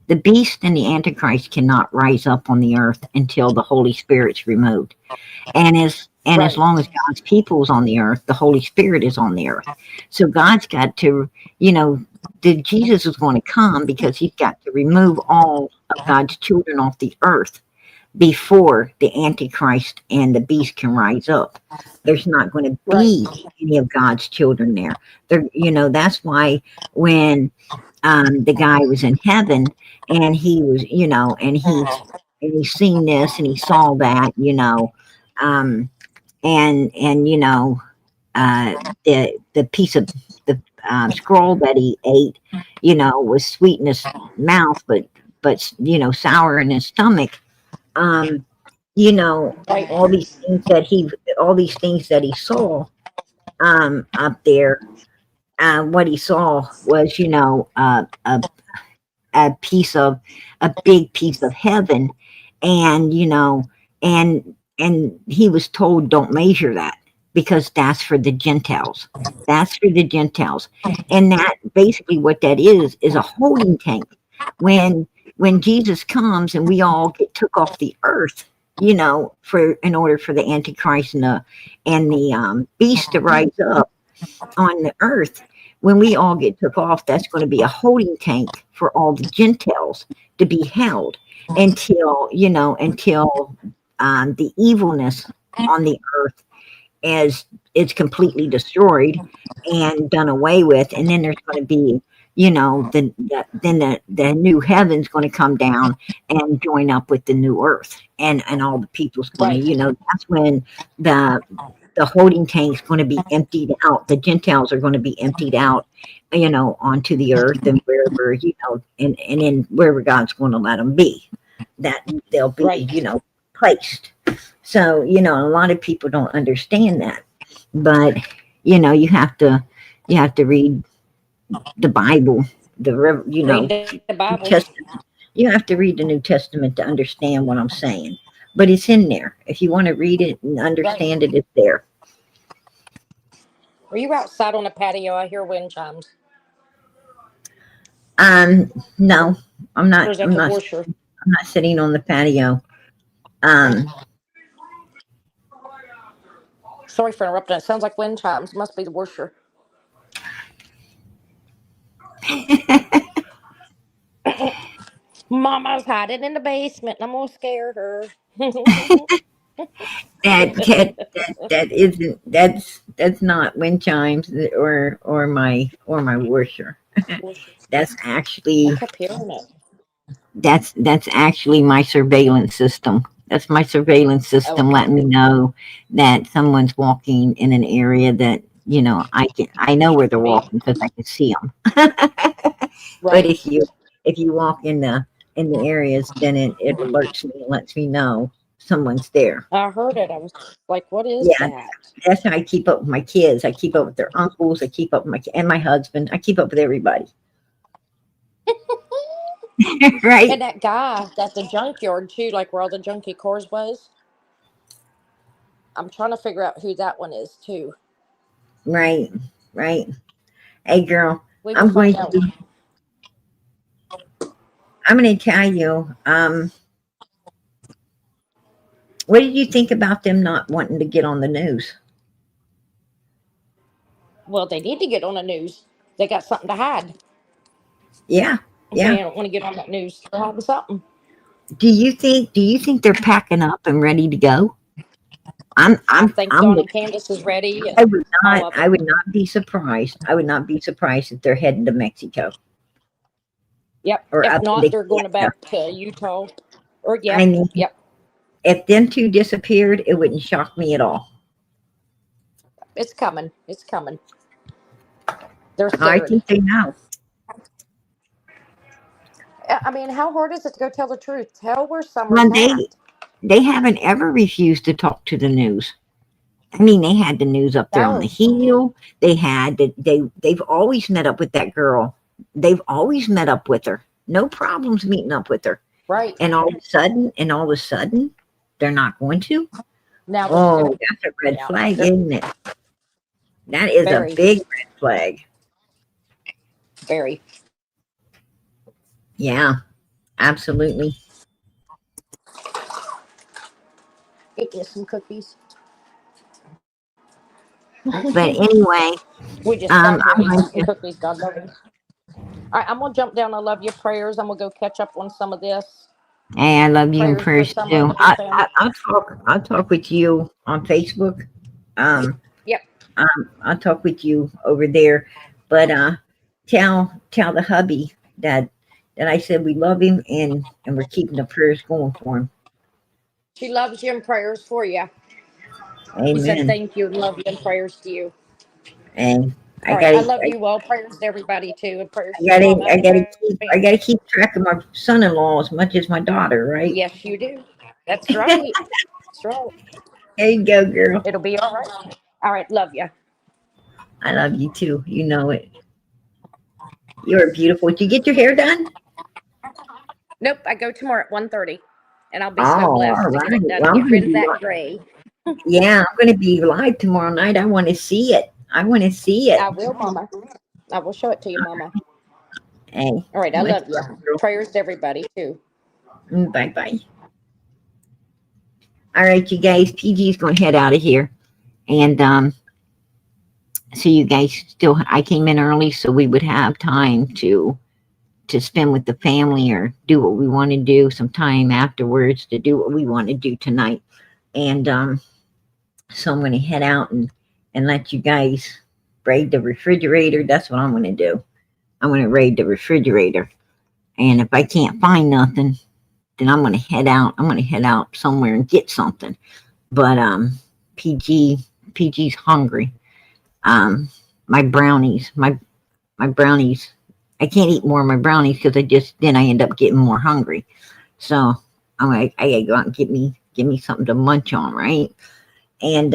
the beast and the Antichrist cannot rise up on the earth until the Holy Spirit's removed. And as Right. long as God's people is on the earth, the Holy Spirit is on the earth. So God's got to, Jesus is going to come because he's got to remove all of God's children off the earth before the Antichrist and the beast can rise up. There's not going to Right. be any of God's children there. That's why when the guy was in heaven and he was, and he seen this and he saw that, um, and uh, the piece of the scroll that he ate, was sweet in his mouth, but sour in his stomach. Um, you know, Right. all these things that he saw up there. What he saw was, a big piece of heaven, and and he was told, don't measure that, because that's for the Gentiles. That's for the Gentiles. And that basically what that is a holding tank. When Jesus comes and we all get took off the earth, for in order for the Antichrist and the beast to rise up on the earth, when we all get took off, that's going to be a holding tank for all the Gentiles to be held until the evilness on the earth is completely destroyed and done away with, and then there's going to be the new heaven's going to come down and join up with the new earth, and all the people's going to, that's when the holding tank's going to be emptied out. The Gentiles are going to be emptied out, onto the earth and wherever, and then wherever God's going to let them be, that they'll be, placed. So, a lot of people don't understand that, but, you have to read the Bible, Read the Bible. Testament. You have to read the New Testament to understand what I'm saying, but it's in there. If you want to read it and understand it, it's there. Are you outside on the patio? I hear wind chimes. No, I'm not. Or is that the washer? I'm not sitting on the patio. Sorry for interrupting. It sounds like wind chimes. Must be the washer. Mama's hiding in the basement, and I'm gonna scare her. That's not wind chimes or my washer. That's actually I kept hearing it. that's actually my surveillance system. That's my surveillance system letting me know that someone's walking in an area that I know where they're walking because I can see them. But if you walk in the areas, then it alerts me and lets me know someone's there. I heard it. I was like, "What is that?" That's how I keep up with my kids. I keep up with their uncles. I keep up with my husband. I keep up with everybody. Right. And that guy at the junkyard too, like where all the junky cars was. I'm trying to figure out who that one is too. Right. Hey, girl, I'm going to tell you. What did you think about them not wanting to get on the news? Well, they need to get on the news. They got something to hide. Yeah. They don't want to get on that news. They're hiding something. Do you think they're packing up and ready to go? I think Dawn and Candus is ready. I would not be surprised. I would not be surprised if they're heading to Mexico. Yep. Or if not, they're going back to Utah. Or yep. If them two disappeared, it wouldn't shock me at all. It's coming. It's coming. They're scared. I think they know. I mean, how hard is it to go tell the truth? Tell where someone's at. They haven't ever refused to talk to the news. I mean, they had the news up there on the hill. They've always met up with that girl. They've always met up with her. No problems meeting up with her. Right. And all of a sudden, they're not going to. Now that's a red flag, isn't it? That is a big red flag. Very. Yeah, absolutely. Eat me some cookies. But anyway, we just some cookies. God love you. All right, I'm gonna jump down. I love your prayers. I'm gonna go catch up on some of this. Hey, I love you in prayers too. I'll talk with you on Facebook. Yep. I'll talk with you over there. But tell the hubby that I said we love him and we're keeping the prayers going for him. She loves you and prayers for you. Amen. She said thank you and love you and prayers to you. And I love you well. Prayers to everybody too. And prayers I gotta keep track of my son-in-law as much as my daughter, right? Yes, you do. That's right. That's right. There you go, girl. It'll be all right. All right, love you. I love you too. You know it. You're beautiful. Did you get your hair done? Nope, I go tomorrow at 1:30, and I'll be Oh, so all blessed to get right. it done Well, and I'm get gonna rid of be that gray. yeah, I'm gonna be live tomorrow night. I want to see it. I want to see it. I will, Mama. I will show it to you, Mama. Hey, All right, I much love you. love, girl. Prayers to everybody, too. Bye bye. All right, you guys. PG's gonna head out of here, and so you guys still. I came in early so we would have time to spend with the family or do what we want to do. Some time afterwards to do what we want to do tonight, and so I'm gonna head out and let you guys raid the refrigerator. That's what I'm gonna do. I'm gonna raid the refrigerator. And if I can't find nothing, then I'm gonna head out. I'm gonna head out somewhere and get something. But PG's hungry. My brownies, my brownies. I can't eat more of my brownies because I end up getting more hungry. So I gotta go out and get me something to munch on, right? And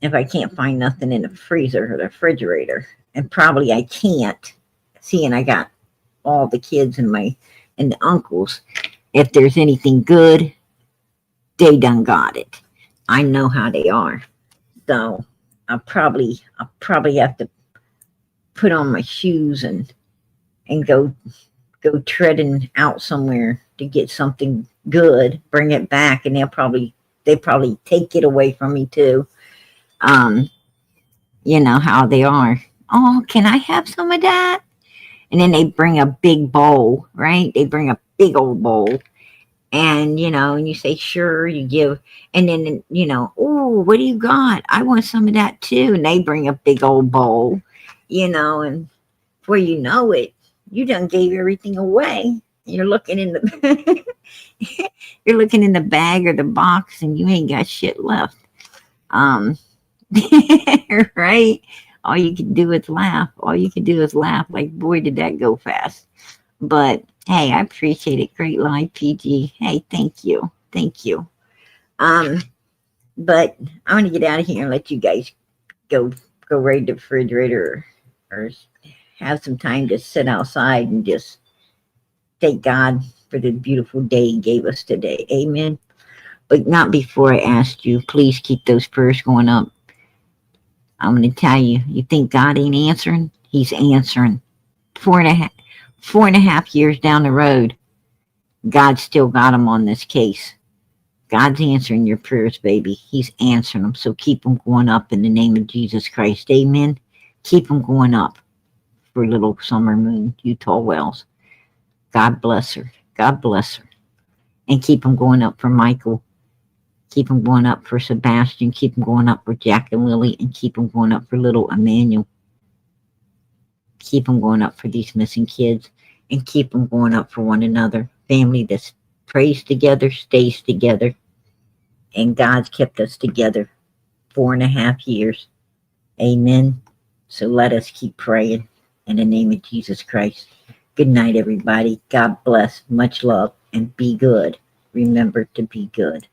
if I can't find nothing in the freezer or the refrigerator, and probably I can't, seeing I got all the kids and the uncles, if there's anything good, they done got it. I know how they are. So I'll probably have to put on my shoes and go treading out somewhere to get something good, bring it back, and they probably take it away from me too. You know how they are. Oh, can I have some of that? And then they bring a big bowl, right? They bring a big old bowl. And, and you say, sure, you give. And then, oh, what do you got? I want some of that too. And they bring a big old bowl, and before you know it, you done gave everything away. You're looking in the, you're looking in the bag or the box and you ain't got shit left. Right? All you can do is laugh. All you can do is laugh. Like, boy, did that go fast. But hey, I appreciate it. Great line, PG. Hey, thank you. Thank you. But I'm gonna get out of here and let you guys go raid the refrigerator or have some time to sit outside and just thank God for the beautiful day he gave us today. Amen. But not before I asked you, please keep those prayers going up. I'm going to tell you, you think God ain't answering? He's answering. 4.5 years down the road, God still got him on this case. God's answering your prayers, baby. He's answering them. So keep them going up in the name of Jesus Christ. Amen. Keep them going up for little Summer Moon, Utah Wells. God bless her. God bless her. And keep them going up for Michael. Keep them going up for Sebastian. Keep them going up for Jack and Lily. And keep them going up for little Emmanuel. Keep them going up for these missing kids. And keep them going up for one another. Family that prays together, stays together. And God's kept us together 4.5 years. Amen. So let us keep praying in the name of Jesus Christ. Good night, everybody. God bless. Much love. And be good. Remember to be good.